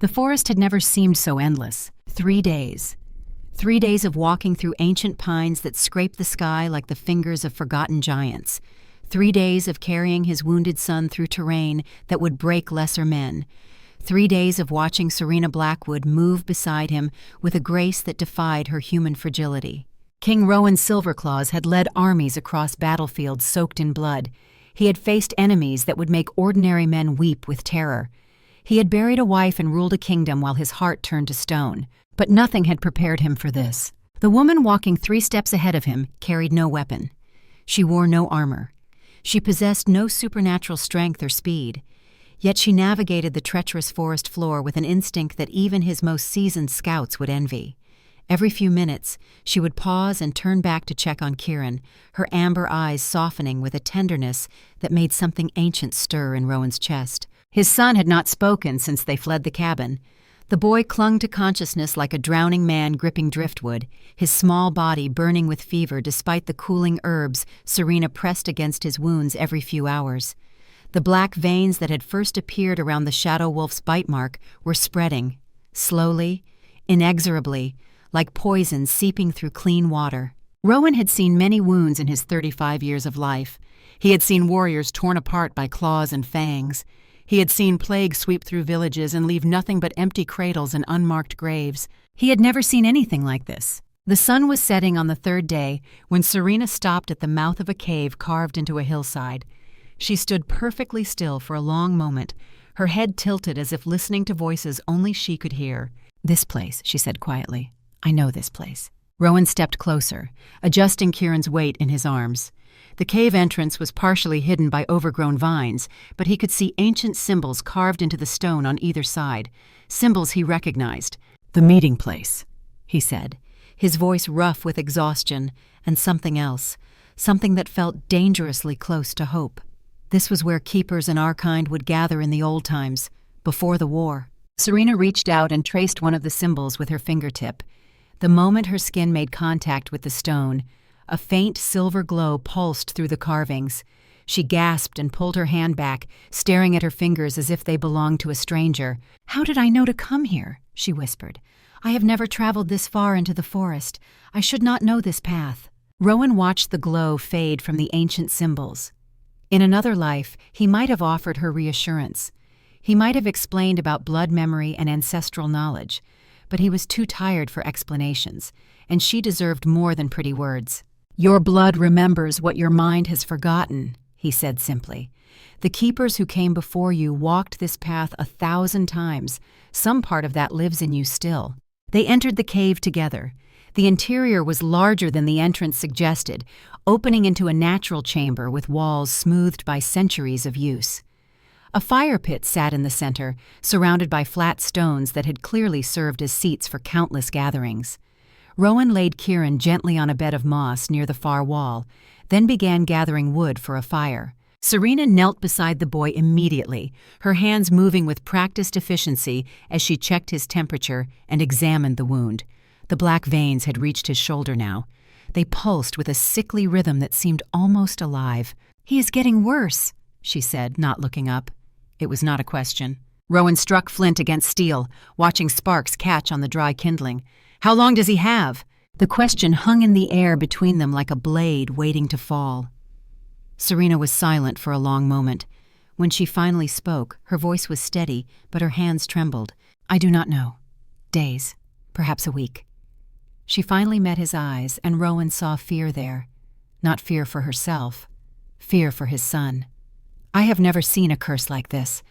The forest had never seemed so endless. 3 days. 3 days of walking through ancient pines that scraped the sky like the fingers of forgotten giants. 3 days of carrying his wounded son through terrain that would break lesser men. 3 days of watching Serena Blackwood move beside him with a grace that defied her human fragility. King Rowan Silverclaws had led armies across battlefields soaked in blood. He had faced enemies that would make ordinary men weep with terror. He had buried a wife and ruled a kingdom while his heart turned to stone. But nothing had prepared him for this. The woman walking 3 steps ahead of him carried no weapon. She wore no armor. She possessed no supernatural strength or speed. Yet she navigated the treacherous forest floor with an instinct that even his most seasoned scouts would envy. Every few minutes, she would pause and turn back to check on Kieran, her amber eyes softening with a tenderness that made something ancient stir in Rowan's chest. His son had not spoken since they fled the cabin. The boy clung to consciousness like a drowning man gripping driftwood, his small body burning with fever despite the cooling herbs Serena pressed against his wounds every few hours. The black veins that had first appeared around the shadow wolf's bite mark were spreading, slowly, inexorably, like poison seeping through clean water. Rowan had seen many wounds in his 35 years of life. He had seen warriors torn apart by claws and fangs. He had seen plague sweep through villages and leave nothing but empty cradles and unmarked graves. He had never seen anything like this. The sun was setting on the 3rd day when Serena stopped at the mouth of a cave carved into a hillside. She stood perfectly still for a long moment, her head tilted as if listening to voices only she could hear. "This place," she said quietly. "I know this place." Rowan stepped closer, adjusting Kieran's weight in his arms. The cave entrance was partially hidden by overgrown vines, but he could see ancient symbols carved into the stone on either side, symbols he recognized. "The meeting place," he said, his voice rough with exhaustion, and something else, something that felt dangerously close to hope. This was where keepers and our kind would gather in the old times, before the war. Serena reached out and traced one of the symbols with her fingertip. The moment her skin made contact with the stone, a faint silver glow pulsed through the carvings. She gasped and pulled her hand back, staring at her fingers as if they belonged to a stranger. "How did I know to come here?" she whispered. "I have never traveled this far into the forest. I should not know this path." Rowan watched the glow fade from the ancient symbols. In another life, he might have offered her reassurance. He might have explained about blood memory and ancestral knowledge, but he was too tired for explanations, and she deserved more than pretty words. "Your blood remembers what your mind has forgotten," he said simply. "The keepers who came before you walked this path 1,000 times. Some part of that lives in you still." They entered the cave together. The interior was larger than the entrance suggested, opening into a natural chamber with walls smoothed by centuries of use. A fire pit sat in the center, surrounded by flat stones that had clearly served as seats for countless gatherings. Rowan laid Kieran gently on a bed of moss near the far wall, then began gathering wood for a fire. Serena knelt beside the boy immediately, her hands moving with practiced efficiency as she checked his temperature and examined the wound. The black veins had reached his shoulder now. They pulsed with a sickly rhythm that seemed almost alive. "He is getting worse," she said, not looking up. It was not a question. Rowan struck flint against steel, watching sparks catch on the dry kindling. "How long does he have?" The question hung in the air between them like a blade waiting to fall. Serena was silent for a long moment. When she finally spoke, her voice was steady, but her hands trembled. "I do not know. Days, perhaps a week." She finally met his eyes, and Rowan saw fear there. Not fear for herself, fear for his son. "I have never seen a curse like this.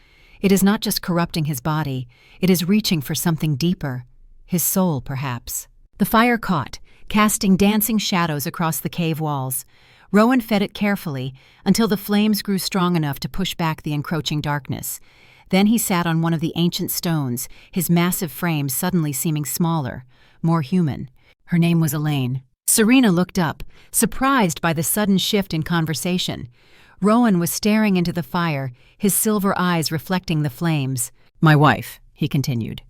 It is not just corrupting his body, it is reaching for something deeper. His soul, perhaps." The fire caught, casting dancing shadows across the cave walls. Rowan fed it carefully until the flames grew strong enough to push back the encroaching darkness. Then he sat on one of the ancient stones, his massive frame suddenly seeming smaller, more human. Her name was Elaine. Serena looked up, surprised by the sudden shift in conversation. Rowan was staring into the fire, his silver eyes reflecting the flames. "My wife," he continued.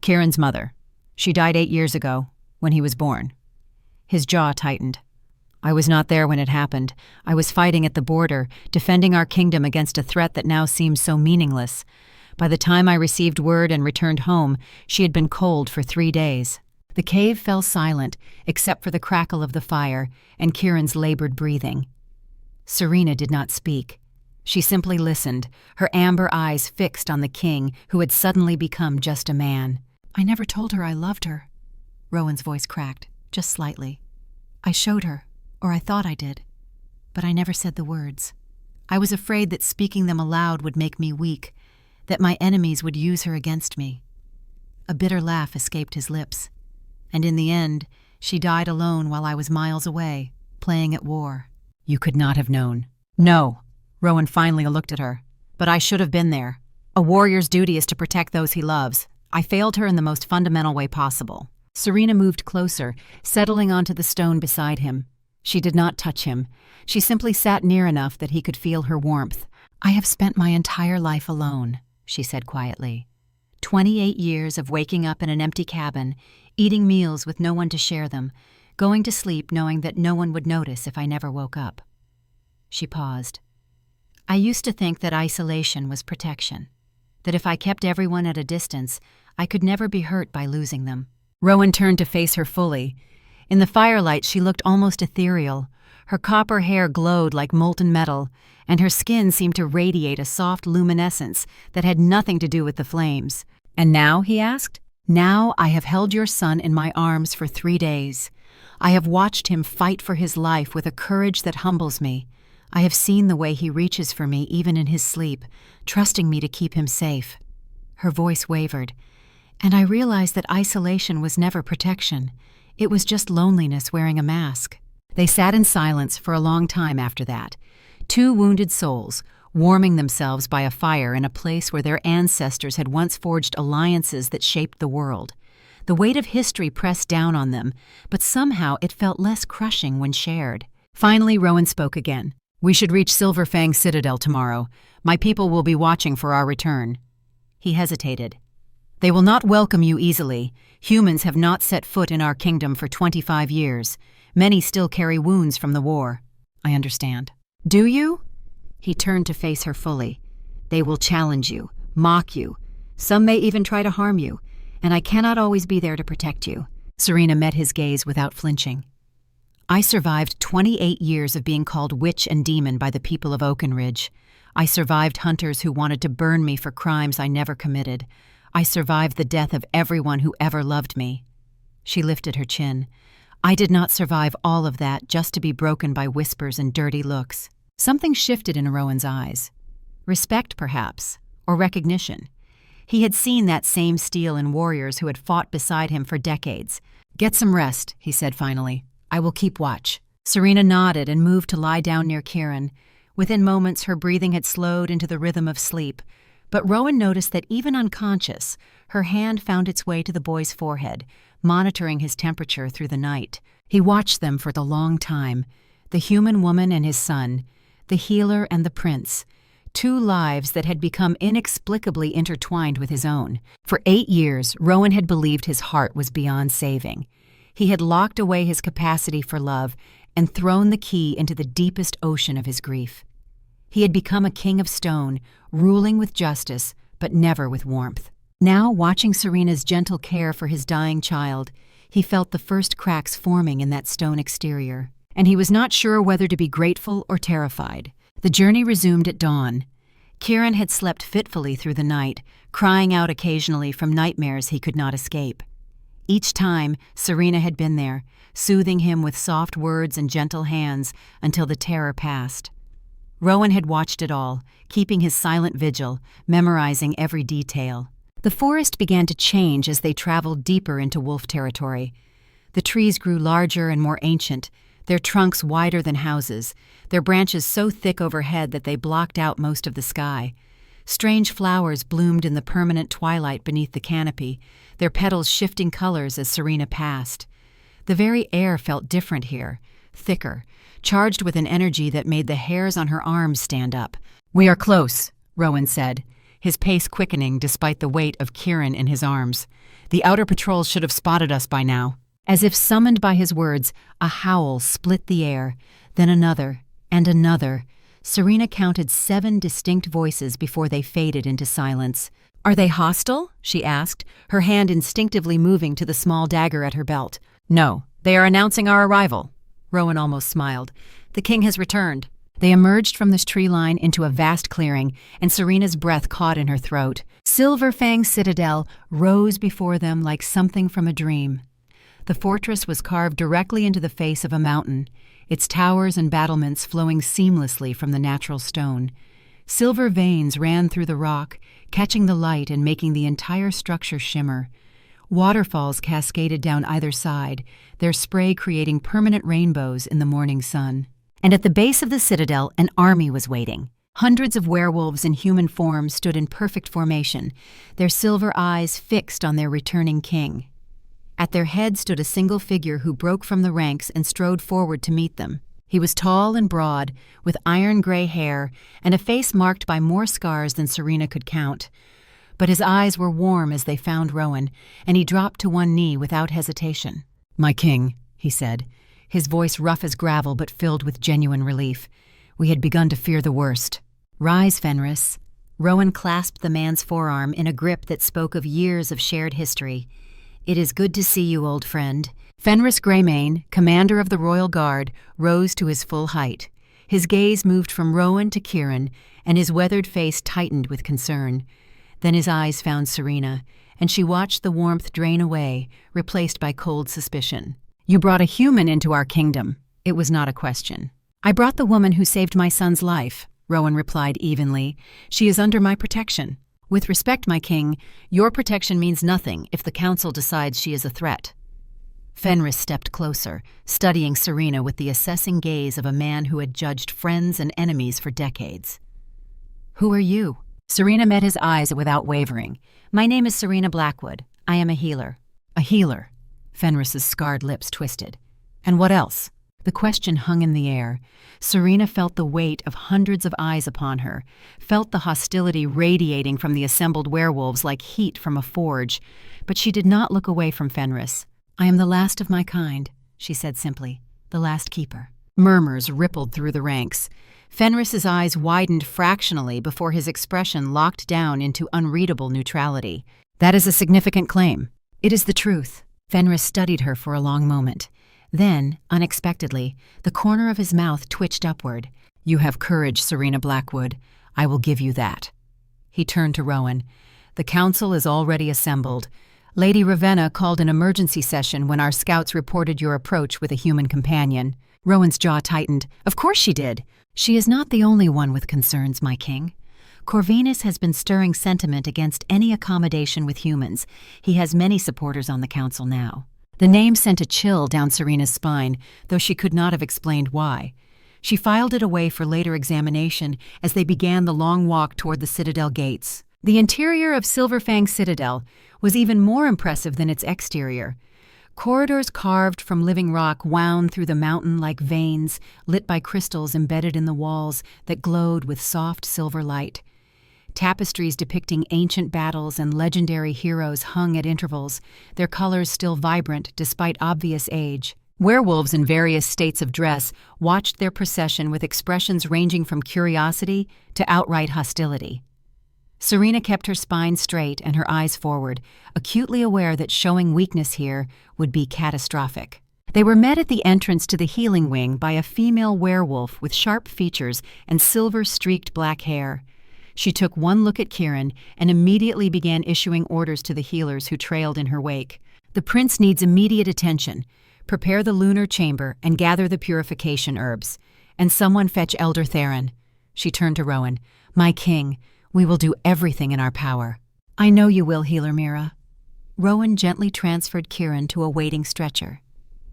"Kieran's mother. She died 8 years ago, when he was born." His jaw tightened. "I was not there when it happened. I was fighting at the border, defending our kingdom against a threat that now seems so meaningless. By the time I received word and returned home, she had been cold for 3 days. The cave fell silent, except for the crackle of the fire and Kieran's labored breathing. Serena did not speak. She simply listened, her amber eyes fixed on the king who had suddenly become just a man. "I never told her I loved her." Rowan's voice cracked, just slightly. "I showed her, or I thought I did, but I never said the words. I was afraid that speaking them aloud would make me weak, that my enemies would use her against me." A bitter laugh escaped his lips. "And in the end, she died alone while I was miles away, playing at war." "You could not have known." "No." Rowan finally looked at her. "But I should have been there. A warrior's duty is to protect those he loves. I failed her in the most fundamental way possible." Serena moved closer, settling onto the stone beside him. She did not touch him. She simply sat near enough that he could feel her warmth. "I have spent my entire life alone," she said quietly. 28 years of waking up in an empty cabin, eating meals with no one to share them, going to sleep knowing that no one would notice if I never woke up. She paused. "I used to think that isolation was protection, that if I kept everyone at a distance, I could never be hurt by losing them." Rowan turned to face her fully. In the firelight, she looked almost ethereal. Her copper hair glowed like molten metal, and her skin seemed to radiate a soft luminescence that had nothing to do with the flames. "And now?" he asked. "Now I have held your son in my arms for 3 days. I have watched him fight for his life with a courage that humbles me. I have seen the way he reaches for me even in his sleep, trusting me to keep him safe." Her voice wavered. "And I realized that isolation was never protection. It was just loneliness wearing a mask." They sat in silence for a long time after that, 2 wounded souls, warming themselves by a fire in a place where their ancestors had once forged alliances that shaped the world. The weight of history pressed down on them, but somehow it felt less crushing when shared. Finally, Rowan spoke again. "We should reach Silverfang Citadel tomorrow. My people will be watching for our return." He hesitated. "They will not welcome you easily. Humans have not set foot in our kingdom for 25 years. Many still carry wounds from the war." "I understand." "Do you?" He turned to face her fully. "They will challenge you, mock you. Some may even try to harm you, and I cannot always be there to protect you." Serena met his gaze without flinching. "I survived 28 years of being called witch and demon by the people of Oakenridge. I survived hunters who wanted to burn me for crimes I never committed. I survived the death of everyone who ever loved me." She lifted her chin. "I did not survive all of that just to be broken by whispers and dirty looks." Something shifted in Rowan's eyes. Respect, perhaps, or recognition. He had seen that same steel in warriors who had fought beside him for decades. "Get some rest," he said finally. "I will keep watch." Serena nodded and moved to lie down near Kieran. Within moments, her breathing had slowed into the rhythm of sleep, but Rowan noticed that even unconscious, her hand found its way to the boy's forehead, monitoring his temperature through the night. He watched them for the long time, the human woman and his son, the healer and the prince, 2 lives that had become inexplicably intertwined with his own. For 8 years, Rowan had believed his heart was beyond saving. He had locked away his capacity for love and thrown the key into the deepest ocean of his grief. He had become a king of stone, ruling with justice, but never with warmth. Now, watching Serena's gentle care for his dying child, he felt the first cracks forming in that stone exterior, and he was not sure whether to be grateful or terrified. The journey resumed at dawn. Kieran had slept fitfully through the night, crying out occasionally from nightmares he could not escape. Each time, Serena had been there, soothing him with soft words and gentle hands until the terror passed. Rowan had watched it all, keeping his silent vigil, memorizing every detail. The forest began to change as they traveled deeper into wolf territory. The trees grew larger and more ancient, their trunks wider than houses, their branches so thick overhead that they blocked out most of the sky. Strange flowers bloomed in the permanent twilight beneath the canopy, their petals shifting colors as Serena passed. The very air felt different here, thicker, charged with an energy that made the hairs on her arms stand up. "We are close," Rowan said, his pace quickening despite the weight of Kieran in his arms. "The outer patrols should have spotted us by now." As if summoned by his words, a howl split the air, then another and another, Serena counted 7 distinct voices before they faded into silence. "Are they hostile?" she asked, her hand instinctively moving to the small dagger at her belt. "No, they are announcing our arrival." Rowan almost smiled. "The king has returned." They emerged from this tree line into a vast clearing, and Serena's breath caught in her throat. Silver Fang Citadel rose before them like something from a dream. The fortress was carved directly into the face of a mountain, its towers and battlements flowing seamlessly from the natural stone. Silver veins ran through the rock, catching the light and making the entire structure shimmer. Waterfalls cascaded down either side, their spray creating permanent rainbows in the morning sun. And at the base of the citadel, an army was waiting. Hundreds of werewolves in human form stood in perfect formation, their silver eyes fixed on their returning king. At their head stood a single figure who broke from the ranks and strode forward to meet them. He was tall and broad, with iron-gray hair and a face marked by more scars than Serena could count. But his eyes were warm as they found Rowan, and he dropped to one knee without hesitation. "My king," he said, his voice rough as gravel but filled with genuine relief. "We had begun to fear the worst." "Rise, Fenris." Rowan clasped the man's forearm in a grip that spoke of years of shared history. "It is good to see you, old friend." Fenris Greymane, commander of the Royal Guard, rose to his full height. His gaze moved from Rowan to Kieran, and his weathered face tightened with concern. Then his eyes found Serena, and she watched the warmth drain away, replaced by cold suspicion. "You brought a human into our kingdom." It was not a question. "I brought the woman who saved my son's life," Rowan replied evenly. "She is under my protection." "With respect, my king, your protection means nothing if the council decides she is a threat." Fenris stepped closer, studying Serena with the assessing gaze of a man who had judged friends and enemies for decades. "Who are you?" Serena met his eyes without wavering. "My name is Serena Blackwood. I am a healer." "A healer?" Fenris's scarred lips twisted. "And what else?" The question hung in the air. Serena felt the weight of hundreds of eyes upon her, felt the hostility radiating from the assembled werewolves like heat from a forge, but she did not look away from Fenris. "I am the last of my kind," she said simply, "the last keeper." Murmurs rippled through the ranks. Fenris's eyes widened fractionally before his expression locked down into unreadable neutrality. "That is a significant claim." "It is the truth." Fenris studied her for a long moment. Then, unexpectedly, the corner of his mouth twitched upward. "You have courage, Serena Blackwood. I will give you that." He turned to Rowan. "The council is already assembled. Lady Ravenna called an emergency session when our scouts reported your approach with a human companion." Rowan's jaw tightened. "Of course she did." "She is not the only one with concerns, my king. Corvinus has been stirring sentiment against any accommodation with humans. He has many supporters on the council now." The name sent a chill down Serena's spine, though she could not have explained why. She filed it away for later examination as they began the long walk toward the citadel gates. The interior of Silverfang Citadel was even more impressive than its exterior. Corridors carved from living rock wound through the mountain like veins, lit by crystals embedded in the walls that glowed with soft silver light. Tapestries depicting ancient battles and legendary heroes hung at intervals, their colors still vibrant despite obvious age. Werewolves in various states of dress watched their procession with expressions ranging from curiosity to outright hostility. Serena kept her spine straight and her eyes forward, acutely aware that showing weakness here would be catastrophic. They were met at the entrance to the healing wing by a female werewolf with sharp features and silver-streaked black hair. She took one look at Kieran and immediately began issuing orders to the healers who trailed in her wake. "The prince needs immediate attention. Prepare the lunar chamber and gather the purification herbs. And someone fetch Elder Theron." She turned to Rowan. "My king, we will do everything in our power." "I know you will, Healer Mira." Rowan gently transferred Kieran to a waiting stretcher.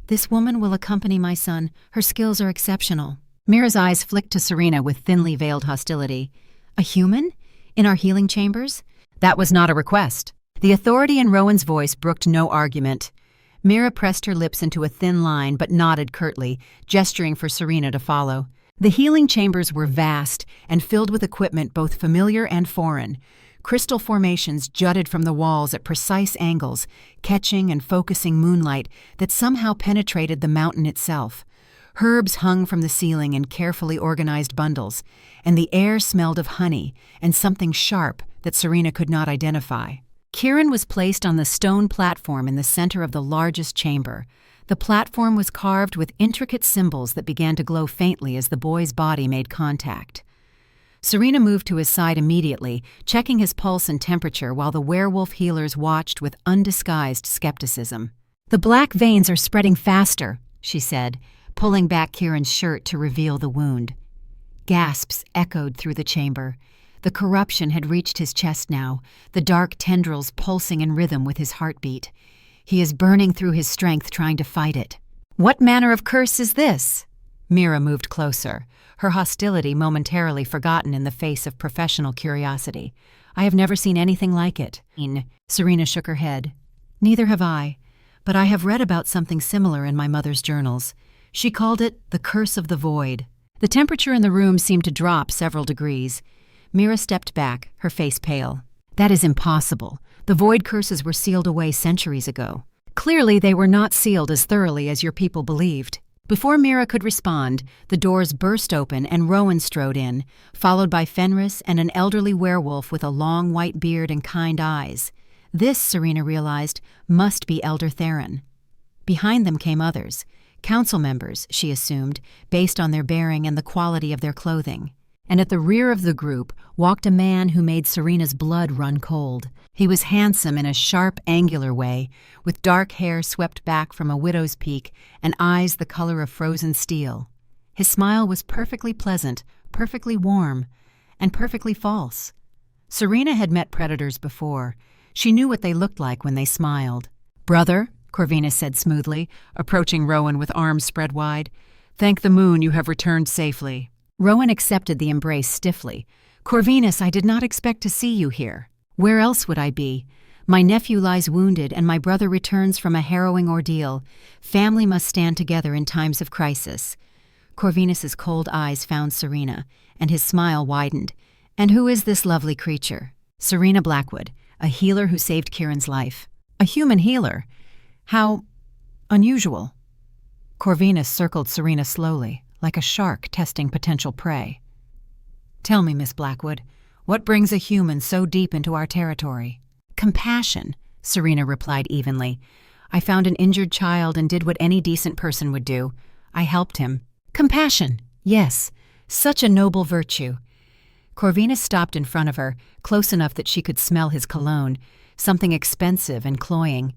"This woman will accompany my son. Her skills are exceptional." Mira's eyes flicked to Serena with thinly veiled hostility. "A human? In our healing chambers?" "That was not a request." The authority in Rowan's voice brooked no argument. Mira pressed her lips into a thin line but nodded curtly, gesturing for Serena to follow. The healing chambers were vast and filled with equipment both familiar and foreign. Crystal formations jutted from the walls at precise angles, catching and focusing moonlight that somehow penetrated the mountain itself. Herbs hung from the ceiling in carefully organized bundles, and the air smelled of honey and something sharp that Serena could not identify. Kieran was placed on the stone platform in the center of the largest chamber. The platform was carved with intricate symbols that began to glow faintly as the boy's body made contact. Serena moved to his side immediately, checking his pulse and temperature while the werewolf healers watched with undisguised skepticism. "The black veins are spreading faster," she said, pulling back Kieran's shirt to reveal the wound. Gasps echoed through the chamber. The corruption had reached his chest now, the dark tendrils pulsing in rhythm with his heartbeat. He is burning through his strength trying to fight it. "What manner of curse is this?" Mira moved closer, her hostility momentarily forgotten in the face of professional curiosity. "I have never seen anything like it." Serena shook her head. "Neither have I, but I have read about something similar in my mother's journals. She called it the curse of the void." The temperature in the room seemed to drop several degrees. Mira stepped back, her face pale. "That is impossible. The void curses were sealed away centuries ago. Clearly they were not sealed as thoroughly as your people believed." Before Mira could respond, the doors burst open and Rowan strode in, followed by Fenris and an elderly werewolf with a long white beard and kind eyes. This, Serena realized, must be Elder Theron. Behind them came others, council members, she assumed, based on their bearing and the quality of their clothing. And at the rear of the group walked a man who made Serena's blood run cold. He was handsome in a sharp, angular way, with dark hair swept back from a widow's peak and eyes the color of frozen steel. His smile was perfectly pleasant, perfectly warm, and perfectly false. Serena had met predators before. She knew what they looked like when they smiled. "Brother," Corvinus said smoothly, approaching Rowan with arms spread wide, "thank the moon you have returned safely." Rowan accepted the embrace stiffly. "Corvinus, I did not expect to see you here. Where else would I be? My nephew lies wounded and my brother returns from a harrowing ordeal. Family must stand together in times of crisis." Corvinus's cold eyes found Serena, and his smile widened. "And who is this lovely creature?" "Serena Blackwood, a healer who saved Kieran's life." "A human healer? How unusual." Corvinus circled Serena slowly, like a shark testing potential prey. "Tell me, Miss Blackwood, what brings a human so deep into our territory?" "Compassion," Serena replied evenly. "I found an injured child and did what any decent person would do. I helped him." "Compassion, yes, such a noble virtue." Corvinus stopped in front of her, close enough that she could smell his cologne, something expensive and cloying.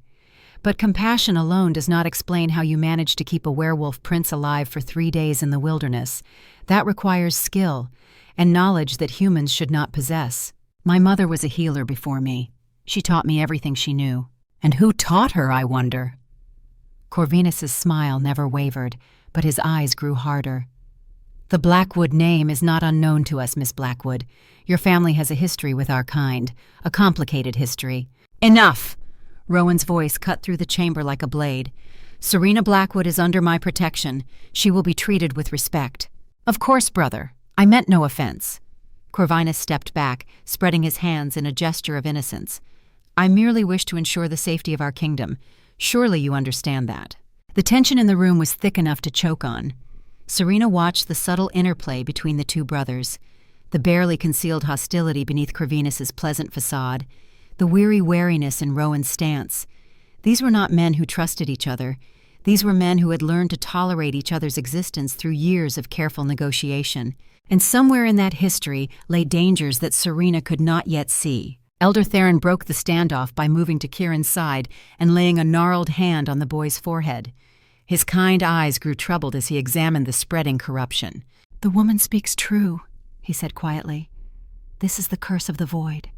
"But compassion alone does not explain how you managed to keep a werewolf prince alive for 3 days in the wilderness. That requires skill and knowledge that humans should not possess. My mother was a healer before me. She taught me everything she knew." "And who taught her, I wonder?" Corvinus's smile never wavered, but his eyes grew harder. "The Blackwood name is not unknown to us, Miss Blackwood. Your family has a history with our kind, a complicated history." "Enough!" Rowan's voice cut through the chamber like a blade. "Serena Blackwood is under my protection. She will be treated with respect." "Of course, brother. I meant no offense." Corvinus stepped back, spreading his hands in a gesture of innocence. "I merely wish to ensure the safety of our kingdom. Surely you understand that." The tension in the room was thick enough to choke on. Serena watched the subtle interplay between the two brothers, the barely concealed hostility beneath Corvinus's pleasant facade, the weary wariness in Rowan's stance. These were not men who trusted each other. These were men who had learned to tolerate each other's existence through years of careful negotiation. And somewhere in that history lay dangers that Serena could not yet see. Elder Theron broke the standoff by moving to Kieran's side and laying a gnarled hand on the boy's forehead. His kind eyes grew troubled as he examined the spreading corruption. "The woman speaks true," he said quietly. "This is the curse of the void.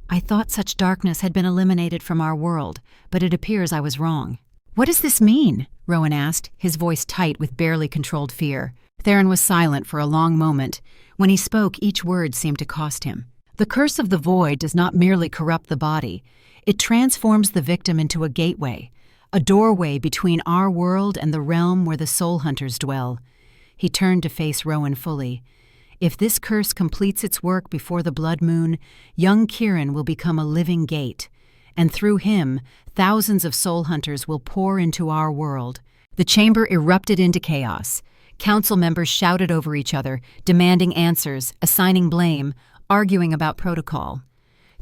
I thought such darkness had been eliminated from our world, but it appears I was wrong." "What does this mean?" Rowan asked, his voice tight with barely controlled fear. Theron was silent for a long moment. When he spoke, each word seemed to cost him. "The curse of the void does not merely corrupt the body. It transforms the victim into a gateway, a doorway between our world and the realm where the soul hunters dwell." He turned to face Rowan fully. "If this curse completes its work before the blood moon, young Kieran will become a living gate, and through him, thousands of soul hunters will pour into our world. The chamber erupted into chaos. Council members shouted over each other, demanding answers, assigning blame, arguing about protocol.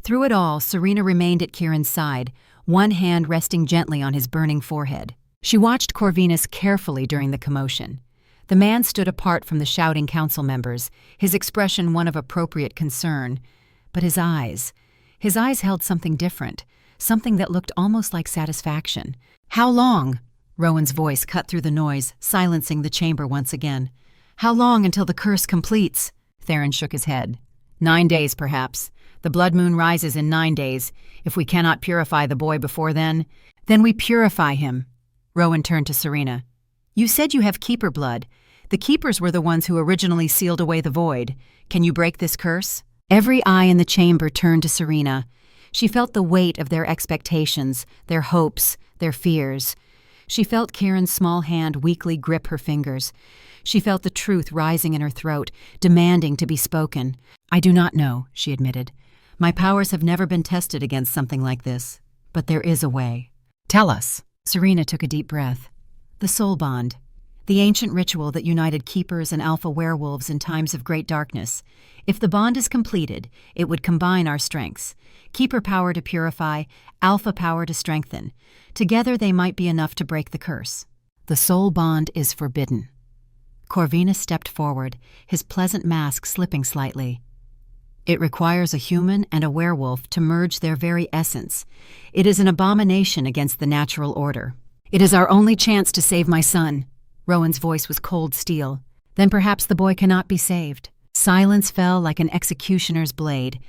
Through it all, Serena remained at Kieran's side, one hand resting gently on his burning forehead. She watched Corvinus carefully during the commotion. The man stood apart from the shouting council members, his expression one of appropriate concern. But his eyes held something different, something that looked almost like satisfaction. "How long?" Rowan's voice cut through the noise, silencing the chamber once again. "How long until the curse completes?" Theron shook his head. 9 days, perhaps. The blood moon rises in 9 days. If we cannot purify the boy before then we purify him. Rowan turned to Serena. "You said you have keeper blood. The keepers were the ones who originally sealed away the void. Can you break this curse?" Every eye in the chamber turned to Serena. She felt the weight of their expectations, their hopes, their fears. She felt Kieran's small hand weakly grip her fingers. She felt the truth rising in her throat, demanding to be spoken. "I do not know," she admitted. "My powers have never been tested against something like this. But there is a way." "Tell us." Serena took a deep breath. "The soul bond. The ancient ritual that united keepers and alpha werewolves in times of great darkness. If the bond is completed, it would combine our strengths. Keeper power to purify, alpha power to strengthen. Together they might be enough to break the curse. The soul bond is forbidden." Corvinus stepped forward, his pleasant mask slipping slightly. "It requires a human and a werewolf to merge their very essence. It is an abomination against the natural order. It is our only chance to save my son." Rowan's voice was cold steel. "Then perhaps the boy cannot be saved." Silence fell like an executioner's blade.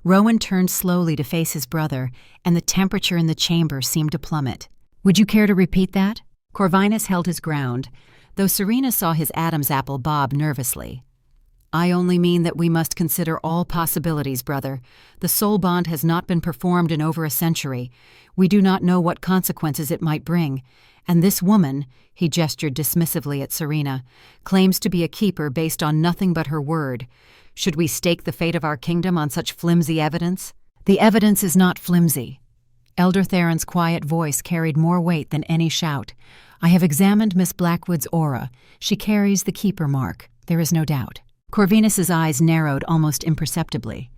Rowan turned slowly to face his brother, and the temperature in the chamber seemed to plummet. "Would you care to repeat that?" Corvinus held his ground, though Serena saw his Adam's apple bob nervously. "I only mean that we must consider all possibilities, brother. The soul bond has not been performed in over a century. We do not know what consequences it might bring. And this woman," he gestured dismissively at Serena, "claims to be a keeper based on nothing but her word. Should we stake the fate of our kingdom on such flimsy evidence?" "The evidence is not flimsy." Elder Theron's quiet voice carried more weight than any shout. "I have examined Miss Blackwood's aura. She carries the keeper mark. There is no doubt." Corvinus's eyes narrowed almost imperceptibly.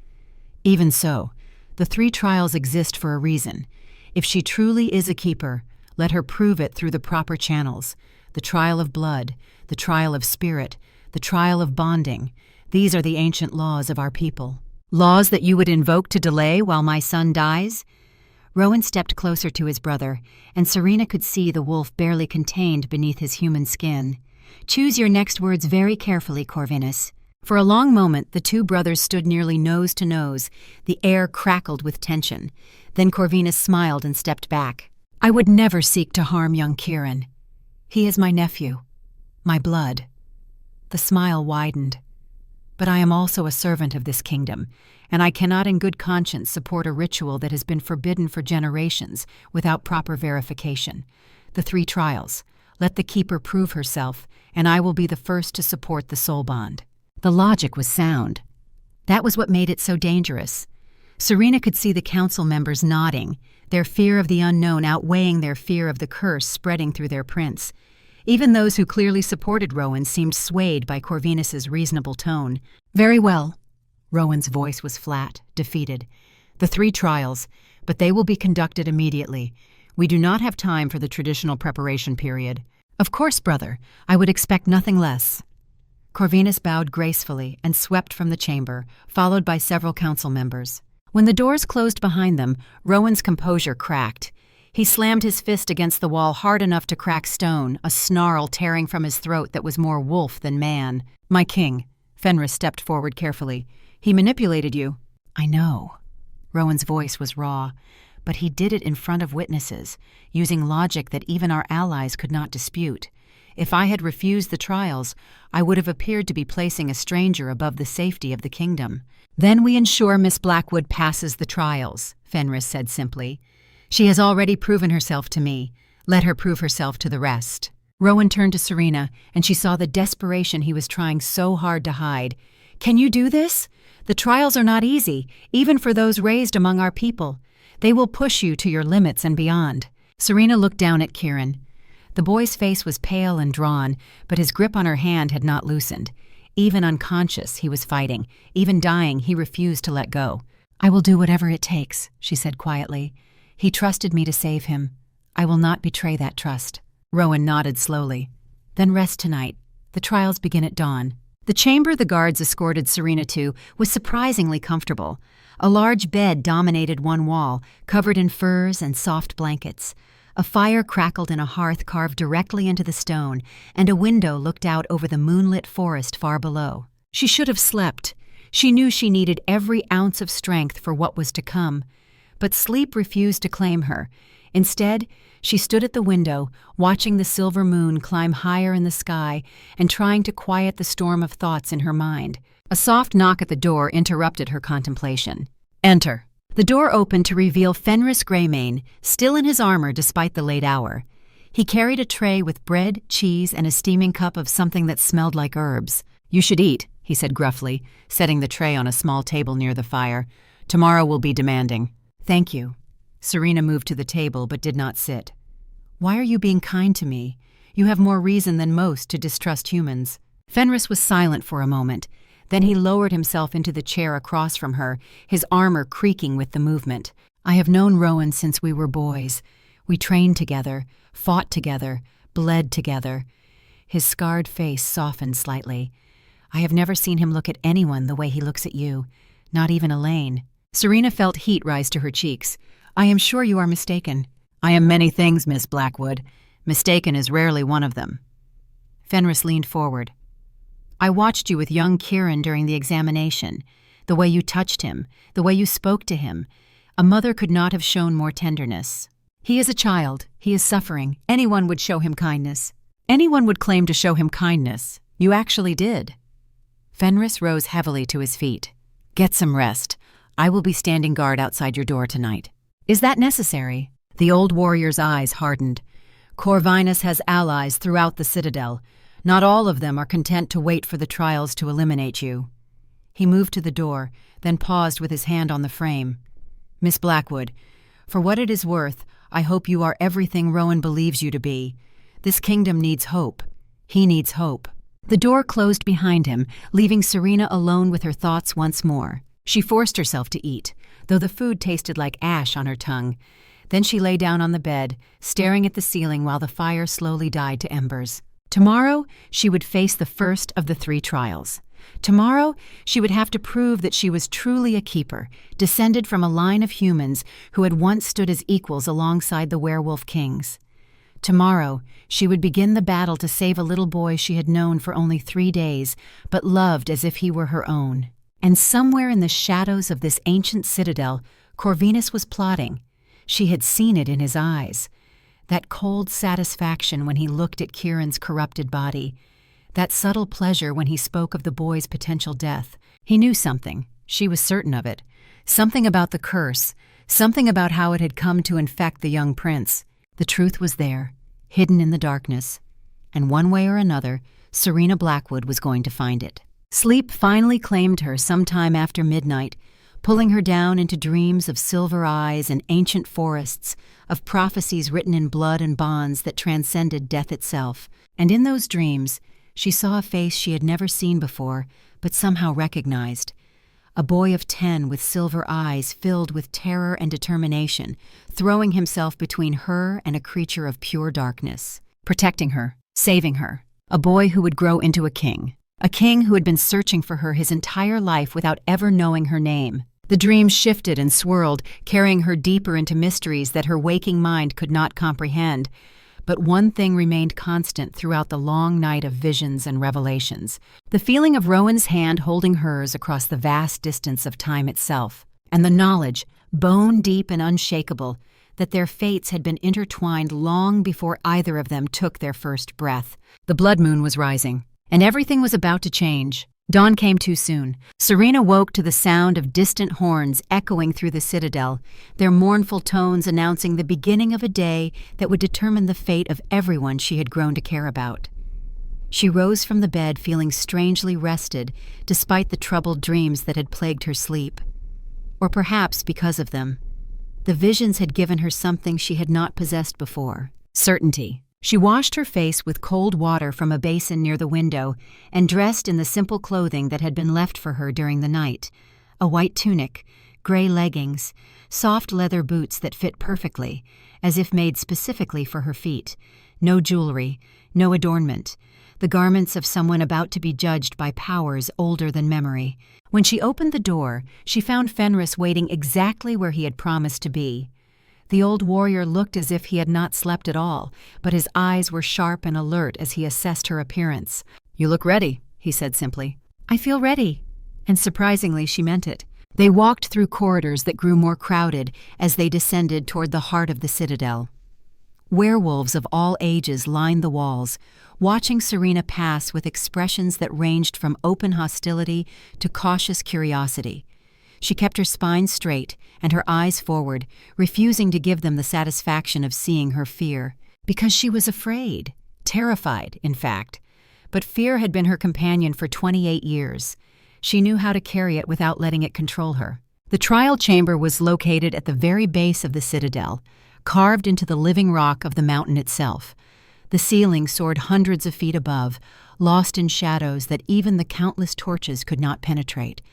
"Even so, the 3 trials exist for a reason. If she truly is a keeper, let her prove it through the proper channels. The trial of blood, the trial of spirit, the trial of bonding. These are the ancient laws of our people." "Laws that you would invoke to delay while my son dies?" Rowan stepped closer to his brother, and Serena could see the wolf barely contained beneath his human skin. "Choose your next words very carefully, Corvinus." For a long moment, the 2 brothers stood nearly nose to nose. The air crackled with tension. Then Corvinus smiled and stepped back. "I would never seek to harm young Kieran. He is my nephew, my blood." The smile widened. "But I am also a servant of this kingdom, and I cannot in good conscience support a ritual that has been forbidden for generations without proper verification. The 3 trials. Let the keeper prove herself, and I will be the first to support the soul bond." The logic was sound. That was what made it so dangerous. Serena could see the council members nodding, their fear of the unknown outweighing their fear of the curse spreading through their prince. Even those who clearly supported Rowan seemed swayed by Corvinus's reasonable tone. "Very well." Rowan's voice was flat, defeated. "The 3 trials, but they will be conducted immediately. We do not have time for the traditional preparation period." "Of course, brother. I would expect nothing less." Corvinus bowed gracefully and swept from the chamber, followed by several council members. When the doors closed behind them, Rowan's composure cracked. He slammed his fist against the wall hard enough to crack stone, a snarl tearing from his throat that was more wolf than man. "My king," Fenris stepped forward carefully. "He manipulated you." "I know." Rowan's voice was raw, but he did it in front of witnesses, using logic that even our allies could not dispute. If I had refused the trials, I would have appeared to be placing a stranger above the safety of the kingdom. "Then we ensure Miss Blackwood passes the trials," Fenris said simply. "She has already proven herself to me. Let her prove herself to the rest." Rowan turned to Serena, and she saw the desperation he was trying so hard to hide. "Can you do this? The trials are not easy, even for those raised among our people. They will push you to your limits and beyond." Serena looked down at Kieran. The boy's face was pale and drawn, but his grip on her hand had not loosened. Even unconscious, he was fighting. Even dying, he refused to let go. "I will do whatever it takes," she said quietly. "He trusted me to save him. I will not betray that trust." Rowan nodded slowly. "Then rest tonight. The trials begin at dawn." The chamber the guards escorted Serena to was surprisingly comfortable. A large bed dominated one wall, covered in furs and soft blankets. A fire crackled in a hearth carved directly into the stone, and a window looked out over the moonlit forest far below. She should have slept. She knew she needed every ounce of strength for what was to come. But sleep refused to claim her. Instead, she stood at the window, watching the silver moon climb higher in the sky and trying to quiet the storm of thoughts in her mind. A soft knock at the door interrupted her contemplation. "Enter." The door opened to reveal Fenris Greymane, still in his armor despite the late hour. He carried a tray with bread, cheese, and a steaming cup of something that smelled like herbs. "You should eat," he said gruffly, setting the tray on a small table near the fire. "Tomorrow will be demanding." "Thank you." Serena moved to the table but did not sit. "Why are you being kind to me? You have more reason than most to distrust humans." Fenris was silent for a moment. Then he lowered himself into the chair across from her, his armor creaking with the movement. "I have known Rowan since we were boys. We trained together, fought together, bled together." His scarred face softened slightly. "I have never seen him look at anyone the way he looks at you, not even Elaine." Serena felt heat rise to her cheeks. "I am sure you are mistaken." "I am many things, Miss Blackwood. Mistaken is rarely one of them." Fenris leaned forward. "I watched you with young Kieran during the examination. The way you touched him, the way you spoke to him. A mother could not have shown more tenderness. He is a child. He is suffering. Anyone would show him kindness. Anyone would claim to show him kindness. You actually did." Fenris rose heavily to his feet. "Get some rest. I will be standing guard outside your door tonight." "Is that necessary?" The old warrior's eyes hardened. "Corvinus has allies throughout the citadel. Not all of them are content to wait for the trials to eliminate you." He moved to the door, then paused with his hand on the frame. "Miss Blackwood, for what it is worth, I hope you are everything Rowan believes you to be. This kingdom needs hope. He needs hope." The door closed behind him, leaving Serena alone with her thoughts once more. She forced herself to eat, though the food tasted like ash on her tongue. Then she lay down on the bed, staring at the ceiling while the fire slowly died to embers. Tomorrow, she would face the first of the 3 trials. Tomorrow, she would have to prove that she was truly a keeper, descended from a line of humans who had once stood as equals alongside the werewolf kings. Tomorrow, she would begin the battle to save a little boy she had known for only 3 days, but loved as if he were her own. And somewhere in the shadows of this ancient citadel, Corvinus was plotting. She had seen it in his eyes. That cold satisfaction when he looked at Kieran's corrupted body. That subtle pleasure when he spoke of the boy's potential death. He knew something. She was certain of it. Something about the curse. Something about how it had come to infect the young prince. The truth was there, hidden in the darkness. And one way or another, Serena Blackwood was going to find it. Sleep finally claimed her sometime after midnight, pulling her down into dreams of silver eyes and ancient forests, of prophecies written in blood and bonds that transcended death itself. And in those dreams, she saw a face she had never seen before, but somehow recognized. A boy of 10 with silver eyes filled with terror and determination, throwing himself between her and a creature of pure darkness, protecting her, saving her. A boy who would grow into a king who had been searching for her his entire life without ever knowing her name. The dream shifted and swirled, carrying her deeper into mysteries that her waking mind could not comprehend. But one thing remained constant throughout the long night of visions and revelations: the feeling of Rowan's hand holding hers across the vast distance of time itself, and the knowledge, bone deep and unshakable, that their fates had been intertwined long before either of them took their first breath. The blood moon was rising, and everything was about to change. Dawn came too soon. Serena woke to the sound of distant horns echoing through the citadel, their mournful tones announcing the beginning of a day that would determine the fate of everyone she had grown to care about. She rose from the bed feeling strangely rested, despite the troubled dreams that had plagued her sleep. Or perhaps because of them. The visions had given her something she had not possessed before: certainty. She washed her face with cold water from a basin near the window and dressed in the simple clothing that had been left for her during the night: a white tunic, gray leggings, soft leather boots that fit perfectly, as if made specifically for her feet. No jewelry, no adornment, the garments of someone about to be judged by powers older than memory. When she opened the door, she found Fenris waiting exactly where he had promised to be. The old warrior looked as if he had not slept at all, but his eyes were sharp and alert as he assessed her appearance. "You look ready," he said simply. "I feel ready." And surprisingly, she meant it. They walked through corridors that grew more crowded as they descended toward the heart of the citadel. Werewolves of all ages lined the walls, watching Serena pass with expressions that ranged from open hostility to cautious curiosity. She kept her spine straight and her eyes forward, refusing to give them the satisfaction of seeing her fear. Because she was afraid, terrified, in fact. But fear had been her companion for 28 years. She knew how to carry it without letting it control her. The trial chamber was located at the very base of the citadel, carved into the living rock of the mountain itself. The ceiling soared hundreds of feet above, lost in shadows that even the countless torches could not penetrate.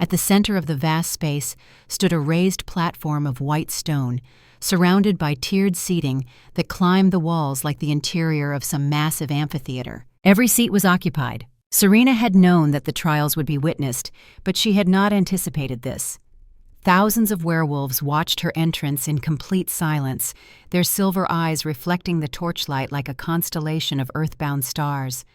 At the center of the vast space stood a raised platform of white stone, surrounded by tiered seating that climbed the walls like the interior of some massive amphitheater. Every seat was occupied. Serena had known that the trials would be witnessed, but she had not anticipated this. Thousands of werewolves watched her entrance in complete silence, their silver eyes reflecting the torchlight like a constellation of earthbound stars.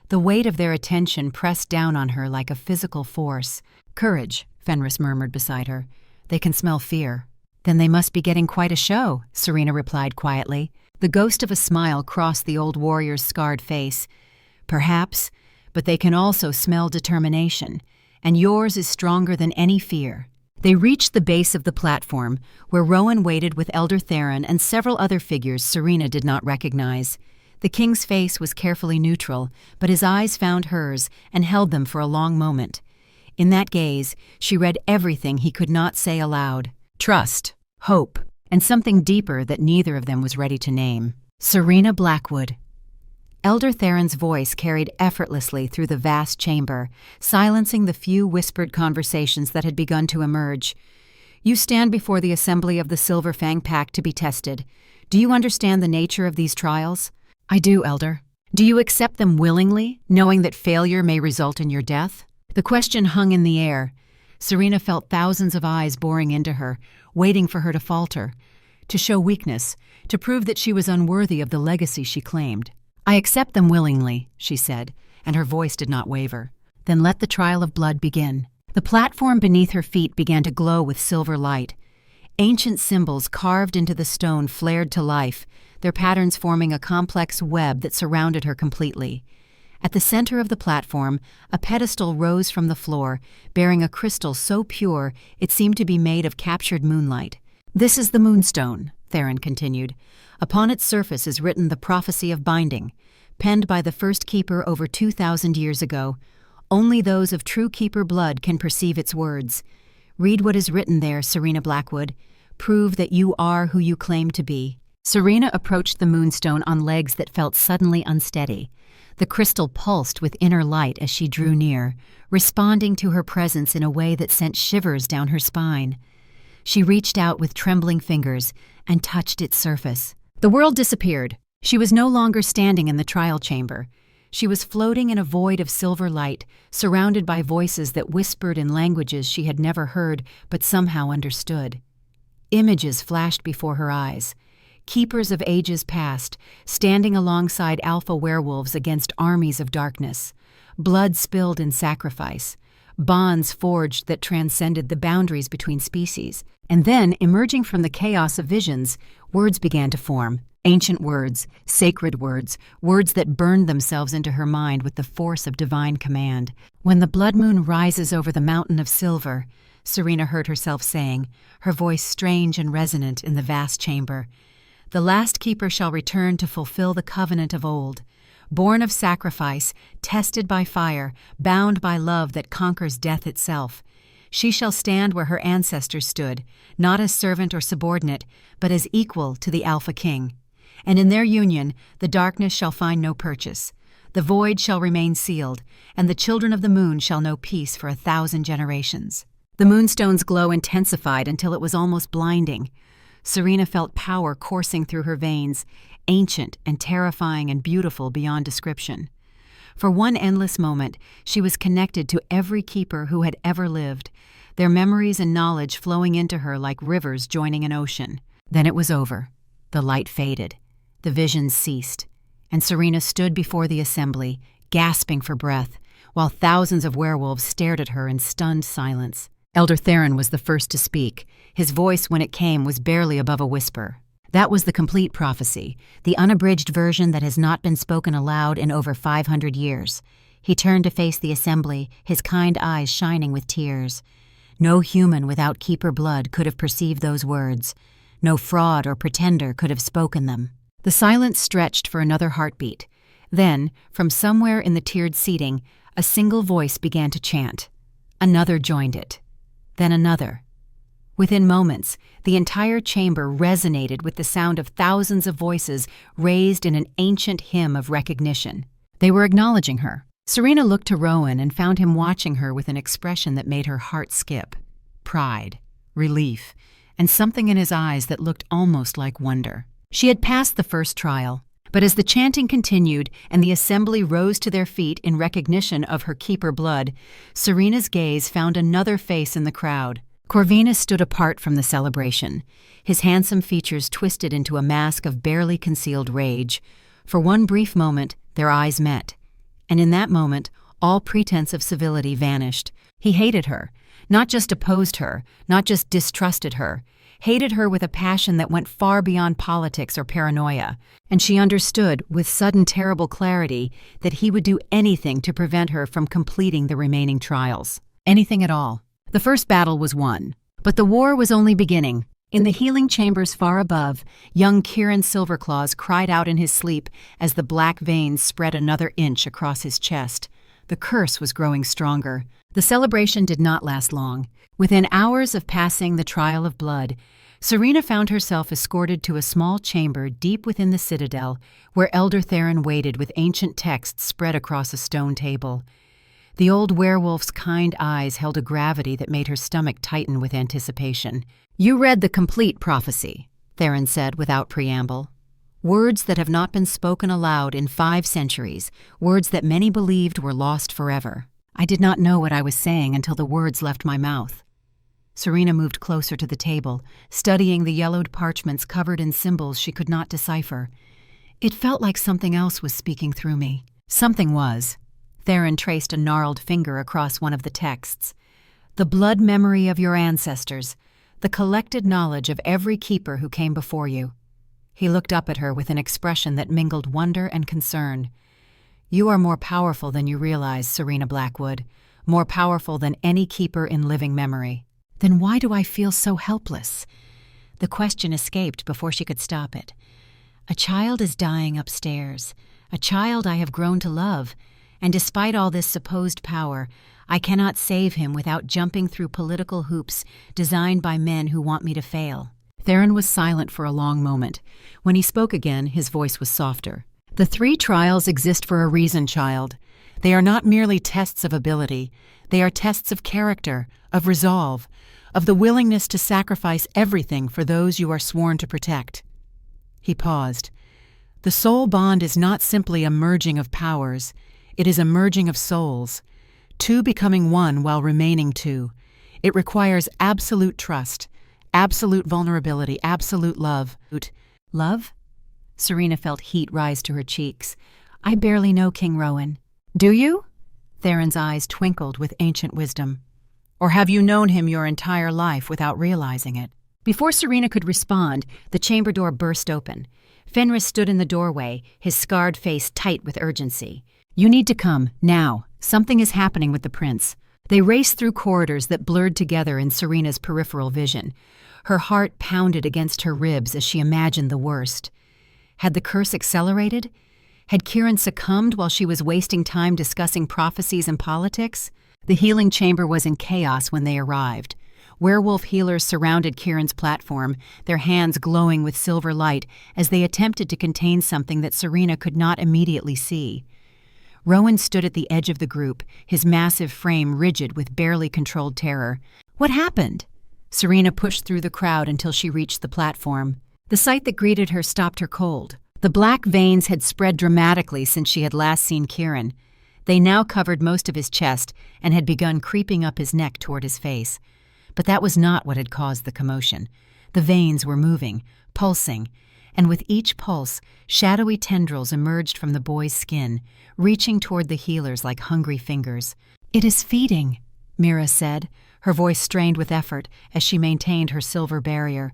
The weight of their attention pressed down on her like a physical force. "Courage," Fenris murmured beside her. "They can smell fear." "Then they must be getting quite a show," Serena replied quietly. The ghost of a smile crossed the old warrior's scarred face. "Perhaps, but they can also smell determination, and yours is stronger than any fear." They reached the base of the platform, where Rowan waited with Elder Theron and several other figures Serena did not recognize. The king's face was carefully neutral, but his eyes found hers and held them for a long moment. In that gaze, she read everything he could not say aloud: trust, hope, and something deeper that neither of them was ready to name. Serena Blackwood. Elder Theron's voice carried effortlessly through the vast chamber, silencing the few whispered conversations that had begun to emerge. "You stand before the assembly of the Silver Fang Pack to be tested. Do you understand the nature of these trials?" "I do, Elder." "Do you accept them willingly, knowing that failure may result in your death?" The question hung in the air. Serena felt thousands of eyes boring into her, waiting for her to falter, to show weakness, to prove that she was unworthy of the legacy she claimed. "I accept them willingly," she said, and her voice did not waver. "Then let the trial of blood begin." The platform beneath her feet began to glow with silver light. Ancient symbols carved into the stone flared to life, their patterns forming a complex web that surrounded her completely. At the center of the platform, a pedestal rose from the floor, bearing a crystal so pure it seemed to be made of captured moonlight. "This is the Moonstone," Theron continued. "Upon its surface is written the prophecy of binding, penned by the first keeper over 2,000 years ago. Only those of true keeper blood can perceive its words. Read what is written there, Serena Blackwood. Prove that you are who you claim to be." Serena approached the Moonstone on legs that felt suddenly unsteady. The crystal pulsed with inner light as she drew near, responding to her presence in a way that sent shivers down her spine. She reached out with trembling fingers and touched its surface. The world disappeared. She was no longer standing in the trial chamber. She was floating in a void of silver light, surrounded by voices that whispered in languages she had never heard but somehow understood. Images flashed before her eyes. Keepers of ages past, standing alongside alpha werewolves against armies of darkness. Blood spilled in sacrifice. Bonds forged that transcended the boundaries between species. And then, emerging from the chaos of visions, words began to form. Ancient words, sacred words, words that burned themselves into her mind with the force of divine command. "When the blood moon rises over the mountain of silver," Serena heard herself saying, her voice strange and resonant in the vast chamber, "the last keeper shall return to fulfill the covenant of old. Born of sacrifice, tested by fire, bound by love that conquers death itself. She shall stand where her ancestors stood, not as servant or subordinate, but as equal to the Alpha King. And in their union the darkness shall find no purchase. The void shall remain sealed, and the children of the moon shall know peace for 1,000 generations. The moonstone's glow intensified until it was almost blinding. Serena felt power coursing through her veins, ancient and terrifying and beautiful beyond description. For one endless moment, she was connected to every keeper who had ever lived, their memories and knowledge flowing into her like rivers joining an ocean. Then it was over. The light faded. The visions ceased. And Serena stood before the assembly, gasping for breath, while thousands of werewolves stared at her in stunned silence. Elder Theron was the first to speak. His voice, when it came, was barely above a whisper. That was the complete prophecy, the unabridged version that has not been spoken aloud in over 500 years. He turned to face the assembly, his kind eyes shining with tears. No human without keeper blood could have perceived those words. No fraud or pretender could have spoken them. The silence stretched for another heartbeat. Then, from somewhere in the tiered seating, a single voice began to chant. Another joined it. Then another. Within moments, the entire chamber resonated with the sound of thousands of voices raised in an ancient hymn of recognition. They were acknowledging her. Serena looked to Rowan and found him watching her with an expression that made her heart skip. Pride, relief, and something in his eyes that looked almost like wonder. She had passed the first trial, but as the chanting continued and the assembly rose to their feet in recognition of her keeper blood, Serena's gaze found another face in the crowd. Corvinus stood apart from the celebration, his handsome features twisted into a mask of barely concealed rage. For one brief moment, their eyes met, and in that moment, all pretense of civility vanished. He hated her, not just opposed her, not just distrusted her, hated her with a passion that went far beyond politics or paranoia, and she understood with sudden terrible clarity that he would do anything to prevent her from completing the remaining trials. Anything at all. The first battle was won, but the war was only beginning. In the healing chambers far above, young Kieran Silverclaws cried out in his sleep as the black veins spread another inch across his chest. The curse was growing stronger. The celebration did not last long. Within hours of passing the trial of blood, Serena found herself escorted to a small chamber deep within the citadel where Elder Theron waited with ancient texts spread across a stone table. The old werewolf's kind eyes held a gravity that made her stomach tighten with anticipation. "You read the complete prophecy," Theron said without preamble. "Words that have not been spoken aloud in 5 centuries, words that many believed were lost forever. I did not know what I was saying until the words left my mouth." Serena moved closer to the table, studying the yellowed parchments covered in symbols she could not decipher. It felt like something else was speaking through me. Something was. Theron traced a gnarled finger across one of the texts. "The blood memory of your ancestors, the collected knowledge of every keeper who came before you." He looked up at her with an expression that mingled wonder and concern. "You are more powerful than you realize, Serena Blackwood, more powerful than any keeper in living memory." Then why do I feel so helpless? The question escaped before she could stop it. A child is dying upstairs, a child I have grown to love, and despite all this supposed power, I cannot save him without jumping through political hoops designed by men who want me to fail. Theron was silent for a long moment. When he spoke again, his voice was softer. "The 3 trials exist for a reason, child. They are not merely tests of ability. They are tests of character, of resolve, of the willingness to sacrifice everything for those you are sworn to protect." He paused. "The soul bond is not simply a merging of powers. It is a merging of souls, 2 becoming 1 while remaining 2. It requires absolute trust, absolute vulnerability, absolute love." "Love?" Serena felt heat rise to her cheeks. "I barely know King Rowan." "Do you?" Theron's eyes twinkled with ancient wisdom. "Or have you known him your entire life without realizing it?" Before Serena could respond, the chamber door burst open. Fenris stood in the doorway, his scarred face tight with urgency. "You need to come, now. Something is happening with the prince." They raced through corridors that blurred together in Serena's peripheral vision. Her heart pounded against her ribs as she imagined the worst. Had the curse accelerated? Had Kieran succumbed while she was wasting time discussing prophecies and politics? The healing chamber was in chaos when they arrived. Werewolf healers surrounded Kieran's platform, their hands glowing with silver light as they attempted to contain something that Serena could not immediately see. Rowan stood at the edge of the group, his massive frame rigid with barely controlled terror. What happened? Serena pushed through the crowd until she reached the platform. The sight that greeted her stopped her cold. The black veins had spread dramatically since she had last seen Kieran. They now covered most of his chest and had begun creeping up his neck toward his face. But that was not what had caused the commotion. The veins were moving, pulsing, and with each pulse, shadowy tendrils emerged from the boy's skin, reaching toward the healers like hungry fingers. "It is feeding," Mira said, her voice strained with effort as she maintained her silver barrier.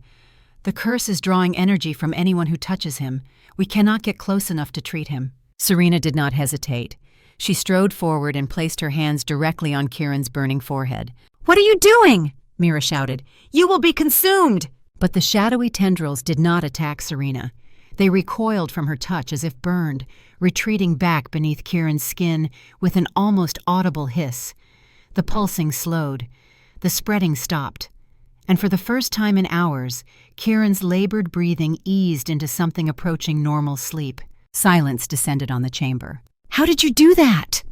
"The curse is drawing energy from anyone who touches him. We cannot get close enough to treat him." Serena did not hesitate. She strode forward and placed her hands directly on Kieran's burning forehead. "What are you doing?" Mira shouted. "You will be consumed!" But the shadowy tendrils did not attack Serena. They recoiled from her touch as if burned, retreating back beneath Kieran's skin with an almost audible hiss. The pulsing slowed. The spreading stopped. And for the first time in hours, Kieran's labored breathing eased into something approaching normal sleep. Silence descended on the chamber. "How did you do that?"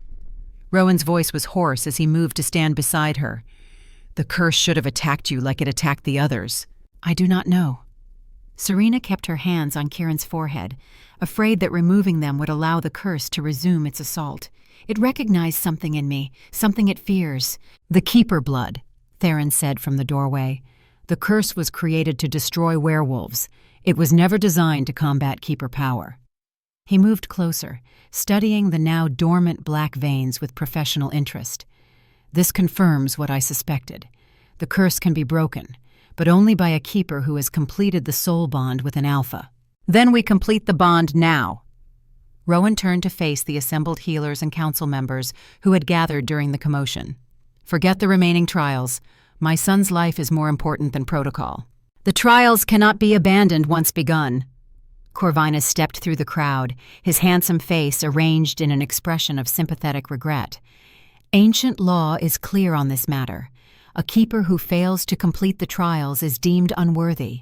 Rowan's voice was hoarse as he moved to stand beside her. "The curse should have attacked you like it attacked the others." "I do not know." Serena kept her hands on Kieran's forehead, afraid that removing them would allow the curse to resume its assault. "It recognized something in me, something it fears." "The Keeper blood," Theron said from the doorway. "The curse was created to destroy werewolves. It was never designed to combat Keeper power." He moved closer, studying the now dormant black veins with professional interest. "This confirms what I suspected. The curse can be broken, but only by a Keeper who has completed the soul bond with an Alpha. Then we complete the bond now." Rowan turned to face the assembled healers and council members who had gathered during the commotion. "Forget the remaining trials. My son's life is more important than protocol. The trials cannot be abandoned once begun." Corvinus stepped through the crowd, his handsome face arranged in an expression of sympathetic regret. "Ancient law is clear on this matter. A Keeper who fails to complete the trials is deemed unworthy,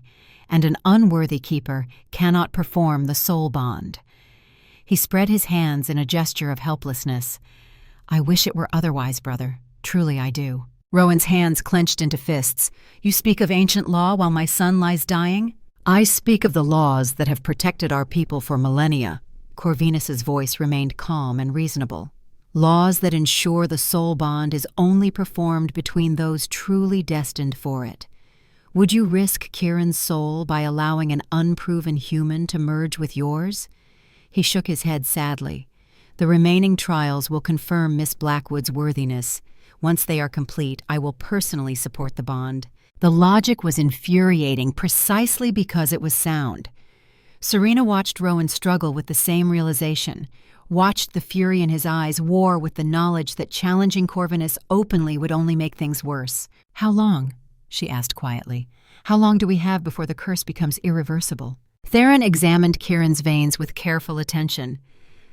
and an unworthy Keeper cannot perform the soul bond." He spread his hands in a gesture of helplessness. "I wish it were otherwise, brother. Truly I do." Rowan's hands clenched into fists. "You speak of ancient law while my son lies dying?" "I speak of the laws that have protected our people for millennia." Corvinus's voice remained calm and reasonable. "Laws that ensure the soul bond is only performed between those truly destined for it. Would you risk Kieran's soul by allowing an unproven human to merge with yours?" He shook his head sadly. "The remaining trials will confirm Miss Blackwood's worthiness. Once they are complete, I will personally support the bond." The logic was infuriating precisely because it was sound. Serena watched Rowan struggle with the same realization, watched the fury in his eyes war with the knowledge that challenging Corvinus openly would only make things worse. "How long?" she asked quietly. "How long do we have before the curse becomes irreversible?" Theron examined Kieran's veins with careful attention.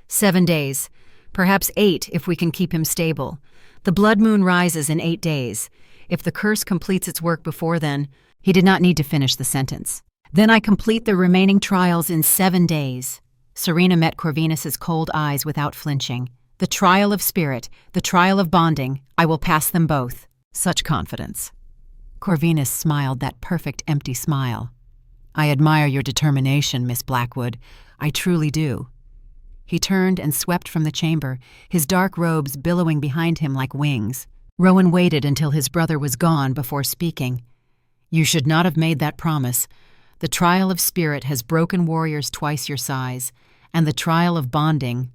7 days. Perhaps 8 if we can keep him stable. The blood moon rises in 8 days. If the curse completes its work before then..." He did not need to finish the sentence. "Then I complete the remaining trials in 7 days." Serena met Corvinus's cold eyes without flinching. "The trial of spirit, the trial of bonding, I will pass them both." Such confidence. Corvinus smiled that perfect empty smile. "I admire your determination, Miss Blackwood. I truly do." He turned and swept from the chamber, his dark robes billowing behind him like wings. Rowan waited until his brother was gone before speaking. "You should not have made that promise. The trial of spirit has broken warriors twice your size, and the trial of bonding..."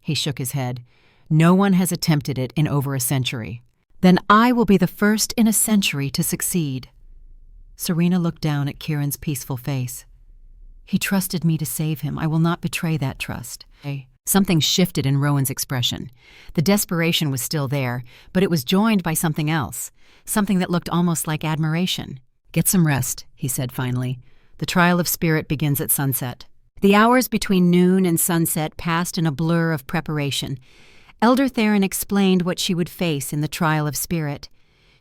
He shook his head. "No one has attempted it in over a century." "Then I will be the first in a century to succeed." Serena looked down at Kieran's peaceful face. "He trusted me to save him. I will not betray that trust." Something shifted in Rowan's expression. The desperation was still there, but it was joined by something else, something that looked almost like admiration. "Get some rest," he said finally. "The trial of spirit begins at sunset." The hours between noon and sunset passed in a blur of preparation. Elder Theron explained what she would face in the trial of spirit.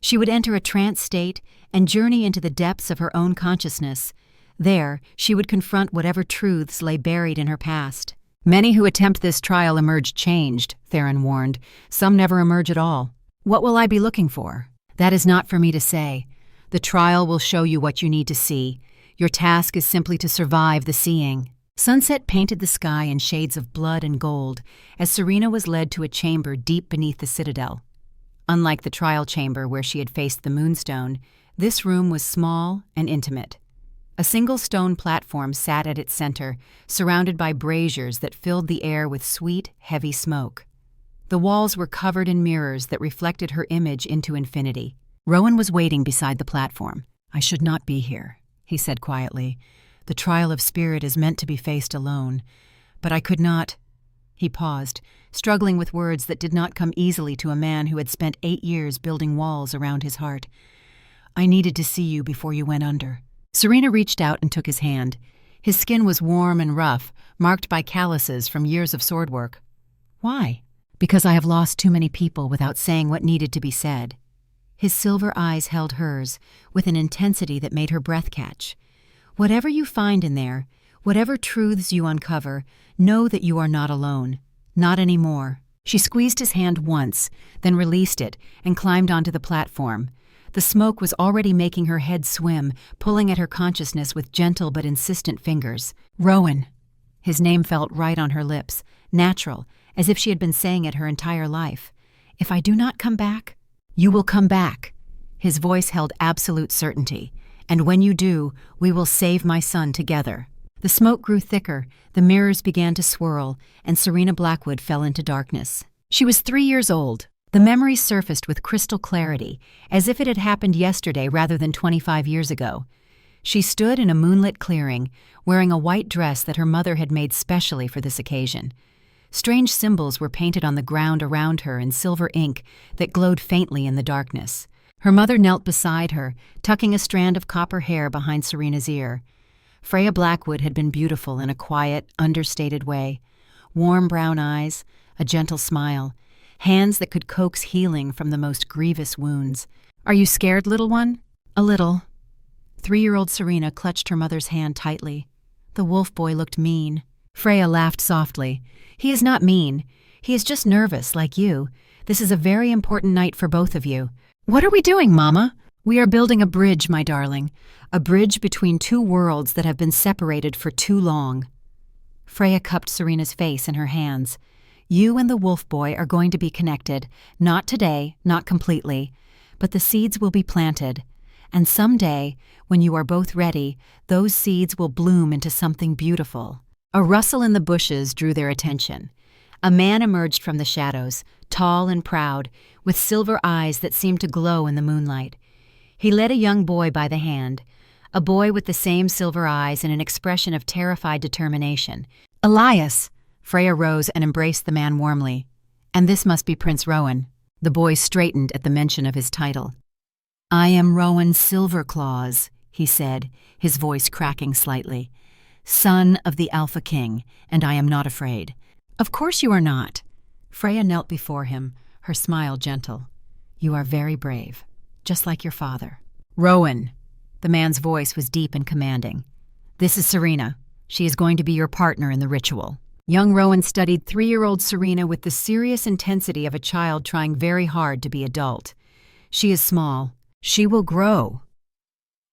She would enter a trance state and journey into the depths of her own consciousness. There, she would confront whatever truths lay buried in her past. Many who attempt this trial emerge changed, Theron warned. Some never emerge at all. What will I be looking for? That is not for me to say. The trial will show you what you need to see. Your task is simply to survive the seeing. Sunset painted the sky in shades of blood and gold as Serena was led to a chamber deep beneath the citadel. Unlike the trial chamber where she had faced the moonstone, this room was small and intimate. A single stone platform sat at its center, surrounded by braziers that filled the air with sweet, heavy smoke. The walls were covered in mirrors that reflected her image into infinity. Rowan was waiting beside the platform. "I should not be here," he said quietly. "The trial of spirit is meant to be faced alone. But I could not—" He paused, struggling with words that did not come easily to a man who had spent 8 years building walls around his heart. "I needed to see you before you went under." Serena reached out and took his hand. His skin was warm and rough, marked by calluses from years of sword work. "Why?" "Because I have lost too many people without saying what needed to be said." His silver eyes held hers, with an intensity that made her breath catch. "Whatever you find in there, whatever truths you uncover, know that you are not alone. Not anymore." She squeezed his hand once, then released it and climbed onto the platform. The smoke was already making her head swim, pulling at her consciousness with gentle but insistent fingers. "Rowan." His name felt right on her lips, natural, as if she had been saying it her entire life. "If I do not come back, you will come back." His voice held absolute certainty. "And when you do, we will save my son together." The smoke grew thicker, the mirrors began to swirl, and Serena Blackwood fell into darkness. She was 3 years old. The memory surfaced with crystal clarity, as if it had happened yesterday rather than 25 years ago. She stood in a moonlit clearing, wearing a white dress that her mother had made specially for this occasion. Strange symbols were painted on the ground around her in silver ink that glowed faintly in the darkness. Her mother knelt beside her, tucking a strand of copper hair behind Serena's ear. Freya Blackwood had been beautiful in a quiet, understated way. Warm brown eyes, a gentle smile, hands that could coax healing from the most grievous wounds. "Are you scared, little one?" "A little." 3-year-old Serena clutched her mother's hand tightly. "The wolf boy looked mean." Freya laughed softly. "He is not mean. He is just nervous, like you. This is a very important night for both of you." "What are we doing, Mama?" "We are building a bridge, my darling. A bridge between 2 worlds that have been separated for too long." Freya cupped Serena's face in her hands. "You and the wolf boy are going to be connected. Not today, not completely. But the seeds will be planted. And someday, when you are both ready, those seeds will bloom into something beautiful." A rustle in the bushes drew their attention. A man emerged from the shadows, tall and proud, with silver eyes that seemed to glow in the moonlight. He led a young boy by the hand, a boy with the same silver eyes and an expression of terrified determination. "Elias!" Freya rose and embraced the man warmly. "And this must be Prince Rowan." The boy straightened at the mention of his title. "I am Rowan Silverclaws," he said, his voice cracking slightly. "Son of the Alpha King, and I am not afraid." "Of course you are not." Freya knelt before him, her smile gentle. "You are very brave, just like your father." "Rowan." The man's voice was deep and commanding. "This is Serena. She is going to be your partner in the ritual." Young Rowan studied 3-year-old Serena with the serious intensity of a child trying very hard to be adult. "She is small. She will grow."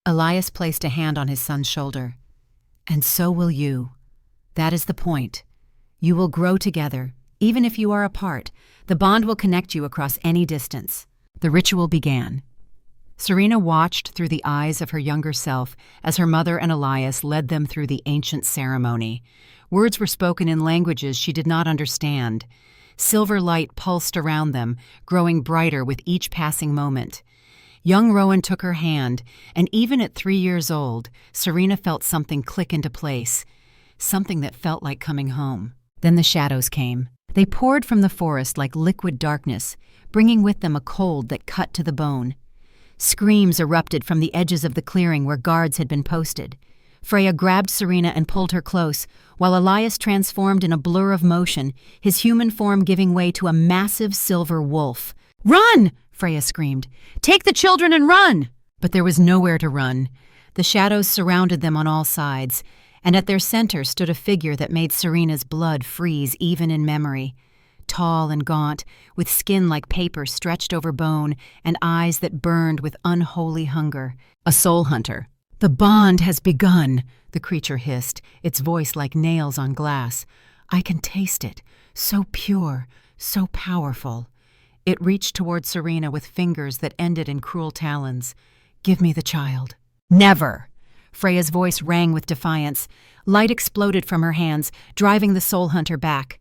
Elias placed a hand on his son's shoulder. "And so will you. That is the point. You will grow together, even if you are apart. The bond will connect you across any distance." The ritual began. Serena watched through the eyes of her younger self as her mother and Elias led them through the ancient ceremony. Words were spoken in languages she did not understand. Silver light pulsed around them, growing brighter with each passing moment. Young Rowan took her hand, and even at 3 years old, Serena felt something click into place, something that felt like coming home. Then the shadows came. They poured from the forest like liquid darkness, bringing with them a cold that cut to the bone. Screams erupted from the edges of the clearing where guards had been posted. Freya grabbed Serena and pulled her close, while Elias transformed in a blur of motion, his human form giving way to a massive silver wolf. "Run!" Freya screamed. "Take the children and run!" But there was nowhere to run. The shadows surrounded them on all sides, and at their center stood a figure that made Serena's blood freeze even in memory. Tall and gaunt, with skin like paper stretched over bone and eyes that burned with unholy hunger. A soul hunter. "The bond has begun," the creature hissed, its voice like nails on glass. "I can taste it. So pure, so powerful." It reached toward Serena with fingers that ended in cruel talons. "Give me the child." "Never!" Freya's voice rang with defiance. Light exploded from her hands, driving the soul hunter back.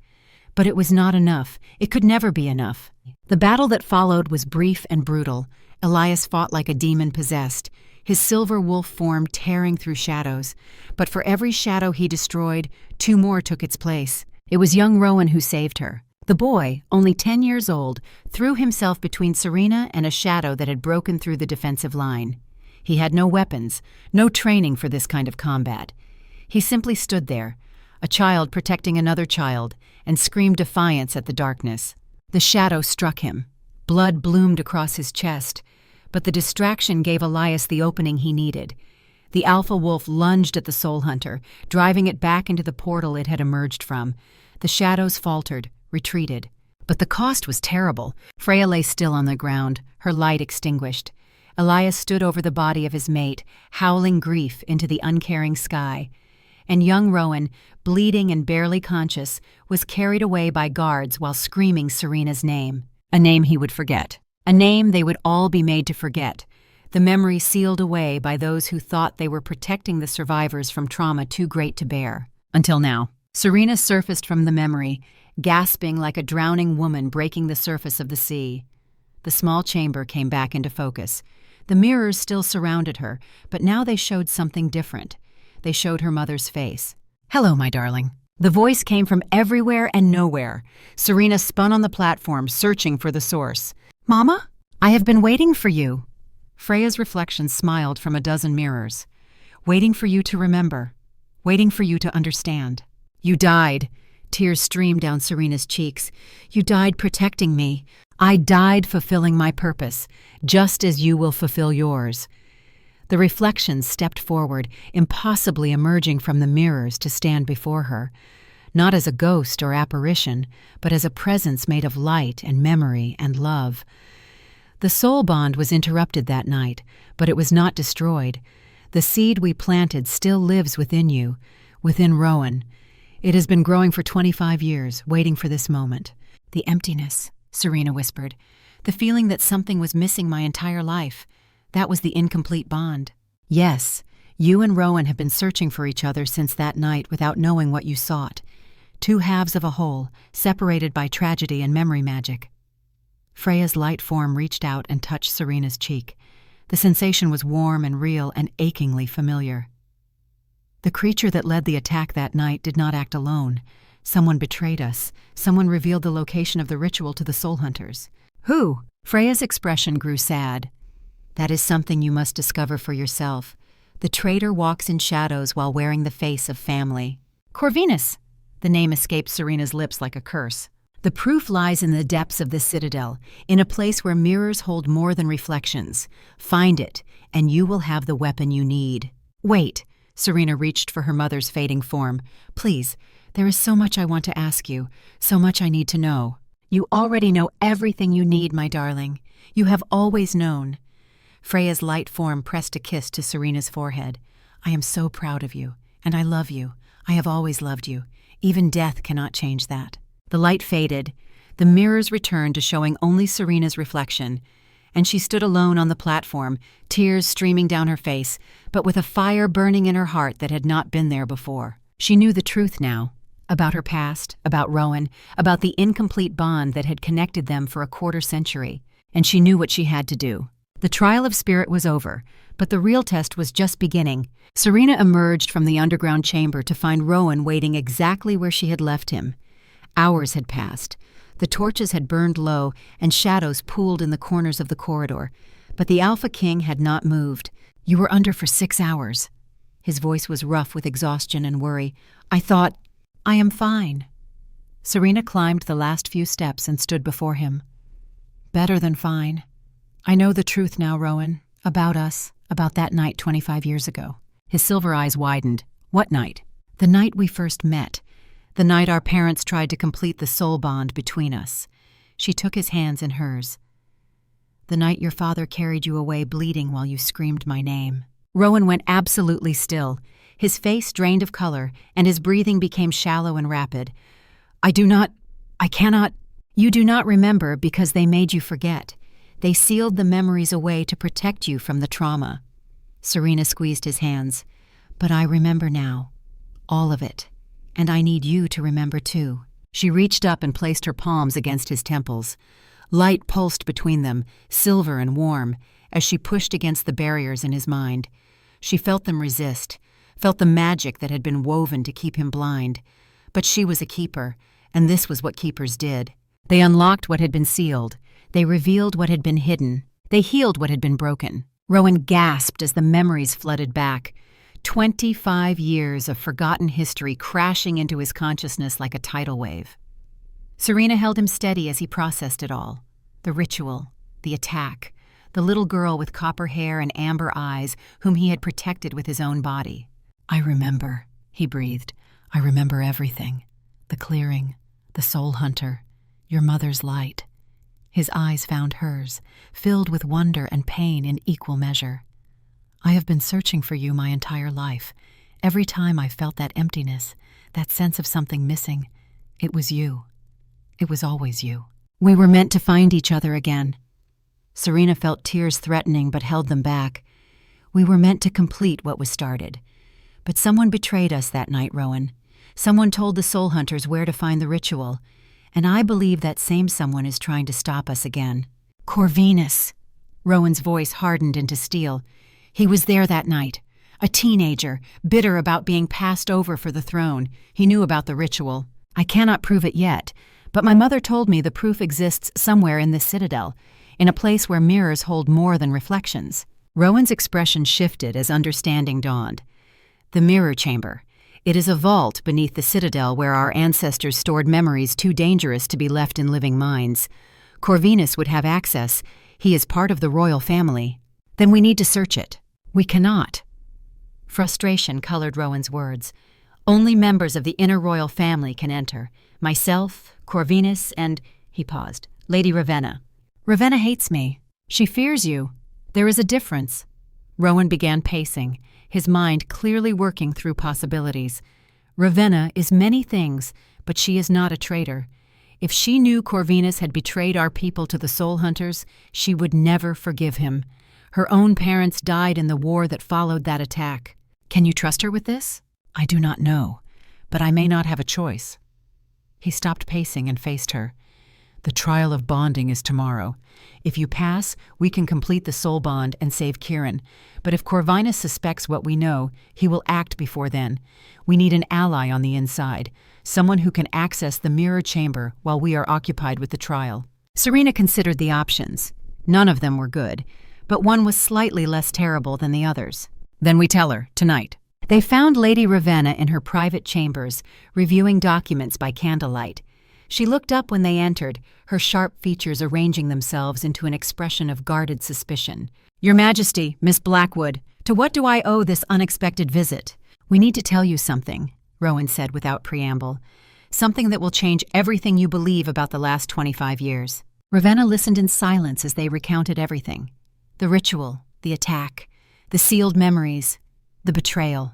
But it was not enough. It could never be enough. The battle that followed was brief and brutal. Elias fought like a demon possessed, his silver wolf form tearing through shadows. But for every shadow he destroyed, 2 more took its place. It was young Rowan who saved her. The boy, only 10 years old, threw himself between Serena and a shadow that had broken through the defensive line. He had no weapons, no training for this kind of combat. He simply stood there, a child protecting another child, and screamed defiance at the darkness. The shadow struck him. Blood bloomed across his chest, but the distraction gave Elias the opening he needed. The alpha wolf lunged at the soul hunter, driving it back into the portal it had emerged from. The shadows faltered, retreated. But the cost was terrible. Freya lay still on the ground, her light extinguished. Elias stood over the body of his mate, howling grief into the uncaring sky. And young Rowan, bleeding and barely conscious, was carried away by guards while screaming Serena's name. A name he would forget. A name they would all be made to forget. The memory sealed away by those who thought they were protecting the survivors from trauma too great to bear. Until now. Serena surfaced from the memory, gasping like a drowning woman breaking the surface of the sea. The small chamber came back into focus. The mirrors still surrounded her, but now they showed something different. They showed her mother's face. "Hello, my darling." The voice came from everywhere and nowhere. Serena spun on the platform, searching for the source. "Mama? I have been waiting for you." Freya's reflection smiled from a dozen mirrors. "Waiting for you to remember. Waiting for you to understand. You died." Tears streamed down Serena's cheeks. "You died protecting me. I died fulfilling my purpose, just as you will fulfill yours." The reflections stepped forward, impossibly emerging from the mirrors to stand before her, not as a ghost or apparition, but as a presence made of light and memory and love. The soul bond was interrupted that night, but it was not destroyed. The seed we planted still lives within you, within Rowan. It has been growing for 25 years, waiting for this moment. "The emptiness," Serena whispered. "The feeling that something was missing my entire life. That was the incomplete bond." "Yes, you and Rowan have been searching for each other since that night without knowing what you sought. 2 halves of a whole, separated by tragedy and memory magic." Freya's light form reached out and touched Serena's cheek. The sensation was warm and real and achingly familiar. "The creature that led the attack that night did not act alone. Someone betrayed us. Someone revealed the location of the ritual to the soul hunters." "Who?" Freya's expression grew sad. "That is something you must discover for yourself. The traitor walks in shadows while wearing the face of family." "Corvinus!" The name escaped Serena's lips like a curse. "The proof lies in the depths of this citadel, in a place where mirrors hold more than reflections. Find it, and you will have the weapon you need." "Wait!" Serena reached for her mother's fading form. "Please, there is so much I want to ask you, so much I need to know." "You already know everything you need, my darling. You have always known." Freya's light form pressed a kiss to Serena's forehead. "I am so proud of you, and I love you. I have always loved you. Even death cannot change that." The light faded. The mirrors returned to showing only Serena's reflection, and she stood alone on the platform, tears streaming down her face, but with a fire burning in her heart that had not been there before. She knew the truth now, about her past, about Rowan, about the incomplete bond that had connected them for a quarter century, and she knew what she had to do. The trial of spirit was over, but the real test was just beginning. Serena emerged from the underground chamber to find Rowan waiting exactly where she had left him. Hours had passed. The torches had burned low, and shadows pooled in the corners of the corridor. But the Alpha King had not moved. "You were under for 6 hours." His voice was rough with exhaustion and worry. "I thought, I am fine." Serena climbed the last few steps and stood before him. "Better than fine. I know the truth now, Rowan. About us, about that night 25 years ago. His silver eyes widened. What night? The night we first met. The night our parents tried to complete the soul bond between us. She took his hands in hers. The night your father carried you away bleeding while you screamed my name. Rowan went absolutely still. His face drained of color, and his breathing became shallow and rapid. I cannot. You do not remember because they made you forget. They sealed the memories away to protect you from the trauma. Serena squeezed his hands. But I remember now. All of it. And I need you to remember too. She reached up and placed her palms against his temples. Light pulsed between them, silver and warm, as she pushed against the barriers in his mind. She felt them resist, felt the magic that had been woven to keep him blind. But she was a keeper, and this was what keepers did. They unlocked what had been sealed. They revealed what had been hidden. They healed what had been broken. Rowan gasped as the memories flooded back. 25 years of forgotten history crashing into his consciousness like a tidal wave. Serena held him steady as he processed it all. The ritual, the attack, the little girl with copper hair and amber eyes whom he had protected with his own body. I remember, he breathed. I remember everything. The clearing, the soul hunter, your mother's light. His eyes found hers, filled with wonder and pain in equal measure. I have been searching for you my entire life. Every time I felt that emptiness, that sense of something missing, it was you. It was always you. We were meant to find each other again. Serena felt tears threatening but held them back. We were meant to complete what was started. But someone betrayed us that night, Rowan. Someone told the soul hunters where to find the ritual. And I believe that same someone is trying to stop us again. Corvinus. Rowan's voice hardened into steel. He was there that night. A teenager, bitter about being passed over for the throne. He knew about the ritual. I cannot prove it yet, but my mother told me the proof exists somewhere in this citadel, in a place where mirrors hold more than reflections. Rowan's expression shifted as understanding dawned. The mirror chamber. It is a vault beneath the citadel where our ancestors stored memories too dangerous to be left in living minds. Corvinus would have access. He is part of the royal family. Then we need to search it. We cannot. Frustration colored Rowan's words. Only members of the inner royal family can enter. Myself, Corvinus, and, he paused, Lady Ravenna. Ravenna hates me. She fears you. There is a difference. Rowan began pacing, his mind clearly working through possibilities. Ravenna is many things, but she is not a traitor. If she knew Corvinus had betrayed our people to the soul hunters, she would never forgive him. Her own parents died in the war that followed that attack. Can you trust her with this? I do not know, but I may not have a choice. He stopped pacing and faced her. The trial of bonding is tomorrow. If you pass, we can complete the soul bond and save Kieran. But if Corvinus suspects what we know, he will act before then. We need an ally on the inside, someone who can access the mirror chamber while we are occupied with the trial. Serena considered the options. None of them were good, but one was slightly less terrible than the others. Then we tell her, tonight. They found Lady Ravenna in her private chambers, reviewing documents by candlelight. She looked up when they entered, her sharp features arranging themselves into an expression of guarded suspicion. Your Majesty, Miss Blackwood, to what do I owe this unexpected visit? We need to tell you something, Rowan said without preamble. Something that will change everything you believe about the last 25 years. Ravenna listened in silence as they recounted everything. The ritual, the attack, the sealed memories, the betrayal.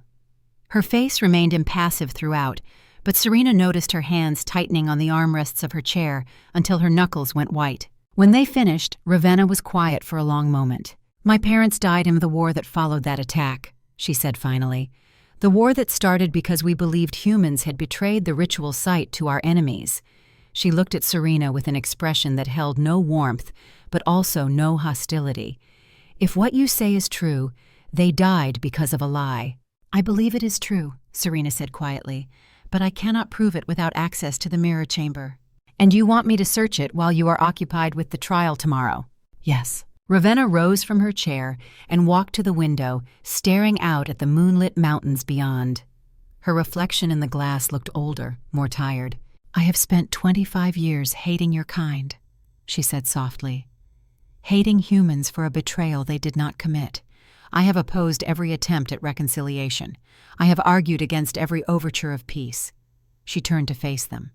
Her face remained impassive throughout, but Serena noticed her hands tightening on the armrests of her chair until her knuckles went white. When they finished, Ravenna was quiet for a long moment. My parents died in the war that followed that attack, she said finally. The war that started because we believed humans had betrayed the ritual site to our enemies. She looked at Serena with an expression that held no warmth, but also no hostility. If what you say is true, they died because of a lie. I believe it is true, Serena said quietly, but I cannot prove it without access to the mirror chamber. And you want me to search it while you are occupied with the trial tomorrow? Yes. Ravenna rose from her chair and walked to the window, staring out at the moonlit mountains beyond. Her reflection in the glass looked older, more tired. I have spent 25 years hating your kind, she said softly. hating humans for a betrayal they did not commit. I have opposed every attempt at reconciliation. I have argued against every overture of peace." She turned to face them.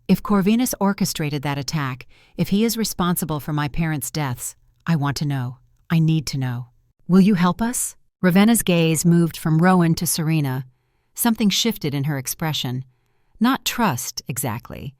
"If Corvinus orchestrated that attack, if he is responsible for my parents' deaths, I want to know. I need to know. Will you help us?" Ravenna's gaze moved from Rowan to Serena. Something shifted in her expression. Not trust, exactly,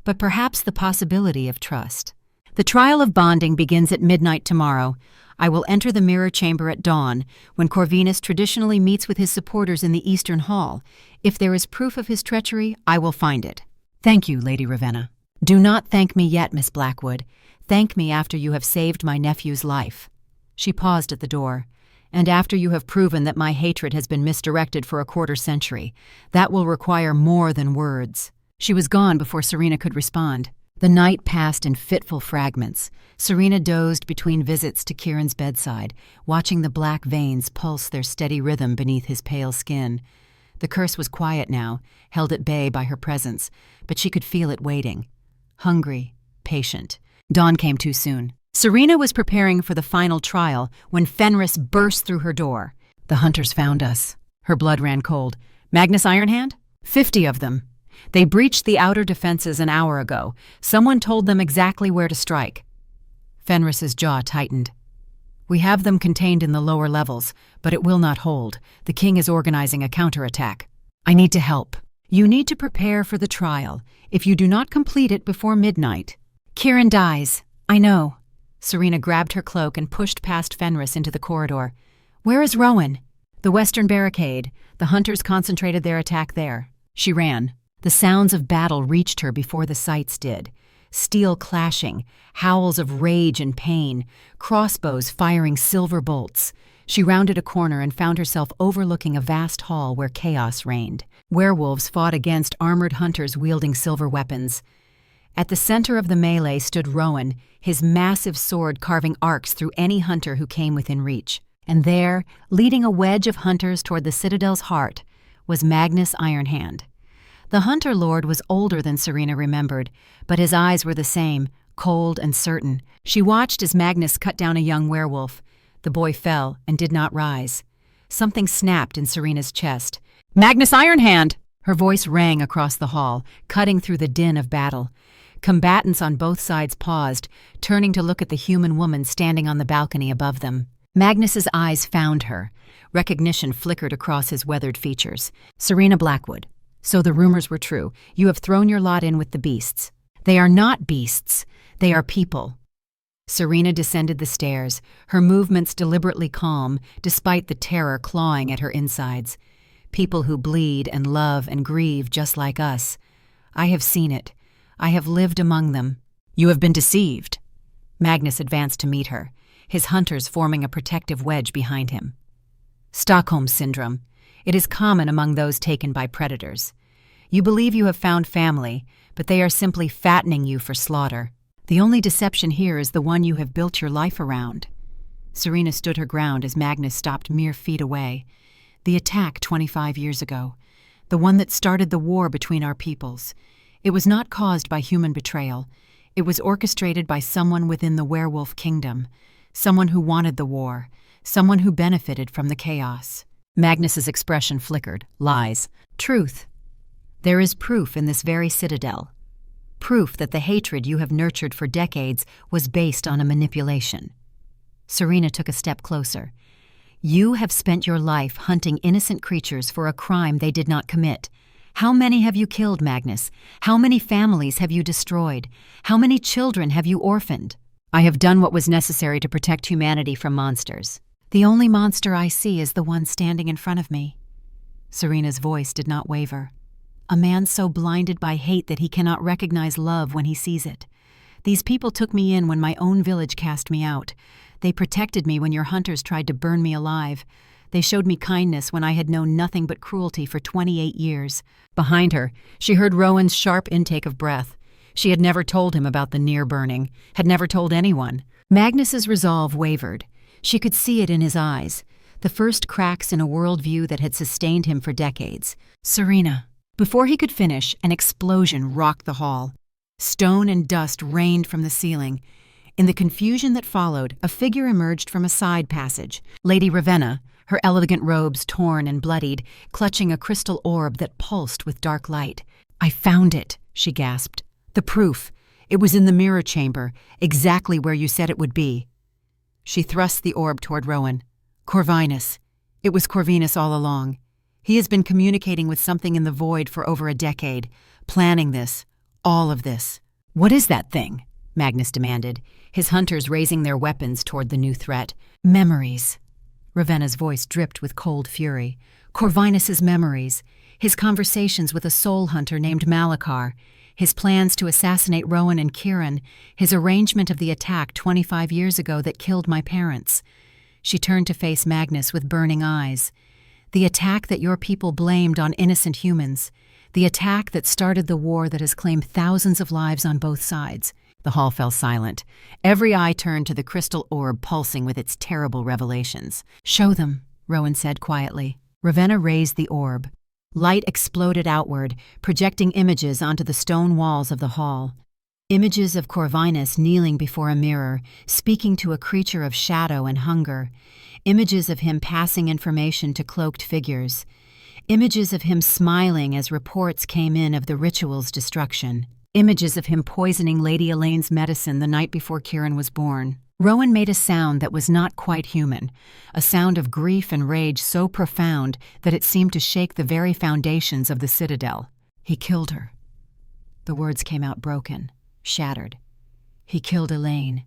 but perhaps the possibility of trust. "The trial of bonding begins at midnight tomorrow. I will enter the mirror chamber at dawn, when Corvinus traditionally meets with his supporters in the Eastern Hall. If there is proof of his treachery, I will find it." "Thank you, Lady Ravenna." "Do not thank me yet, Miss Blackwood. Thank me after you have saved my nephew's life." She paused at the door. "And after you have proven that my hatred has been misdirected for a quarter century. That will require more than words." She was gone before Serena could respond. The night passed in fitful fragments. Serena dozed between visits to Kieran's bedside, watching the black veins pulse their steady rhythm beneath his pale skin. The curse was quiet now, held at bay by her presence, but she could feel it waiting. Hungry, patient. Dawn came too soon. Serena was preparing for the final trial when Fenris burst through her door. "The hunters found us." Her blood ran cold. "Magnus Ironhand? 50 of them. They breached the outer defenses an hour ago. Someone told them exactly where to strike." Fenris's jaw tightened. "We have them contained in the lower levels, but it will not hold. The king is organizing a counterattack. I need to help. You need to prepare for the trial. If you do not complete it before midnight, Kieran dies. I know." Serena grabbed her cloak and pushed past Fenris into the corridor. "Where is Rowan?" "The western barricade. The hunters concentrated their attack there." She ran. The sounds of battle reached her before the sights did. Steel clashing, howls of rage and pain, crossbows firing silver bolts. She rounded a corner and found herself overlooking a vast hall where chaos reigned. Werewolves fought against armored hunters wielding silver weapons. At the center of the melee stood Rowan, his massive sword carving arcs through any hunter who came within reach. And there, leading a wedge of hunters toward the citadel's heart, was Magnus Ironhand. The Hunter Lord was older than Serena remembered, but his eyes were the same, cold and certain. She watched as Magnus cut down a young werewolf. The boy fell and did not rise. Something snapped in Serena's chest. "Magnus Ironhand!" Her voice rang across the hall, cutting through the din of battle. Combatants on both sides paused, turning to look at the human woman standing on the balcony above them. Magnus's eyes found her. Recognition flickered across his weathered features. "Serena Blackwood. So the rumors were true. You have thrown your lot in with the beasts." "They are not beasts. They are people." Serena descended the stairs, her movements deliberately calm, despite the terror clawing at her insides. People who bleed and love and grieve just like us. I have seen it. I have lived among them. "You have been deceived." Magnus advanced to meet her, his hunters forming a protective wedge behind him. "Stockholm Syndrome. It is common among those taken by predators. You believe you have found family, but they are simply fattening you for slaughter. The only deception here is the one you have built your life around." Serena stood her ground as Magnus stopped mere feet away. "The attack 25 years ago. The one that started the war between our peoples. It was not caused by human betrayal. It was orchestrated by someone within the werewolf kingdom. Someone who wanted the war. Someone who benefited from the chaos." Magnus's expression flickered. "Lies. Truth. There is proof in this very citadel. Proof that the hatred you have nurtured for decades was based on a manipulation." Serena took a step closer. "You have spent your life hunting innocent creatures for a crime they did not commit. How many have you killed, Magnus? How many families have you destroyed? How many children have you orphaned?" "I have done what was necessary to protect humanity from monsters. The only monster I see is the one standing in front of me." Serena's voice did not waver. "A man so blinded by hate that he cannot recognize love when he sees it. These people took me in when my own village cast me out. They protected me when your hunters tried to burn me alive. They showed me kindness when I had known nothing but cruelty for 28 years. Behind her, she heard Rowan's sharp intake of breath. She had never told him about the near burning, had never told anyone. Magnus's resolve wavered. She could see it in his eyes, the first cracks in a worldview that had sustained him for decades. "Serena." Before he could finish, an explosion rocked the hall. Stone and dust rained from the ceiling. In the confusion that followed, a figure emerged from a side passage. Lady Ravenna, her elegant robes torn and bloodied, clutching a crystal orb that pulsed with dark light. "I found it," she gasped. "The proof. It was in the mirror chamber, exactly where you said it would be." She thrust the orb toward Rowan. "Corvinus. It was Corvinus all along. He has been communicating with something in the void for over a decade, planning this, all of this." "What is that thing?" Magnus demanded, his hunters raising their weapons toward the new threat. "Memories." Ravenna's voice dripped with cold fury. "Corvinus's memories, his conversations with a soul hunter named Malachar, his plans to assassinate Rowan and Kieran, his arrangement of the attack 25 years ago that killed my parents." She turned to face Magnus with burning eyes. "The attack that your people blamed on innocent humans. The attack that started the war that has claimed thousands of lives on both sides." The hall fell silent. Every eye turned to the crystal orb pulsing with its terrible revelations. "Show them," Rowan said quietly. Ravenna raised the orb. Light exploded outward, projecting images onto the stone walls of the hall. Images of Corvinus kneeling before a mirror, speaking to a creature of shadow and hunger. Images of him passing information to cloaked figures. Images of him smiling as reports came in of the ritual's destruction. Images of him poisoning Lady Elaine's medicine the night before Kieran was born. Rowan made a sound that was not quite human, a sound of grief and rage so profound that it seemed to shake the very foundations of the citadel. "He killed her." The words came out broken, shattered. "He killed Elaine.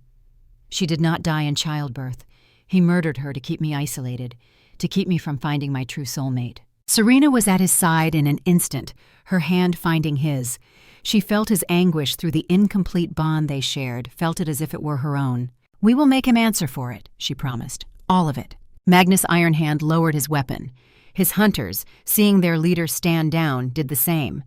She did not die in childbirth. He murdered her to keep me isolated, to keep me from finding my true soulmate." Serena was at his side in an instant, her hand finding his. She felt his anguish through the incomplete bond they shared, felt it as if it were her own. "We will make him answer for it," she promised. "All of it." Magnus Ironhand lowered his weapon. His hunters, seeing their leader stand down, did the same.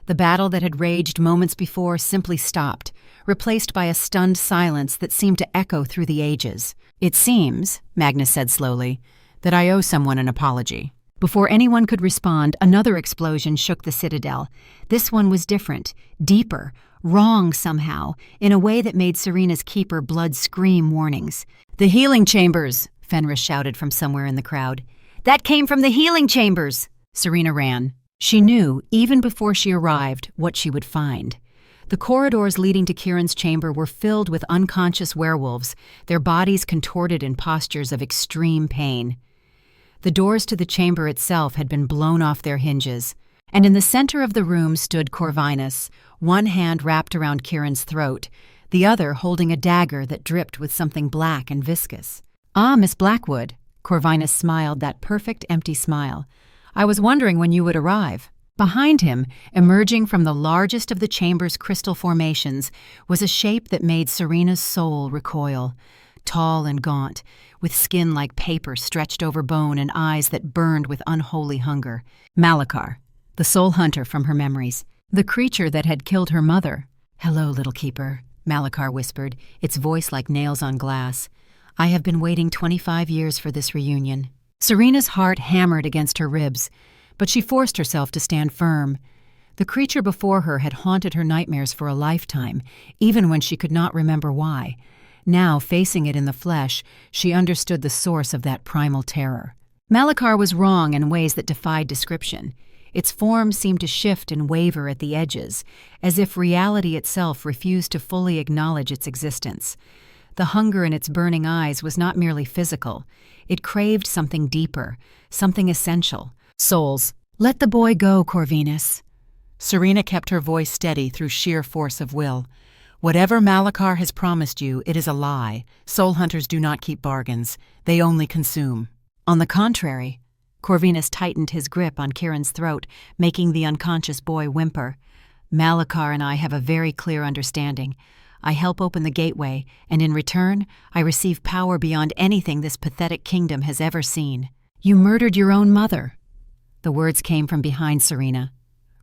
The battle that had raged moments before simply stopped, replaced by a stunned silence that seemed to echo through the ages. "It seems," Magnus said slowly, "that I owe someone an apology." Before anyone could respond, another explosion shook the citadel. This one was different, deeper, wrong somehow, in a way that made Serena's keeper blood scream warnings. "The healing chambers!" Fenris shouted from somewhere in the crowd. "That came from the healing chambers!" Serena ran. She knew, even before she arrived, what she would find. The corridors leading to Kieran's chamber were filled with unconscious werewolves, their bodies contorted in postures of extreme pain. The doors to the chamber itself had been blown off their hinges, and in the center of the room stood Corvinus, one hand wrapped around Kieran's throat, the other holding a dagger that dripped with something black and viscous. "Ah, Miss Blackwood," Corvinus smiled that perfect empty smile. "I was wondering when you would arrive." Behind him, emerging from the largest of the chamber's crystal formations, was a shape that made Serena's soul recoil. Tall and gaunt, with skin like paper stretched over bone and eyes that burned with unholy hunger. Malachar, the soul hunter from her memories, the creature that had killed her mother. "Hello, little keeper," Malachar whispered, its voice like nails on glass. "I have been waiting 25 years for this reunion." Serena's heart hammered against her ribs, but she forced herself to stand firm. The creature before her had haunted her nightmares for a lifetime, even when she could not remember why. Now, facing it in the flesh, she understood the source of that primal terror. Malachar was wrong in ways that defied description. Its form seemed to shift and waver at the edges, as if reality itself refused to fully acknowledge its existence. The hunger in its burning eyes was not merely physical. It craved something deeper, something essential. "Souls, let the boy go, Corvinus." Serena kept her voice steady through sheer force of will. "Whatever Malachar has promised you, it is a lie. Soul hunters do not keep bargains. They only consume." "On the contrary," Corvinus tightened his grip on Kieran's throat, making the unconscious boy whimper. "Malachar and I have a very clear understanding. I help open the gateway, and in return, I receive power beyond anything this pathetic kingdom has ever seen." "You murdered your own mother." The words came from behind Serena.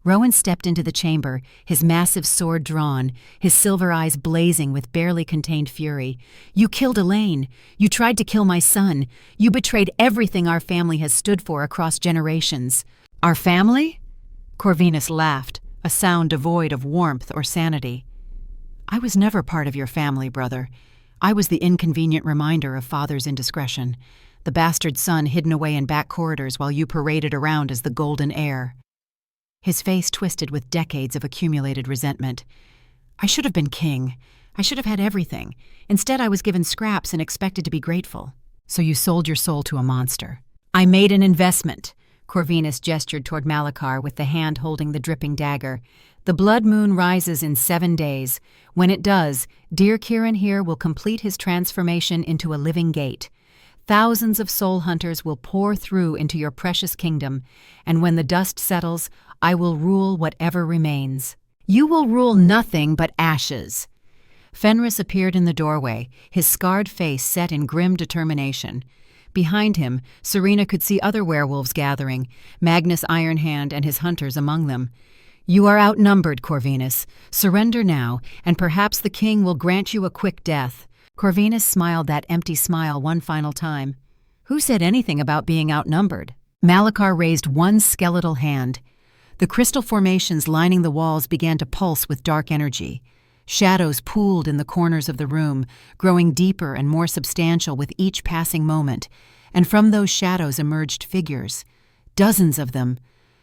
Rowan stepped into the chamber, his massive sword drawn, his silver eyes blazing with barely contained fury. "You killed Elaine. You tried to kill my son. You betrayed everything our family has stood for across generations." "Our family?" Corvinus laughed, a sound devoid of warmth or sanity. "I was never part of your family, brother. I was the inconvenient reminder of father's indiscretion, the bastard son hidden away in back corridors while you paraded around as the golden heir. His face twisted with decades of accumulated resentment. I should have been king. I should have had everything. Instead, I was given scraps and expected to be grateful. So you sold your soul to a monster. I made an investment. Corvinus gestured toward Malachar with the hand holding the dripping dagger. The blood moon rises in 7 days. When it does, dear Kieran here will complete his transformation into a living gate. Thousands of soul hunters will pour through into your precious kingdom, and when the dust settles, I will rule whatever remains. You will rule nothing but ashes. Fenris appeared in the doorway, his scarred face set in grim determination. Behind him, Serena could see other werewolves gathering, Magnus Ironhand and his hunters among them. You are outnumbered, Corvinus. Surrender now, and perhaps the king will grant you a quick death. Corvinus smiled that empty smile one final time. Who said anything about being outnumbered? Malachar raised one skeletal hand. The crystal formations lining the walls began to pulse with dark energy. Shadows pooled in the corners of the room, growing deeper and more substantial with each passing moment, and from those shadows emerged figures. Dozens of them.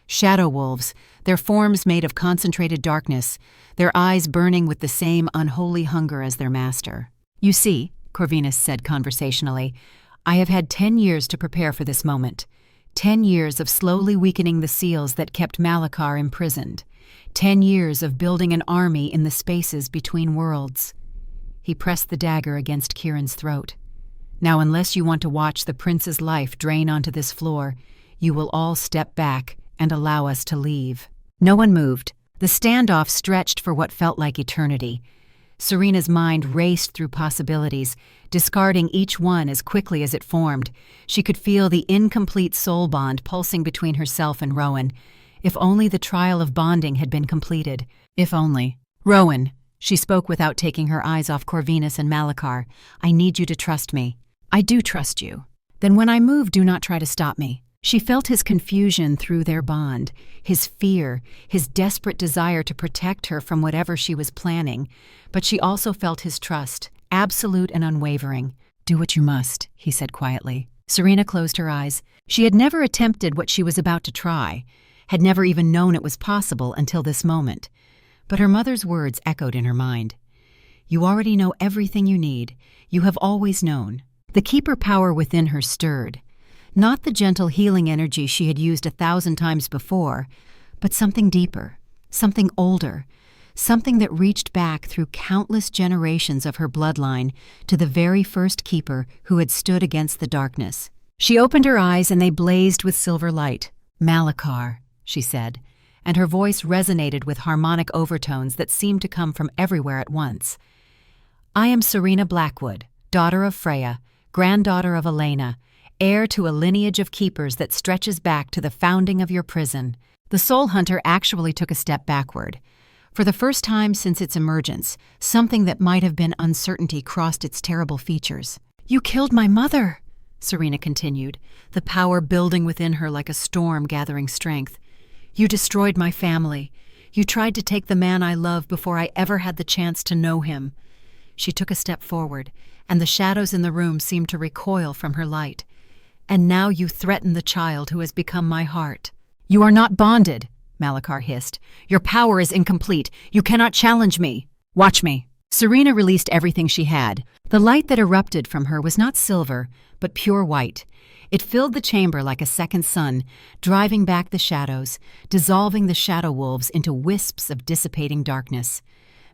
Shadow wolves, their forms made of concentrated darkness, their eyes burning with the same unholy hunger as their master. You see, Corvinus said conversationally, I have had 10 years to prepare for this moment. 10 years of slowly weakening the seals that kept Malachar imprisoned. 10 years of building an army in the spaces between worlds. He pressed the dagger against Kieran's throat. Now, unless you want to watch the prince's life drain onto this floor, you will all step back and allow us to leave. No one moved. The standoff stretched for what felt like eternity. Serena's mind raced through possibilities, discarding each one as quickly as it formed. She could feel the incomplete soul bond pulsing between herself and Rowan. If only the trial of bonding had been completed. If only. Rowan, she spoke without taking her eyes off Corvinus and Malachar, I need you to trust me. I do trust you. Then when I move, do not try to stop me. She felt his confusion through their bond, his fear, his desperate desire to protect her from whatever she was planning, but she also felt his trust, absolute and unwavering. Do what you must, he said quietly. Serena closed her eyes. She had never attempted what she was about to try, had never even known it was possible until this moment. But her mother's words echoed in her mind. You already know everything you need. You have always known. The keeper power within her stirred. Not the gentle healing energy she had used 1,000 times before, but something deeper, something older, something that reached back through countless generations of her bloodline to the very first keeper who had stood against the darkness. She opened her eyes and they blazed with silver light. Malachar, she said, and her voice resonated with harmonic overtones that seemed to come from everywhere at once. I am Serena Blackwood, daughter of Freya, granddaughter of Elena, heir to a lineage of keepers that stretches back to the founding of your prison. The soul hunter actually took a step backward. For the first time since its emergence, something that might have been uncertainty crossed its terrible features. You killed my mother, Serena continued, the power building within her like a storm gathering strength. You destroyed my family. You tried to take the man I love before I ever had the chance to know him. She took a step forward, and the shadows in the room seemed to recoil from her light. And now you threaten the child who has become my heart. You are not bonded, Malachar hissed. Your power is incomplete. You cannot challenge me. Watch me. Serena released everything she had. The light that erupted from her was not silver, but pure white. It filled the chamber like a second sun, driving back the shadows, dissolving the shadow wolves into wisps of dissipating darkness.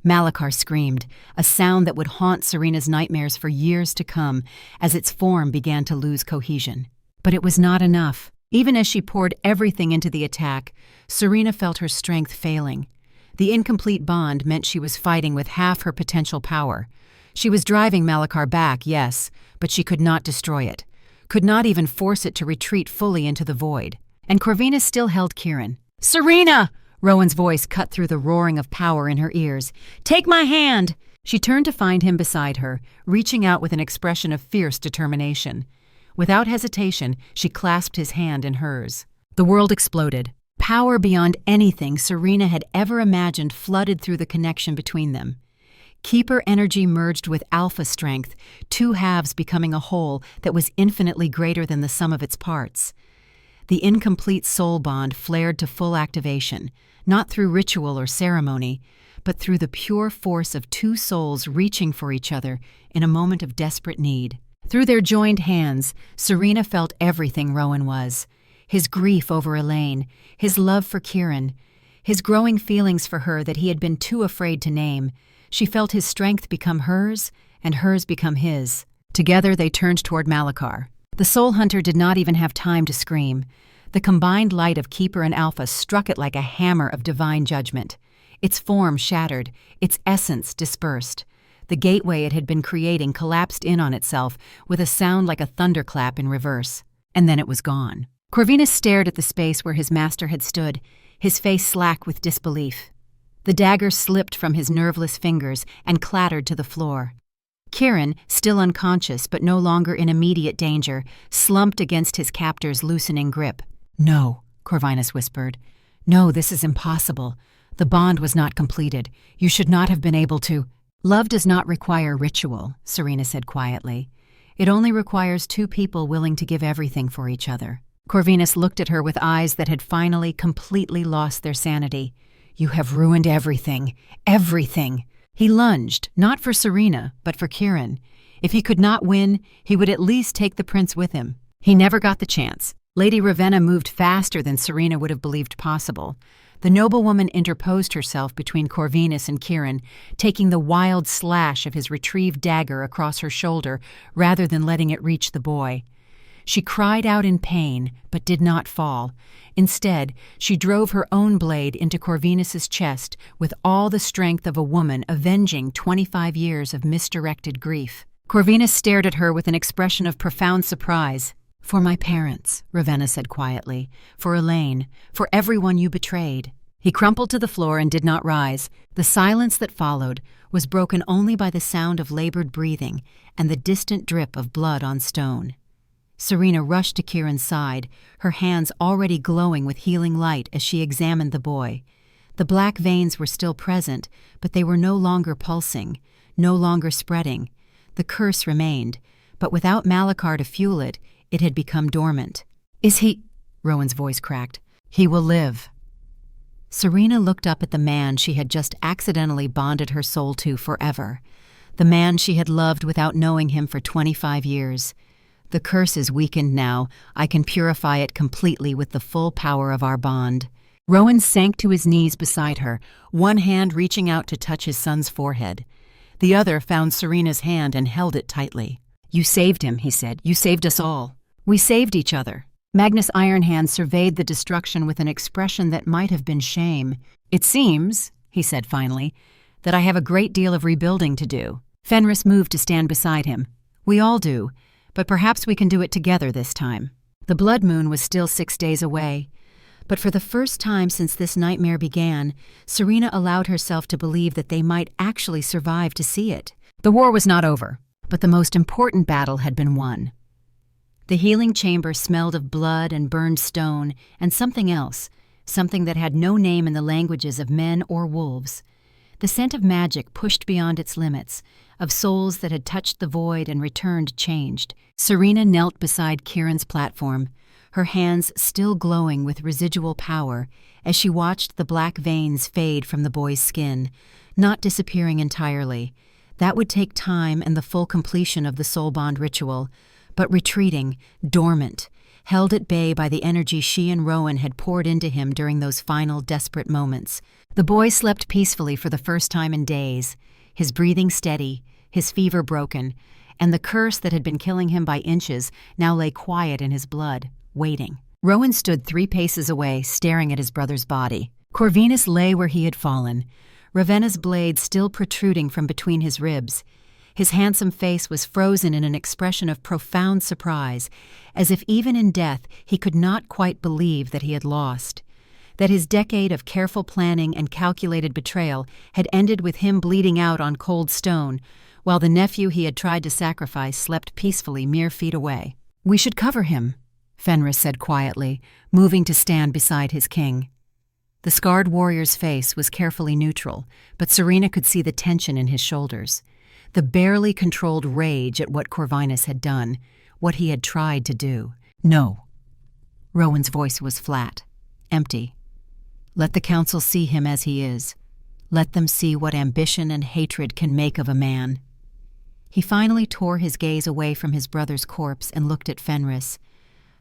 Malachar screamed, a sound that would haunt Serena's nightmares for years to come as its form began to lose cohesion. But it was not enough. Even as she poured everything into the attack, Serena felt her strength failing. The incomplete bond meant she was fighting with half her potential power. She was driving Malachar back, yes, but she could not destroy it, could not even force it to retreat fully into the void. And Corvinus still held Kieran. Serena! Rowan's voice cut through the roaring of power in her ears. Take my hand! She turned to find him beside her, reaching out with an expression of fierce determination. Without hesitation, she clasped his hand in hers. The world exploded. Power beyond anything Serena had ever imagined flooded through the connection between them. Keeper energy merged with alpha strength, two halves becoming a whole that was infinitely greater than the sum of its parts. The incomplete soul bond flared to full activation, not through ritual or ceremony, but through the pure force of two souls reaching for each other in a moment of desperate need. Through their joined hands, Serena felt everything Rowan was: his grief over Elaine, his love for Kieran, his growing feelings for her that he had been too afraid to name. She felt his strength become hers, and hers become his. Together they turned toward Malachar. The soul hunter did not even have time to scream. The combined light of Keeper and Alpha struck it like a hammer of divine judgment. Its form shattered, its essence dispersed. The gateway it had been creating collapsed in on itself with a sound like a thunderclap in reverse. And then it was gone. Corvinus stared at the space where his master had stood, his face slack with disbelief. The dagger slipped from his nerveless fingers and clattered to the floor. Kieran, still unconscious but no longer in immediate danger, slumped against his captor's loosening grip. "No," Corvinus whispered. "No, this is impossible. The bond was not completed. You should not have been able to—" "Love does not require ritual," Serena said quietly. "It only requires two people willing to give everything for each other." Corvinus looked at her with eyes that had finally completely lost their sanity. "You have ruined everything. Everything." He lunged, not for Serena, but for Kieran. If he could not win, he would at least take the prince with him. He never got the chance. Lady Ravenna moved faster than Serena would have believed possible. The noblewoman interposed herself between Corvinus and Kieran, taking the wild slash of his retrieved dagger across her shoulder rather than letting it reach the boy. She cried out in pain, but did not fall. Instead, she drove her own blade into Corvinus's chest with all the strength of a woman avenging 25 years of misdirected grief. Corvinus stared at her with an expression of profound surprise. "For my parents," Ravenna said quietly. "For Elaine. For everyone you betrayed." He crumpled to the floor and did not rise. The silence that followed was broken only by the sound of labored breathing and the distant drip of blood on stone. Serena rushed to Kieran's side, her hands already glowing with healing light as she examined the boy. The black veins were still present, but they were no longer pulsing, no longer spreading. The curse remained, but without Malachar to fuel it, it had become dormant. "Is he—" Rowan's voice cracked. "He will live." Serena looked up at the man she had just accidentally bonded her soul to forever, the man she had loved without knowing him for 25 years. "The curse is weakened now. I can purify it completely with the full power of our bond." Rowan sank to his knees beside her, one hand reaching out to touch his son's forehead. The other found Serena's hand and held it tightly. "You saved him," he said. "You saved us all. We saved each other." Magnus Ironhand surveyed the destruction with an expression that might have been shame. "It seems," he said finally, "that I have a great deal of rebuilding to do." Fenris moved to stand beside him. "We all do, but perhaps we can do it together this time." The blood moon was still 6 days away, but for the first time since this nightmare began, Serena allowed herself to believe that they might actually survive to see it. The war was not over, but the most important battle had been won. The healing chamber smelled of blood and burned stone and something else, something that had no name in the languages of men or wolves. The scent of magic pushed beyond its limits, of souls that had touched the void and returned changed. Serena knelt beside Kieran's platform, her hands still glowing with residual power as she watched the black veins fade from the boy's skin, not disappearing entirely. That would take time and the full completion of the soul bond ritual, but retreating, dormant, held at bay by the energy she and Rowan had poured into him during those final desperate moments. The boy slept peacefully for the first time in days, his breathing steady, his fever broken, and the curse that had been killing him by inches now lay quiet in his blood, waiting. Rowan stood 3 paces away, staring at his brother's body. Corvinus lay where he had fallen, Ravenna's blade still protruding from between his ribs. His handsome face was frozen in an expression of profound surprise, as if even in death he could not quite believe that he had lost, that his decade of careful planning and calculated betrayal had ended with him bleeding out on cold stone, while the nephew he had tried to sacrifice slept peacefully mere feet away. "We should cover him," Fenris said quietly, moving to stand beside his king. The scarred warrior's face was carefully neutral, but Serena could see the tension in his shoulders, the barely controlled rage at what Corvinus had done, what he had tried to do. "No." Rowan's voice was flat, empty. "Let the council see him as he is. Let them see what ambition and hatred can make of a man." He finally tore his gaze away from his brother's corpse and looked at Fenris.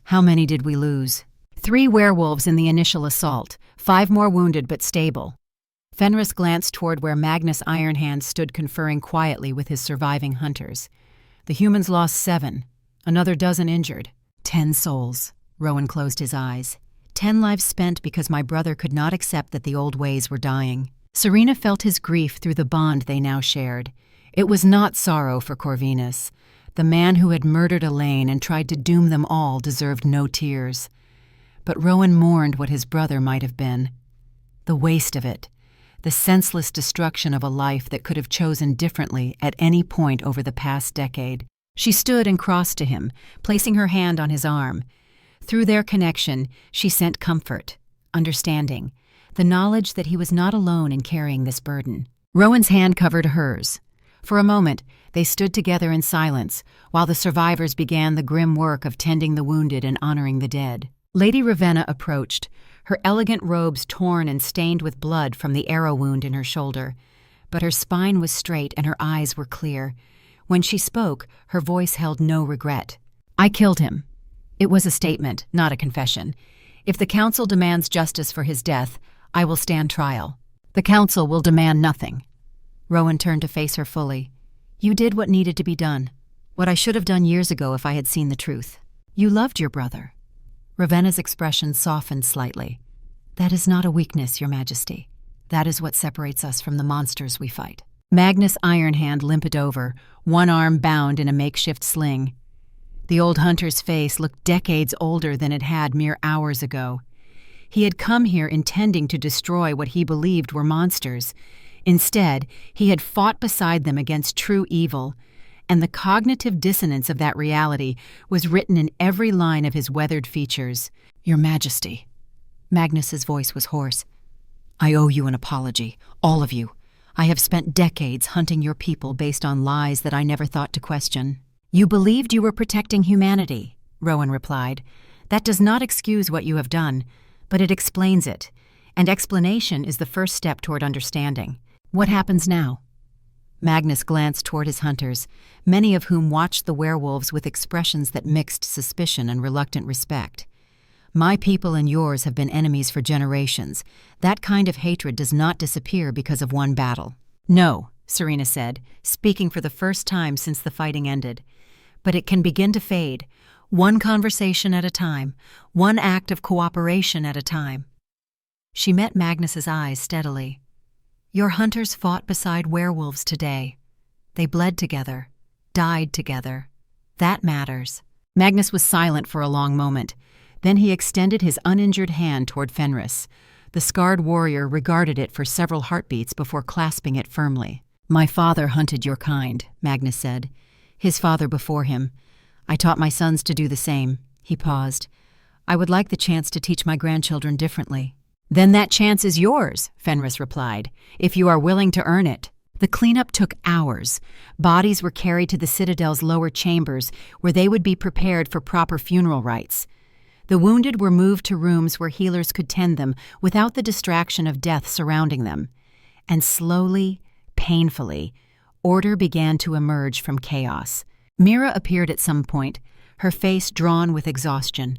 "How many did we lose?" 3 werewolves in the initial assault, 5 more wounded but stable. Fenris glanced toward where Magnus Ironhand stood conferring quietly with his surviving hunters. "The humans lost 7, another dozen injured. 10 souls." Rowan closed his eyes. 10 lives spent because my brother could not accept that the old ways were dying. Serena felt his grief through the bond they now shared. It was not sorrow for Corvinus. The man who had murdered Elaine and tried to doom them all deserved no tears. But Rowan mourned what his brother might have been. The waste of it, the senseless destruction of a life that could have chosen differently at any point over the past decade. She stood and crossed to him, placing her hand on his arm. Through their connection, she sent comfort, understanding, the knowledge that he was not alone in carrying this burden. Rowan's hand covered hers. For a moment, they stood together in silence, while the survivors began the grim work of tending the wounded and honoring the dead. Lady Ravenna approached, her elegant robes torn and stained with blood from the arrow wound in her shoulder. But her spine was straight and her eyes were clear. When she spoke, her voice held no regret. "I killed him." It was a statement, not a confession. "If the council demands justice for his death, I will stand trial. The council will demand nothing." Rowan turned to face her fully. "You did what needed to be done, what I should have done years ago if I had seen the truth. You loved your brother." Ravenna's expression softened slightly. "That is not a weakness, Your Majesty. That is what separates us from the monsters we fight." Magnus Ironhand limped over, one arm bound in a makeshift sling. The old hunter's face looked decades older than it had mere hours ago. He had come here intending to destroy what he believed were monsters. Instead, he had fought beside them against true evil, and the cognitive dissonance of that reality was written in every line of his weathered features. "Your Majesty." Magnus's voice was hoarse. "I owe you an apology, all of you. I have spent decades hunting your people based on lies that I never thought to question." "You believed you were protecting humanity," Rowan replied. "That does not excuse what you have done, but it explains it, and explanation is the first step toward understanding. What happens now?" Magnus glanced toward his hunters, many of whom watched the werewolves with expressions that mixed suspicion and reluctant respect. "My people and yours have been enemies for generations. That kind of hatred does not disappear because of one battle." "No," Serena said, speaking for the first time since the fighting ended. "But it can begin to fade, one conversation at a time, one act of cooperation at a time." She met Magnus's eyes steadily. "Your hunters fought beside werewolves today. They bled together, died together. That matters." Magnus was silent for a long moment. Then he extended his uninjured hand toward Fenris. The scarred warrior regarded it for several heartbeats before clasping it firmly. "My father hunted your kind," Magnus said. "His father before him. I taught my sons to do the same." He paused. "I would like the chance to teach my grandchildren differently." "Then that chance is yours," Fenris replied, "if you are willing to earn it." The cleanup took hours. Bodies were carried to the Citadel's lower chambers, where they would be prepared for proper funeral rites. The wounded were moved to rooms where healers could tend them without the distraction of death surrounding them. And slowly, painfully, order began to emerge from chaos. Mira appeared at some point, her face drawn with exhaustion.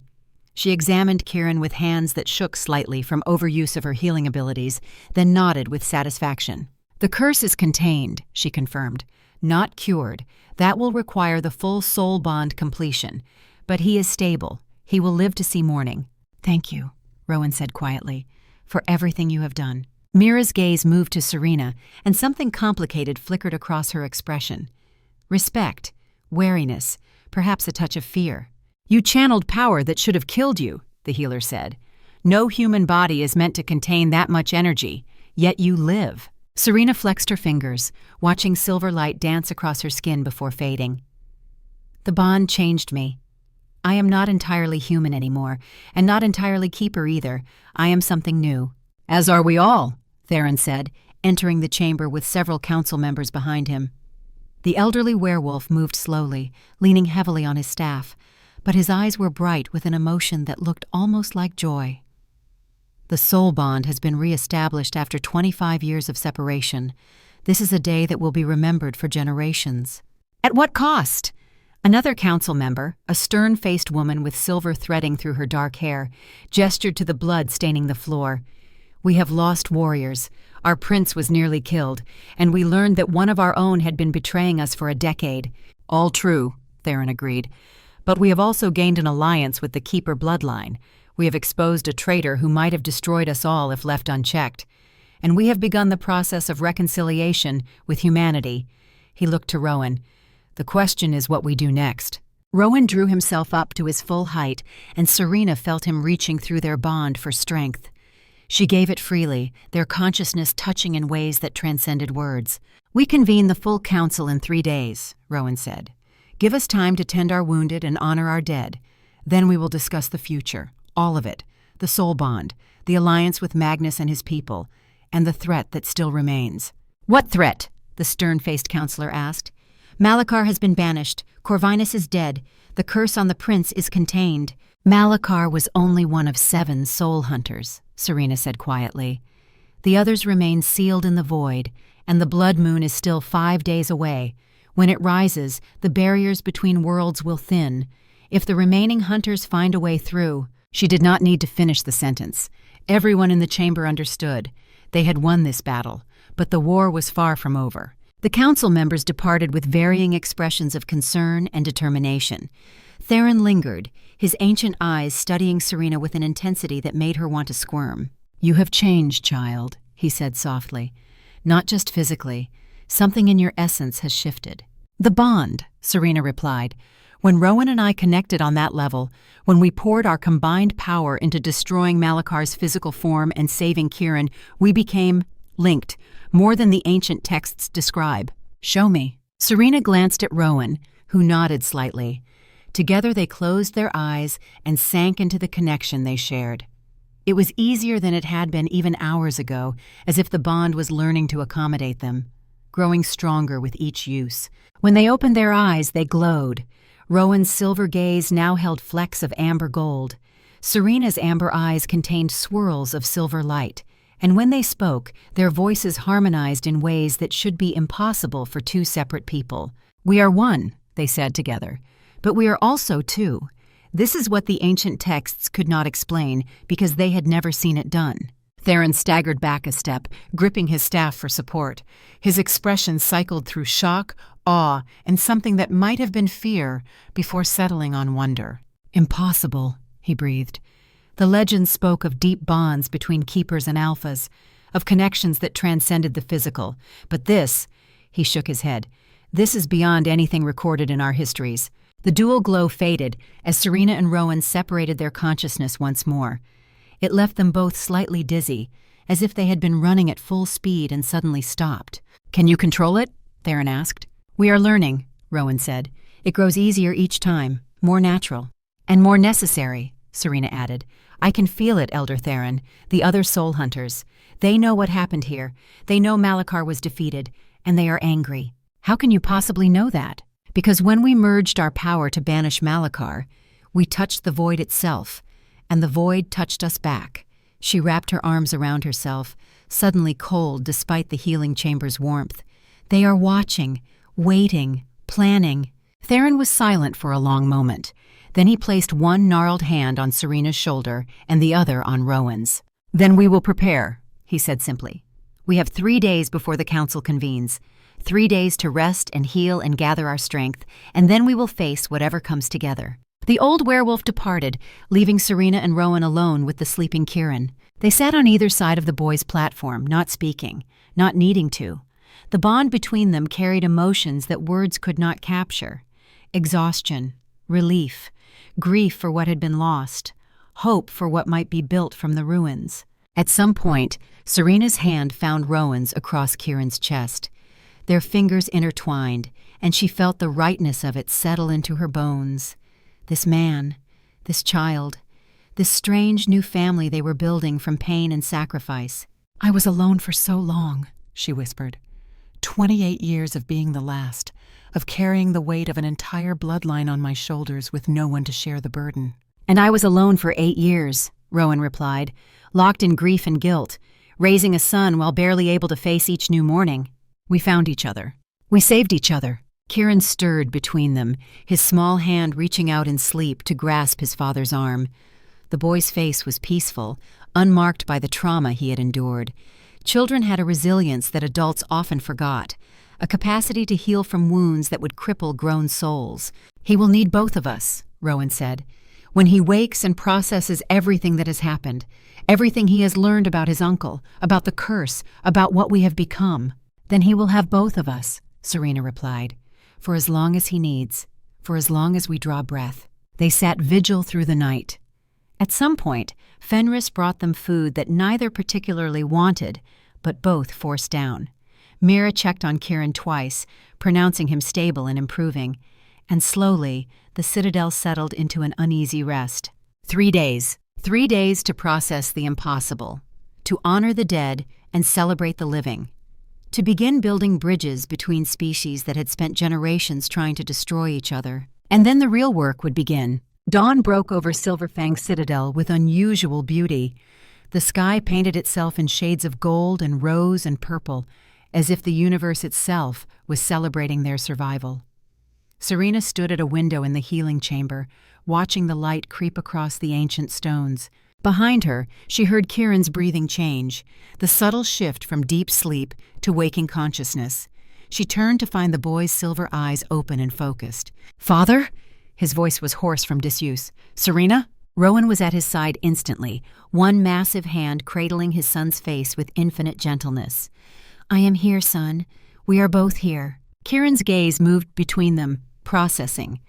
She examined Kieran with hands that shook slightly from overuse of her healing abilities, then nodded with satisfaction. "The curse is contained," she confirmed. "Not cured. That will require the full soul bond completion. But he is stable. He will live to see morning." "Thank you," Rowan said quietly, "for everything you have done." Mira's gaze moved to Serena, and something complicated flickered across her expression. Respect, wariness, perhaps a touch of fear. "You channeled power that should have killed you," the healer said. "No human body is meant to contain that much energy, yet you live." Serena flexed her fingers, watching silver light dance across her skin before fading. "The bond changed me. I am not entirely human anymore, and not entirely keeper either. I am something new. "As are we all," Theron said, entering the chamber with several council members behind him. The elderly werewolf moved slowly, leaning heavily on his staff, but his eyes were bright with an emotion that looked almost like joy. "The soul bond has been re-established after 25 years of separation. This is a day that will be remembered for generations." "At what cost?" Another council member, a stern-faced woman with silver threading through her dark hair, gestured to the blood staining the floor. "We have lost warriors. Our prince was nearly killed, and we learned that one of our own had been betraying us for a decade." "All true," Theron agreed. "But we have also gained an alliance with the Keeper bloodline. We have exposed a traitor who might have destroyed us all if left unchecked. And we have begun the process of reconciliation with humanity." He looked to Rowan. "The question is what we do next." Rowan drew himself up to his full height, and Serena felt him reaching through their bond for strength. She gave it freely, their consciousness touching in ways that transcended words. "We convene the full council in 3 days," Rowan said. "Give us time to tend our wounded and honor our dead. Then we will discuss the future, all of it, the soul bond, the alliance with Magnus and his people, and the threat that still remains." "What threat?" the stern-faced counselor asked. "Malachar has been banished. Corvinus is dead. The curse on the prince is contained." "Malachar was only one of 7 soul hunters," Serena said quietly. "The others remain sealed in the void, and the blood moon is still 5 days away. When it rises, the barriers between worlds will thin. If the remaining hunters find a way through—" She did not need to finish the sentence. Everyone in the chamber understood. They had won this battle, but the war was far from over. The council members departed with varying expressions of concern and determination. Theron lingered, his ancient eyes studying Serena with an intensity that made her want to squirm. "You have changed, child," he said softly. "Not just physically. Something in your essence has shifted." "The bond," Serena replied. "When Rowan and I connected on that level, when we poured our combined power into destroying Malachar's physical form and saving Kieran, we became linked, more than the ancient texts describe." "Show me." Serena glanced at Rowan, who nodded slightly. Together they closed their eyes and sank into the connection they shared. It was easier than it had been even hours ago, as if the bond was learning to accommodate them, growing stronger with each use. When they opened their eyes, they glowed. Rowan's silver gaze now held flecks of amber gold. Serena's amber eyes contained swirls of silver light, and when they spoke, their voices harmonized in ways that should be impossible for 2 separate people. "We are one," they said together, "but we are also 2. This is what the ancient texts could not explain because they had never seen it done." Theron staggered back a step, gripping his staff for support. His expression cycled through shock, awe, and something that might have been fear before settling on wonder. "Impossible," he breathed. The legends spoke of deep bonds between keepers and alphas, of connections that transcended the physical. But this, he shook his head, this is beyond anything recorded in our histories. The dual glow faded as Serena and Rowan separated their consciousness once more. It left them both slightly dizzy, as if they had been running at full speed and suddenly stopped. "Can you control it?" Theron asked. "We are learning," Rowan said. "It grows easier each time, more natural." "And more necessary," Serena added. "I can feel it, Elder Theron, the other soul hunters. They know what happened here. They know Malachar was defeated, and they are angry." "How can you possibly know that?" "Because when we merged our power to banish Malachar, we touched the void itself, and the void touched us back." She wrapped her arms around herself, suddenly cold despite the healing chamber's warmth. "They are watching, waiting, planning." Theron was silent for a long moment. Then he placed one gnarled hand on Serena's shoulder and the other on Rowan's. "Then we will prepare," he said simply. "We have 3 days before the council convenes. 3 days to rest and heal and gather our strength, and then we will face whatever comes together." The old werewolf departed, leaving Serena and Rowan alone with the sleeping Kieran. They sat on either side of the boy's platform, not speaking, not needing to. The bond between them carried emotions that words could not capture. Exhaustion, relief, grief for what had been lost, hope for what might be built from the ruins. At some point, Serena's hand found Rowan's across Kieran's chest. Their fingers intertwined, and she felt the rightness of it settle into her bones. This man, this child, this strange new family they were building from pain and sacrifice. "I was alone for so long," she whispered. 28 years of being the last, of carrying the weight of an entire bloodline on my shoulders with no one to share the burden. "And I was alone for 8 years," Rowan replied, "locked in grief and guilt, raising a son while barely able to face each new morning. We found each other. We saved each other." Kieran stirred between them, his small hand reaching out in sleep to grasp his father's arm. The boy's face was peaceful, unmarked by the trauma he had endured. Children had a resilience that adults often forgot, a capacity to heal from wounds that would cripple grown souls. "He will need both of us," Rowan said. "When he wakes and processes everything that has happened, everything he has learned about his uncle, about the curse, about what we have become, then he will have both of us," Serena replied. "For as long as he needs, for as long as we draw breath." They sat vigil through the night. At some point, Fenris brought them food that neither particularly wanted, but both forced down. Mira checked on Kieran twice, pronouncing him stable and improving, and slowly the citadel settled into an uneasy rest. 3 days. 3 days to process the impossible, to honor the dead and celebrate the living, to begin building bridges between species that had spent generations trying to destroy each other. And then the real work would begin. Dawn broke over Silverfang's citadel with unusual beauty. The sky painted itself in shades of gold and rose and purple, as if the universe itself was celebrating their survival. Serena stood at a window in the healing chamber, watching the light creep across the ancient stones. Behind her, she heard Kieran's breathing change, the subtle shift from deep sleep to waking consciousness. She turned to find the boy's silver eyes open and focused. "Father?" His voice was hoarse from disuse. "Serena?" Rowan was at his side instantly, one massive hand cradling his son's face with infinite gentleness. "I am here, son. We are both here." Kieran's gaze moved between them, processing,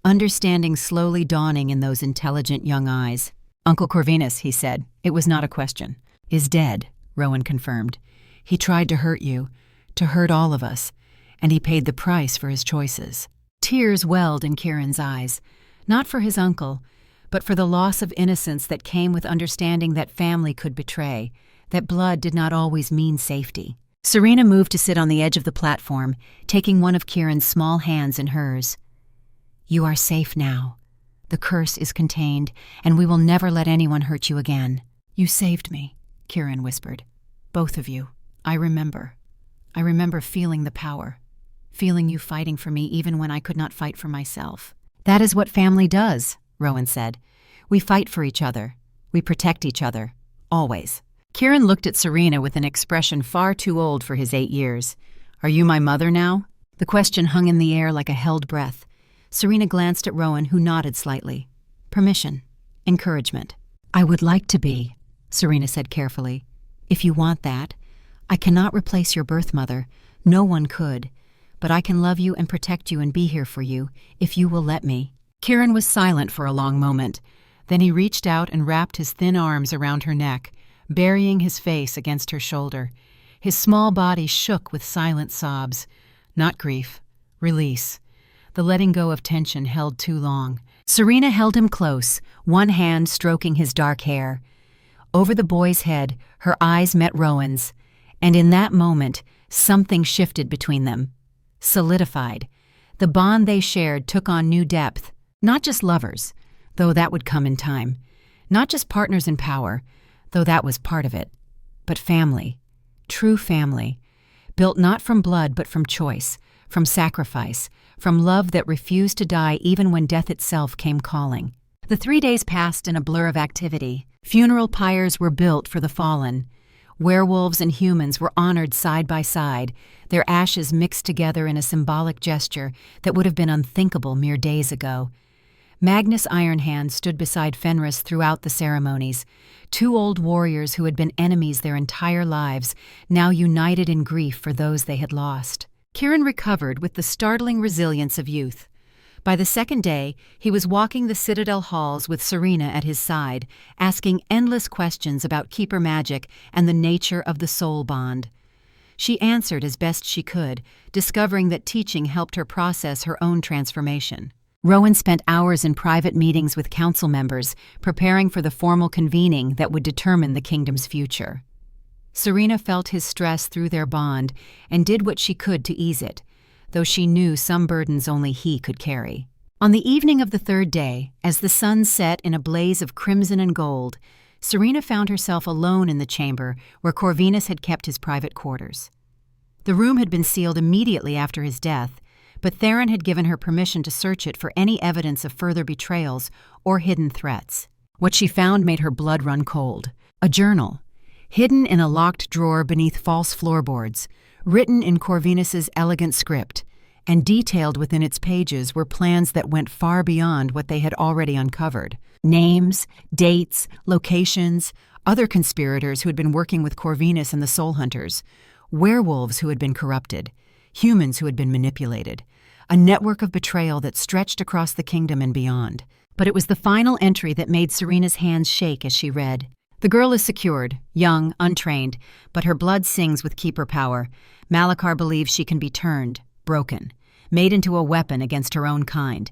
understanding slowly dawning in those intelligent young eyes. "Uncle Corvinus," he said. It was not a question. "Is dead," Rowan confirmed. "He tried to hurt you, to hurt all of us, and he paid the price for his choices." Tears welled in Kieran's eyes, not for his uncle, but for the loss of innocence that came with understanding that family could betray, that blood did not always mean safety. Serena moved to sit on the edge of the platform, taking one of Kieran's small hands in hers. "You are safe now. The curse is contained, and we will never let anyone hurt you again." "You saved me," Kieran whispered. "Both of you. I remember. I remember feeling the power, feeling you fighting for me even when I could not fight for myself." "That is what family does," Rowan said. "We fight for each other. We protect each other. Always." Kieran looked at Serena with an expression far too old for his 8 years. "Are you my mother now?" The question hung in the air like a held breath. Serena glanced at Rowan, who nodded slightly. Permission. Encouragement. "I would like to be," Serena said carefully. "If you want that. I cannot replace your birth mother. No one could. But I can love you and protect you and be here for you, if you will let me." Kieran was silent for a long moment. Then he reached out and wrapped his thin arms around her neck, burying his face against her shoulder. His small body shook with silent sobs. Not grief. Release. The letting go of tension held too long. Serena held him close, one hand stroking his dark hair. Over the boy's head, her eyes met Rowan's, and in that moment, something shifted between them. Solidified. The bond they shared took on new depth. Not just lovers, though that would come in time. Not just partners in power, though that was part of it. But family. True family. Built not from blood but from choice, from sacrifice, from love that refused to die even when death itself came calling. The 3 days passed in a blur of activity. Funeral pyres were built for the fallen. Werewolves and humans were honored side by side, their ashes mixed together in a symbolic gesture that would have been unthinkable mere days ago. Magnus Ironhand stood beside Fenris throughout the ceremonies, 2 old warriors who had been enemies their entire lives, now united in grief for those they had lost. Kieran recovered with the startling resilience of youth. By the second day, he was walking the Citadel halls with Serena at his side, asking endless questions about Keeper magic and the nature of the soul bond. She answered as best she could, discovering that teaching helped her process her own transformation. Rowan spent hours in private meetings with council members, preparing for the formal convening that would determine the kingdom's future. Serena felt his stress through their bond and did what she could to ease it, though she knew some burdens only he could carry. On the evening of the third day, as the sun set in a blaze of crimson and gold, Serena found herself alone in the chamber where Corvinus had kept his private quarters. The room had been sealed immediately after his death, but Theron had given her permission to search it for any evidence of further betrayals or hidden threats. What she found made her blood run cold. A journal, hidden in a locked drawer beneath false floorboards, written in Corvinus's elegant script, and detailed within its pages were plans that went far beyond what they had already uncovered. Names, dates, locations, other conspirators who had been working with Corvinus and the Soul Hunters, werewolves who had been corrupted, humans who had been manipulated, a network of betrayal that stretched across the kingdom and beyond. But it was the final entry that made Serena's hands shake as she read. The girl is secured, young, untrained, but her blood sings with keeper power. Malachar believes she can be turned, broken, made into a weapon against her own kind.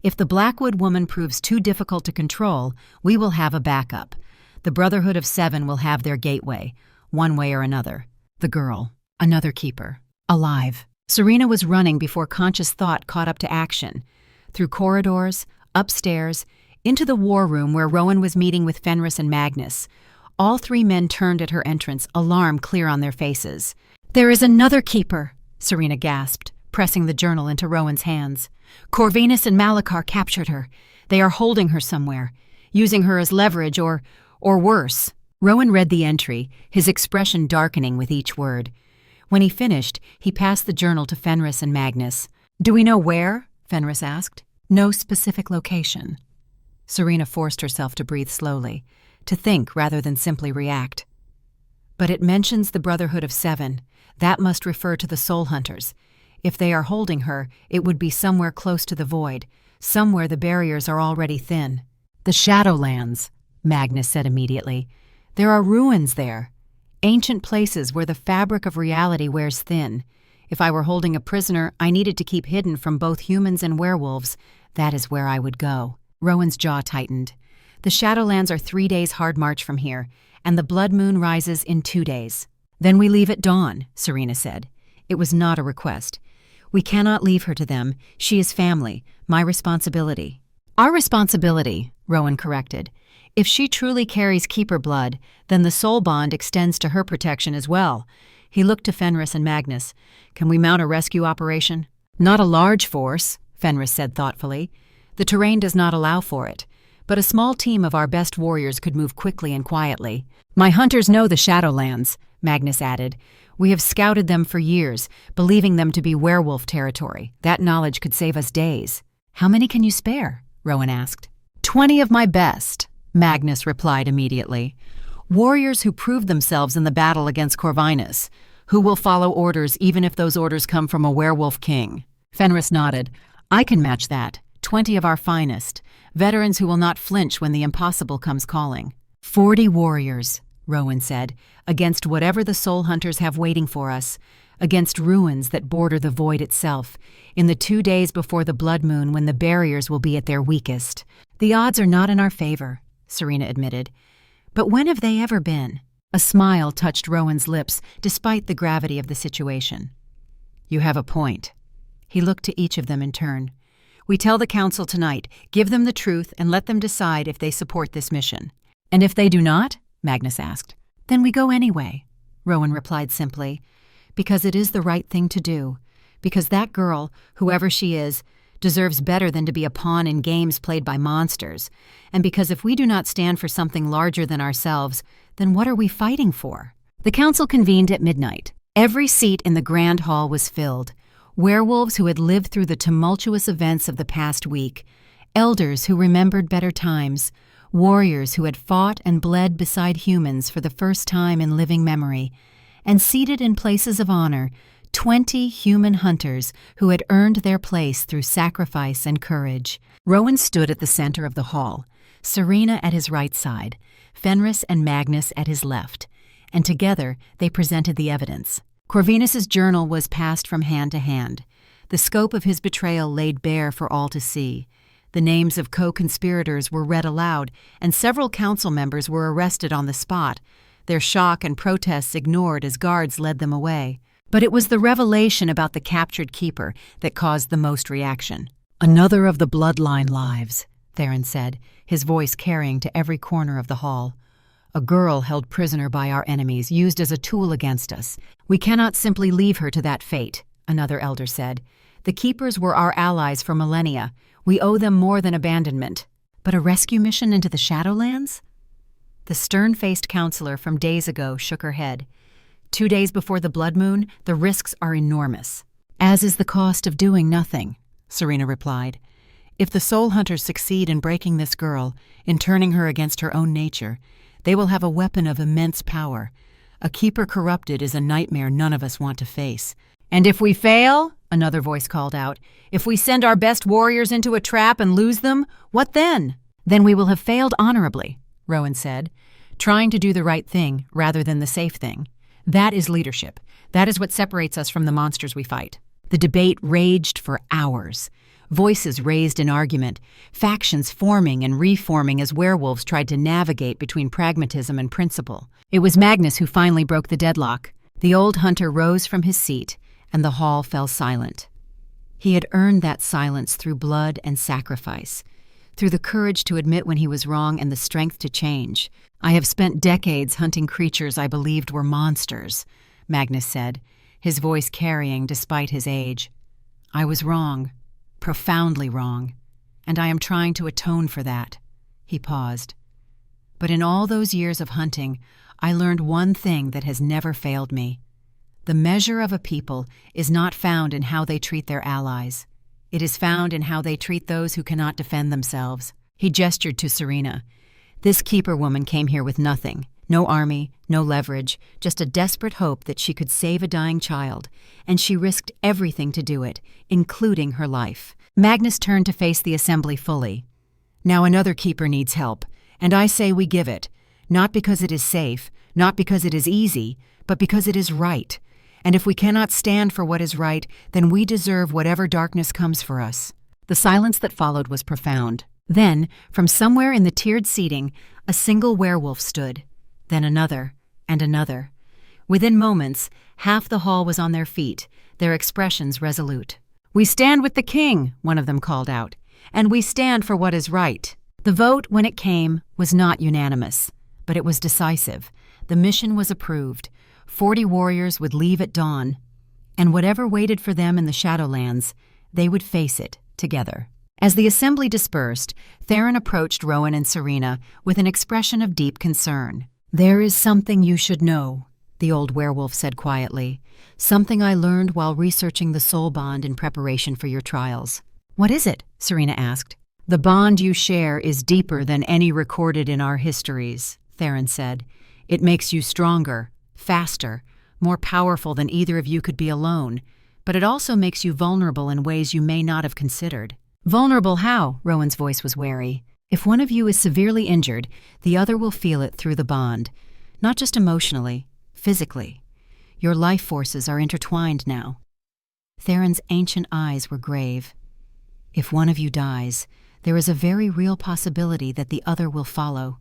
If the Blackwood woman proves too difficult to control, we will have a backup. The Brotherhood of Seven will have their gateway, one way or another. The girl, another keeper, alive. Serena was running before conscious thought caught up to action. Through corridors, upstairs, into the war room where Rowan was meeting with Fenris and Magnus. All three men turned at her entrance, alarm clear on their faces. "There is another keeper," Serena gasped, pressing the journal into Rowan's hands. "Corvinus and Malachar captured her. They are holding her somewhere, using her as leverage or worse." Rowan read the entry, his expression darkening with each word. When he finished, he passed the journal to Fenris and Magnus. "Do we know where?" Fenris asked. "No specific location." Serena forced herself to breathe slowly, to think rather than simply react. "But it mentions the Brotherhood of Seven. That must refer to the Soul Hunters. If they are holding her, it would be somewhere close to the void, somewhere the barriers are already thin." "The Shadowlands," Magnus said immediately. "There are ruins there. Ancient places where the fabric of reality wears thin. If I were holding a prisoner I needed to keep hidden from both humans and werewolves, that is where I would go." Rowan's jaw tightened. "The Shadowlands are 3 days' hard march from here, and the blood moon rises in 2 days." "Then we leave at dawn," Serena said. It was not a request. "We cannot leave her to them. She is family, my responsibility." "Our responsibility," Rowan corrected. "If she truly carries keeper blood, then the soul bond extends to her protection as well." He looked to Fenris and Magnus. "Can we mount a rescue operation?" "Not a large force," Fenris said thoughtfully. "The terrain does not allow for it. But a small team of our best warriors could move quickly and quietly." "My hunters know the Shadowlands," Magnus added. "We have scouted them for years, believing them to be werewolf territory. That knowledge could save us days." "How many can you spare?" Rowan asked. 20 of my best," Magnus replied immediately. "Warriors who proved themselves in the battle against Corvinus, who will follow orders even if those orders come from a werewolf king." Fenris nodded. "I can match that. 20 of our finest, veterans who will not flinch when the impossible comes calling." 40 warriors, Rowan said, "against whatever the Soul Hunters have waiting for us, against ruins that border the void itself, in the 2 days before the blood moon when the barriers will be at their weakest." "The odds are not in our favor," Serena admitted. "But when have they ever been?" A smile touched Rowan's lips, despite the gravity of the situation. "You have a point." He looked to each of them in turn. "We tell the council tonight, give them the truth, and let them decide if they support this mission." "And if they do not?" Magnus asked. "Then we go anyway," Rowan replied simply. "Because it is the right thing to do. Because that girl, whoever she is, deserves better than to be a pawn in games played by monsters. And because if we do not stand for something larger than ourselves, then what are we fighting for?" The council convened at midnight. Every seat in the grand hall was filled. Werewolves who had lived through the tumultuous events of the past week, elders who remembered better times, warriors who had fought and bled beside humans for the first time in living memory, and seated in places of honor, 20 human hunters who had earned their place through sacrifice and courage. Rowan stood at the center of the hall, Serena at his right side, Fenris and Magnus at his left, and together they presented the evidence. Corvinus's journal was passed from hand to hand. The scope of his betrayal laid bare for all to see. The names of co-conspirators were read aloud, and several council members were arrested on the spot, their shock and protests ignored as guards led them away. But it was the revelation about the captured keeper that caused the most reaction. "Another of the bloodline lives," Theron said, his voice carrying to every corner of the hall. "A girl held prisoner by our enemies, used as a tool against us. We cannot simply leave her to that fate," another elder said. "The keepers were our allies for millennia. We owe them more than abandonment." "But a rescue mission into the Shadowlands?" The stern-faced counselor from days ago shook her head. 2 days before the blood moon, the risks are enormous. "As is the cost of doing nothing," Serena replied. "If the soul hunters succeed in breaking this girl, in turning her against her own nature, they will have a weapon of immense power. A keeper corrupted is a nightmare none of us want to face." "And if we fail?" another voice called out. "If we send our best warriors into a trap and lose them, what then?" "Then we will have failed honorably," Rowan said, "trying to do the right thing rather than the safe thing. That is leadership. That is what separates us from the monsters we fight." The debate raged for hours. Voices raised in argument, factions forming and reforming as werewolves tried to navigate between pragmatism and principle. It was Magnus who finally broke the deadlock. The old hunter rose from his seat, and the hall fell silent. He had earned that silence through blood and sacrifice, through the courage to admit when he was wrong and the strength to change. "I have spent decades hunting creatures I believed were monsters," Magnus said, his voice carrying despite his age. "I was wrong, profoundly wrong, and I am trying to atone for that." He paused. "But in all those years of hunting, I learned one thing that has never failed me. The measure of a people is not found in how they treat their allies. It is found in how they treat those who cannot defend themselves." He gestured to Serena. "This keeper woman came here with nothing. No army, no leverage, just a desperate hope that she could save a dying child, and she risked everything to do it, including her life." Magnus turned to face the assembly fully. "Now another keeper needs help, and I say we give it, not because it is safe, not because it is easy, but because it is right. And if we cannot stand for what is right, then we deserve whatever darkness comes for us." The silence that followed was profound. Then, from somewhere in the tiered seating, a single werewolf stood, then another, and another. Within moments, half the hall was on their feet, their expressions resolute. "We stand with the king," one of them called out, "and we stand for what is right." The vote, when it came, was not unanimous, but it was decisive. The mission was approved. 40 warriors would leave at dawn, and whatever waited for them in the Shadowlands, they would face it together. As the assembly dispersed, Theron approached Rowan and Serena with an expression of deep concern. "There is something you should know," the old werewolf said quietly. "Something I learned while researching the soul bond in preparation for your trials." "What is it?" Serena asked. "The bond you share is deeper than any recorded in our histories," Theron said. "It makes you stronger, faster, more powerful than either of you could be alone, but it also makes you vulnerable in ways you may not have considered." "Vulnerable how?" Rowan's voice was wary. "If one of you is severely injured, the other will feel it through the bond, not just emotionally, physically. Your life forces are intertwined now." Theron's ancient eyes were grave. "If one of you dies, there is a very real possibility that the other will follow.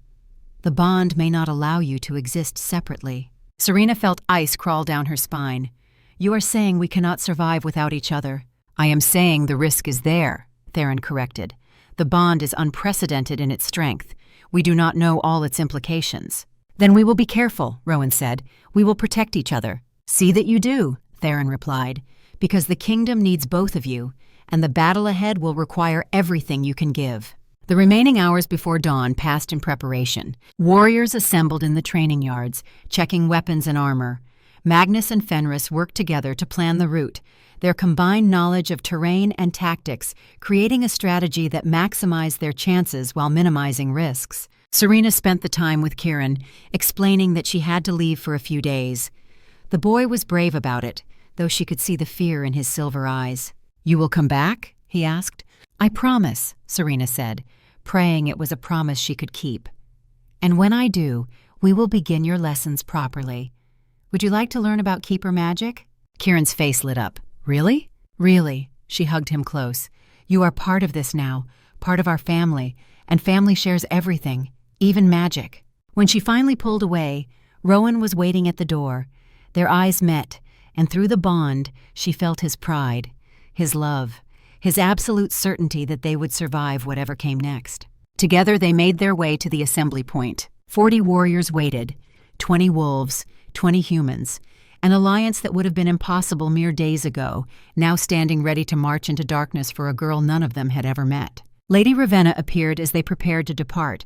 The bond may not allow you to exist separately." Serena felt ice crawl down her spine. "You are saying we cannot survive without each other." "I am saying the risk is there," Theron corrected. "The bond is unprecedented in its strength. We do not know all its implications." "Then we will be careful," Rowan said. "We will protect each other." "See that you do," Theron replied, "because the kingdom needs both of you, and the battle ahead will require everything you can give." The remaining hours before dawn passed in preparation. Warriors assembled in the training yards, checking weapons and armor. Magnus and Fenris worked together to plan the route, their combined knowledge of terrain and tactics creating a strategy that maximized their chances while minimizing risks. Serena spent the time with Kieran, explaining that she had to leave for a few days. The boy was brave about it, though she could see the fear in his silver eyes. "You will come back?" he asked. "I promise," Serena said, praying it was a promise she could keep. "And when I do, we will begin your lessons properly. Would you like to learn about keeper magic?" Kieran's face lit up. "Really?" "Really. She hugged him close. "You are part of this now, part of our family, and family shares everything, even magic." When she finally pulled away, Rowan was waiting at the door. Their eyes met, and through the bond, she felt his pride, his love, his absolute certainty that they would survive whatever came next. Together they made their way to the assembly point. 40 warriors waited, 20 wolves, 20 humans, an alliance that would have been impossible mere days ago, now standing ready to march into darkness for a girl none of them had ever met. Lady Ravenna appeared as they prepared to depart.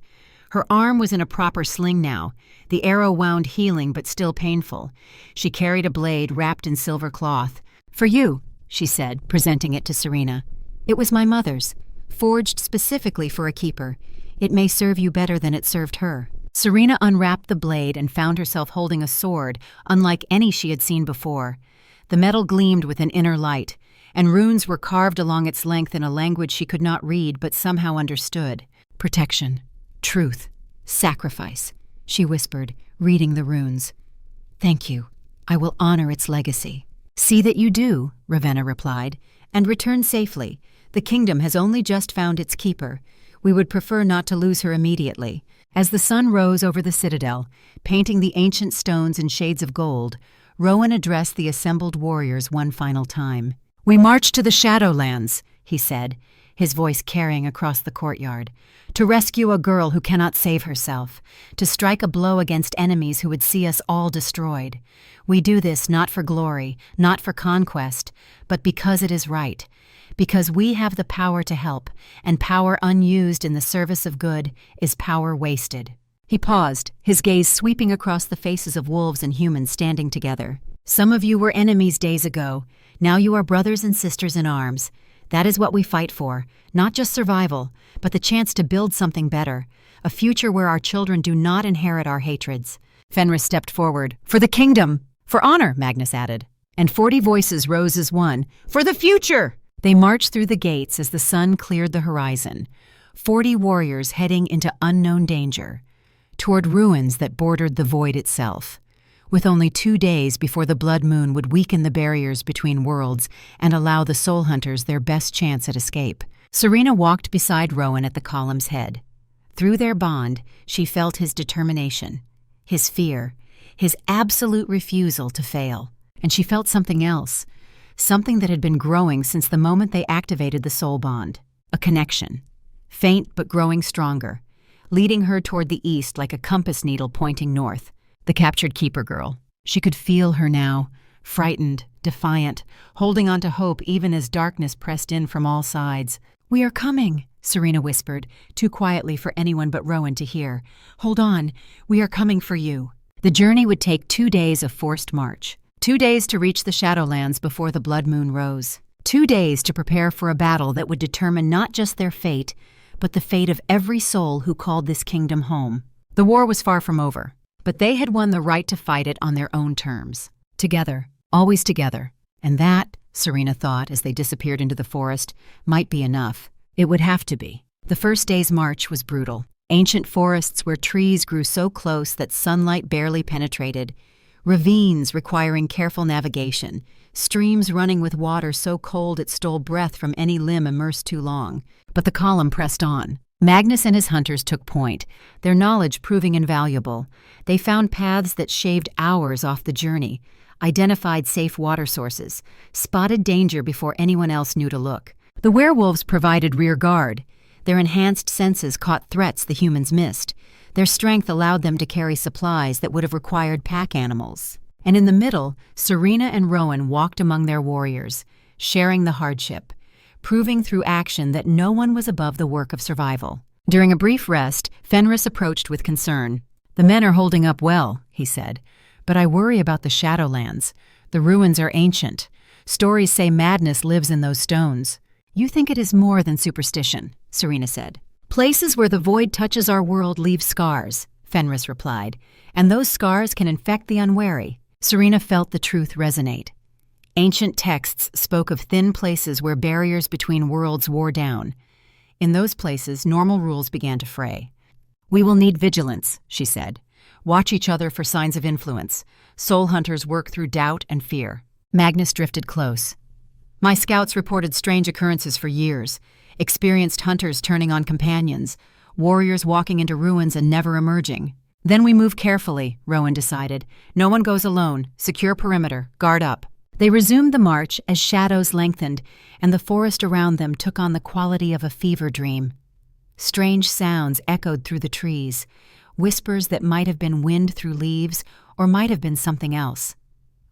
Her arm was in a proper sling now, the arrow wound healing but still painful. She carried a blade wrapped in silver cloth. "For you," she said, presenting it to Serena. "It was my mother's, forged specifically for a keeper. It may serve you better than it served her." Serena unwrapped the blade and found herself holding a sword, unlike any she had seen before. The metal gleamed with an inner light, and runes were carved along its length in a language she could not read but somehow understood. "Protection, truth, sacrifice," she whispered, reading the runes. "Thank you. I will honor its legacy." "See that you do," Ravenna replied, "and return safely. The kingdom has only just found its keeper. We would prefer not to lose her immediately." As the sun rose over the citadel, painting the ancient stones in shades of gold, Rowan addressed the assembled warriors one final time. "We march to the Shadowlands," he said, his voice carrying across the courtyard, "to rescue a girl who cannot save herself, to strike a blow against enemies who would see us all destroyed. We do this not for glory, not for conquest, but because it is right. Because we have the power to help, and power unused in the service of good is power wasted." He paused, his gaze sweeping across the faces of wolves and humans standing together. "Some of you were enemies days ago. Now you are brothers and sisters in arms. That is what we fight for, not just survival, but the chance to build something better, a future where our children do not inherit our hatreds." Fenris stepped forward. "For the kingdom!" "For honor," Magnus added. And 40 voices rose as one. "For the future!" They marched through the gates as the sun cleared the horizon, 40 warriors heading into unknown danger, toward ruins that bordered the void itself, with only 2 days before the blood moon would weaken the barriers between worlds and allow the soul hunters their best chance at escape. Serena walked beside Rowan at the column's head. Through their bond, she felt his determination, his fear, his absolute refusal to fail. And she felt something else, something that had been growing since the moment they activated the soul bond. A connection, faint but growing stronger, leading her toward the east like a compass needle pointing north. The captured keeper girl. She could feel her now, frightened, defiant, holding on to hope even as darkness pressed in from all sides. "We are coming," Serena whispered, too quietly for anyone but Rowan to hear. "Hold on, we are coming for you." The journey would take 2 days of forced march. 2 days to reach the Shadowlands before the blood moon rose. 2 days to prepare for a battle that would determine not just their fate, but the fate of every soul who called this kingdom home. The war was far from over, but they had won the right to fight it on their own terms. Together, always together. And that, Serena thought as they disappeared into the forest, might be enough. It would have to be. The first day's march was brutal. Ancient forests where trees grew so close that sunlight barely penetrated, ravines requiring careful navigation, streams running with water so cold it stole breath from any limb immersed too long. But the column pressed on. Magnus and his hunters took point, their knowledge proving invaluable. They found paths that shaved hours off the journey, identified safe water sources, spotted danger before anyone else knew to look. The werewolves provided rear guard. Their enhanced senses caught threats the humans missed. Their strength allowed them to carry supplies that would have required pack animals. And in the middle, Serena and Rowan walked among their warriors, sharing the hardship, proving through action that no one was above the work of survival. During a brief rest, Fenris approached with concern. "The men are holding up well," he said, "but I worry about the Shadowlands. The ruins are ancient. Stories say madness lives in those stones." "You think it is more than superstition," Serena said. "Places where the void touches our world leave scars," Fenris replied, "and those scars can infect the unwary." Serena felt the truth resonate. Ancient texts spoke of thin places where barriers between worlds wore down. In those places, normal rules began to fray. "We will need vigilance," she said. "Watch each other for signs of influence. Soul hunters work through doubt and fear." Magnus drifted close. My scouts reported strange occurrences for years. Experienced hunters turning on companions, warriors walking into ruins and never emerging. Then we move carefully, Rowan decided. No one goes alone. Secure perimeter. Guard up. They resumed the march as shadows lengthened, and the forest around them took on the quality of a fever dream. Strange sounds echoed through the trees, whispers that might have been wind through leaves or might have been something else.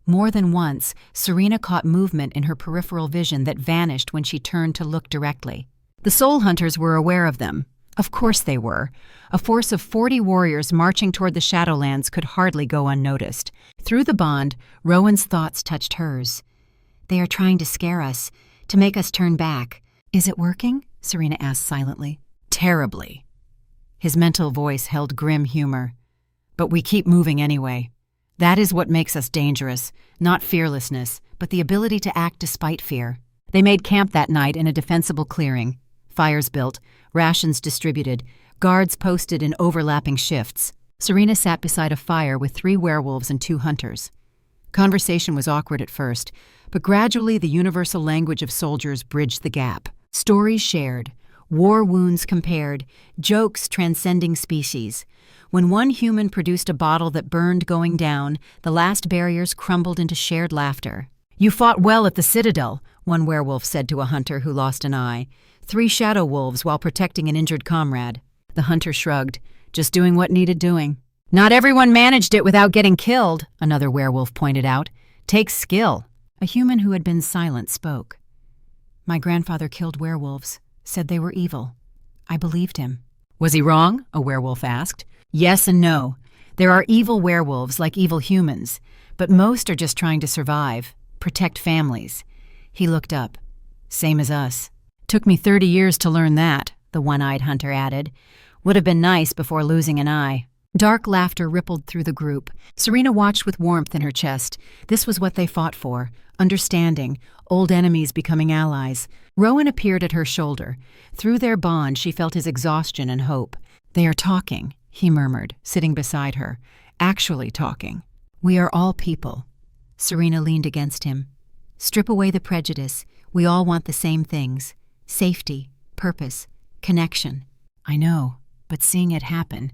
More than once, Serena caught movement in her peripheral vision that vanished when she turned to look directly. The soul hunters were aware of them. Of course they were. A force of 40 warriors marching toward the Shadowlands could hardly go unnoticed. Through the bond, Rowan's thoughts touched hers. They are trying to scare us, to make us turn back. Is it working? Serena asked silently. Terribly. His mental voice held grim humor. But we keep moving anyway. That is what makes us dangerous, not fearlessness, but the ability to act despite fear. They made camp that night in a defensible clearing. Fires built, rations distributed, guards posted in overlapping shifts. Serena sat beside a fire with 3 werewolves and 2 hunters. Conversation was awkward at first, but gradually the universal language of soldiers bridged the gap. Stories shared, war wounds compared, jokes transcending species. When one human produced a bottle that burned going down, the last barriers crumbled into shared laughter. You fought well at the Citadel, one werewolf said to a hunter who lost an eye. 3 shadow wolves while protecting an injured comrade. The hunter shrugged, just doing what needed doing. Not everyone managed it without getting killed, another werewolf pointed out. Takes skill. A human who had been silent spoke. My grandfather killed werewolves, said they were evil. I believed him. Was he wrong? A werewolf asked. Yes and no. There are evil werewolves like evil humans, but most are just trying to survive, protect families. He looked up. Same as us. Took me 30 years to learn that, the one-eyed hunter added. Would have been nice before losing an eye. Dark laughter rippled through the group. Serena watched with warmth in her chest. This was what they fought for. Understanding, old enemies becoming allies. Rowan appeared at her shoulder. Through their bond, she felt his exhaustion and hope. They are talking, he murmured, sitting beside her. Actually talking. We are all people. Serena leaned against him. Strip away the prejudice. We all want the same things. Safety, purpose, connection. I know, but seeing it happen.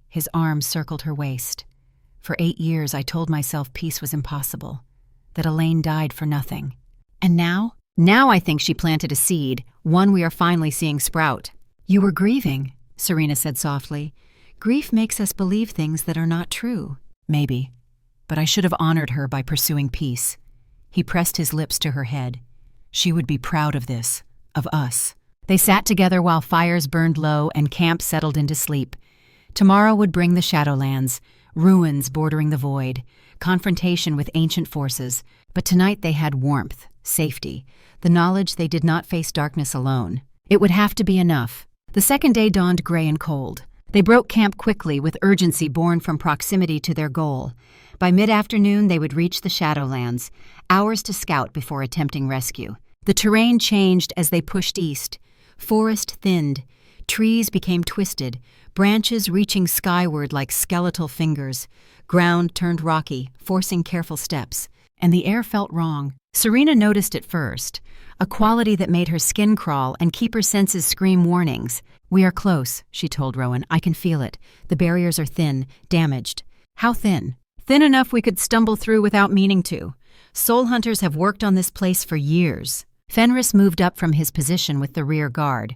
His arms circled her waist. For 8 years I told myself peace was impossible, that Elaine died for nothing. And now? Now I think she planted a seed, one we are finally seeing sprout. You were grieving, Serena said softly. Grief makes us believe things that are not true. Maybe, but I should have honored her by pursuing peace. He pressed his lips to her head. She would be proud of this, of us. They sat together while fires burned low and camp settled into sleep. Tomorrow would bring the Shadowlands, ruins bordering the void, confrontation with ancient forces. But tonight they had warmth, safety, the knowledge they did not face darkness alone. It would have to be enough. The second day dawned gray and cold. They broke camp quickly with urgency born from proximity to their goal. By mid-afternoon they would reach the Shadowlands, hours to scout before attempting rescue. The terrain changed as they pushed east. Forest thinned. Trees became twisted, branches reaching skyward like skeletal fingers. Ground turned rocky, forcing careful steps. And the air felt wrong. Serena noticed it first, a quality that made her skin crawl and keep her senses scream warnings. We are close, she told Rowan. I can feel it. The barriers are thin, damaged. How thin? Thin enough we could stumble through without meaning to. Soul hunters have worked on this place for years. Fenris moved up from his position with the rear guard.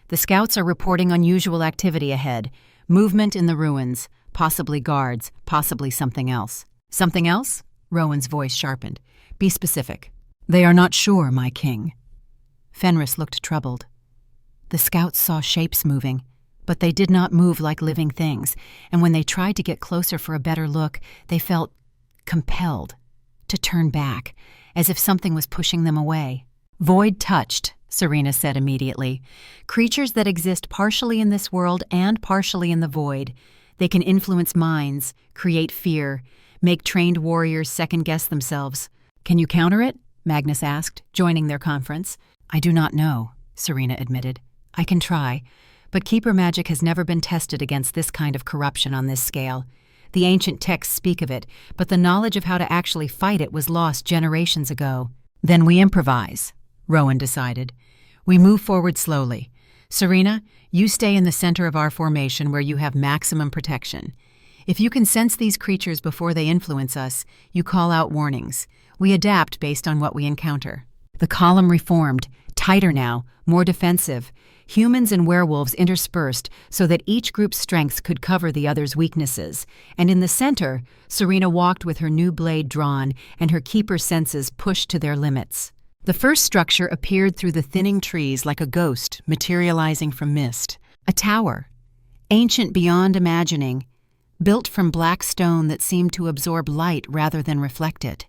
The scouts are reporting unusual activity ahead. Movement in the ruins. Possibly guards. Possibly something else. Something else? Rowan's voice sharpened. Be specific. They are not sure, my king. Fenris looked troubled. The scouts saw shapes moving, but they did not move like living things, and when they tried to get closer for a better look, they felt compelled to turn back, as if something was pushing them away. Void touched, Serena said immediately. Creatures that exist partially in this world and partially in the void. They can influence minds, create fear, make trained warriors second-guess themselves. Can you counter it? Magnus asked, joining their conference. I do not know, Serena admitted. I can try, but keeper magic has never been tested against this kind of corruption on this scale. The ancient texts speak of it, but the knowledge of how to actually fight it was lost generations ago. Then we improvise, Rowan decided. We move forward slowly. Serena, you stay in the center of our formation where you have maximum protection. If you can sense these creatures before they influence us, you call out warnings. We adapt based on what we encounter. The column reformed, tighter now, more defensive. Humans and werewolves interspersed so that each group's strengths could cover the other's weaknesses. And in the center, Serena walked with her new blade drawn and her keeper senses pushed to their limits. The first structure appeared through the thinning trees like a ghost materializing from mist. A tower, ancient beyond imagining, built from black stone that seemed to absorb light rather than reflect it.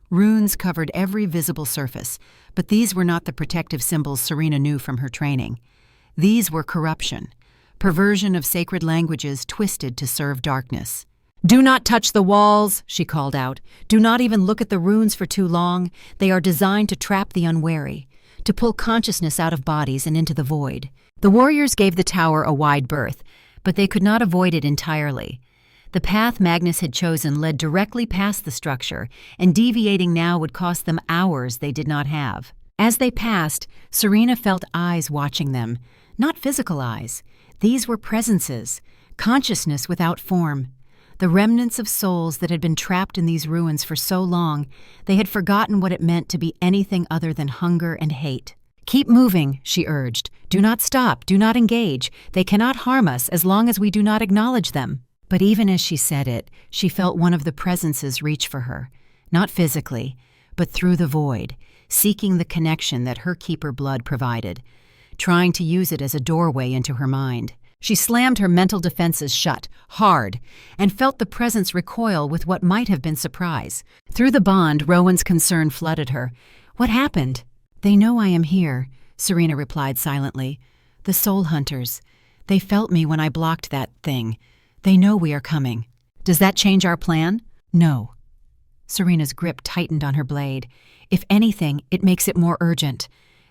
Runes covered every visible surface, but these were not the protective symbols Serena knew from her training. These were corruption, perversion of sacred languages twisted to serve darkness. "Do not touch the walls," she called out. "Do not even look at the runes for too long. They are designed to trap the unwary, to pull consciousness out of bodies and into the void." The warriors gave the tower a wide berth, but they could not avoid it entirely. The path Magnus had chosen led directly past the structure, and deviating now would cost them hours they did not have. As they passed, Serena felt eyes watching them. Not physical eyes. These were presences, consciousness without form. The remnants of souls that had been trapped in these ruins for so long, they had forgotten what it meant to be anything other than hunger and hate. "Keep moving," she urged. "Do not stop, do not engage. They cannot harm us as long as we do not acknowledge them." But even as she said it, she felt one of the presences reach for her, not physically, but through the void, seeking the connection that her keeper blood provided, trying to use it as a doorway into her mind. She slammed her mental defenses shut, hard, and felt the presence recoil with what might have been surprise. Through the bond, Rowan's concern flooded her. "What happened?" "They know I am here," Serena replied silently. "The soul hunters. They felt me when I blocked that thing. They know we are coming." "Does that change our plan?" "No." Serena's grip tightened on her blade. "If anything, it makes it more urgent.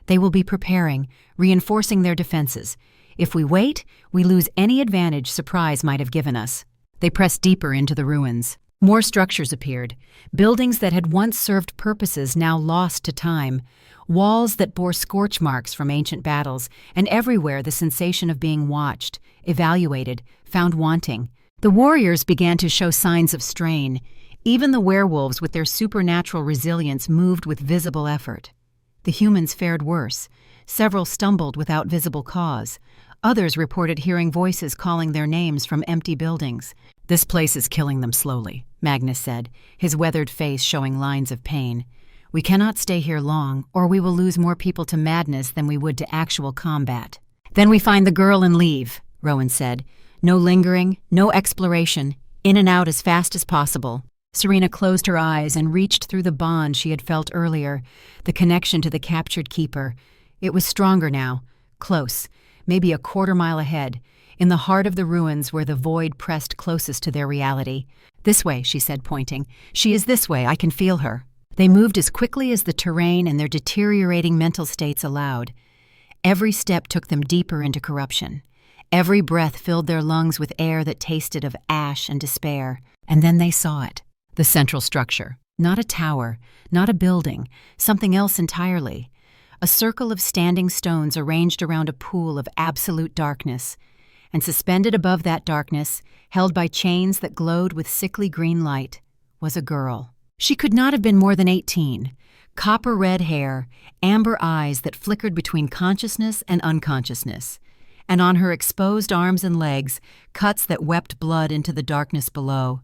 They will be preparing, reinforcing their defenses. If we wait, we lose any advantage surprise might have given us." They pressed deeper into the ruins. More structures appeared, buildings that had once served purposes now lost to time, walls that bore scorch marks from ancient battles, and everywhere the sensation of being watched, evaluated, found wanting. The warriors began to show signs of strain. Even the werewolves with their supernatural resilience moved with visible effort. The humans fared worse. Several stumbled without visible cause. Others reported hearing voices calling their names from empty buildings. "This place is killing them slowly," Magnus said, his weathered face showing lines of pain. "We cannot stay here long, or we will lose more people to madness than we would to actual combat." "Then we find the girl and leave," Rowan said. "No lingering, no exploration. In and out as fast as possible." Serena closed her eyes and reached through the bond she had felt earlier, the connection to the captured keeper. It was stronger now, close, maybe a quarter-mile ahead, in the heart of the ruins where the void pressed closest to their reality. "This way," she said, pointing. "She is this way, I can feel her." They moved as quickly as the terrain and their deteriorating mental states allowed. Every step took them deeper into corruption. Every breath filled their lungs with air that tasted of ash and despair. And then they saw it. The central structure. Not a tower, not a building, something else entirely. A circle of standing stones arranged around a pool of absolute darkness. And suspended above that darkness, held by chains that glowed with sickly green light, was a girl. She could not have been more than 18. Copper-red hair, amber eyes that flickered between consciousness and unconsciousness. And on her exposed arms and legs, cuts that wept blood into the darkness below.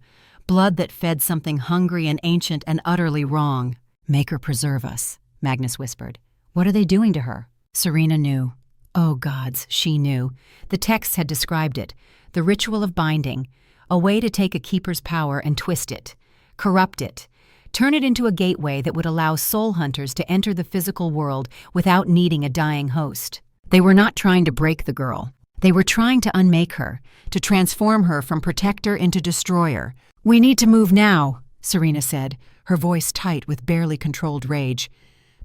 Blood that fed something hungry and ancient and utterly wrong. "Make her preserve us," Magnus whispered. "What are they doing to her?" Serena knew. Oh gods, she knew. The texts had described it. The ritual of binding. A way to take a keeper's power and twist it. Corrupt it. Turn it into a gateway that would allow soul hunters to enter the physical world without needing a dying host. They were not trying to break the girl. They were trying to unmake her, to transform her from protector into destroyer. "We need to move now," Serena said, her voice tight with barely controlled rage.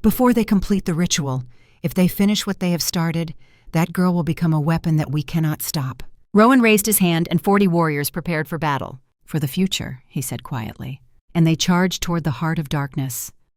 "Before they complete the ritual, if they finish what they have started, that girl will become a weapon that we cannot stop." Rowan raised his hand and 40 warriors prepared for battle. "For the future," he said quietly. And they charged toward the heart of darkness.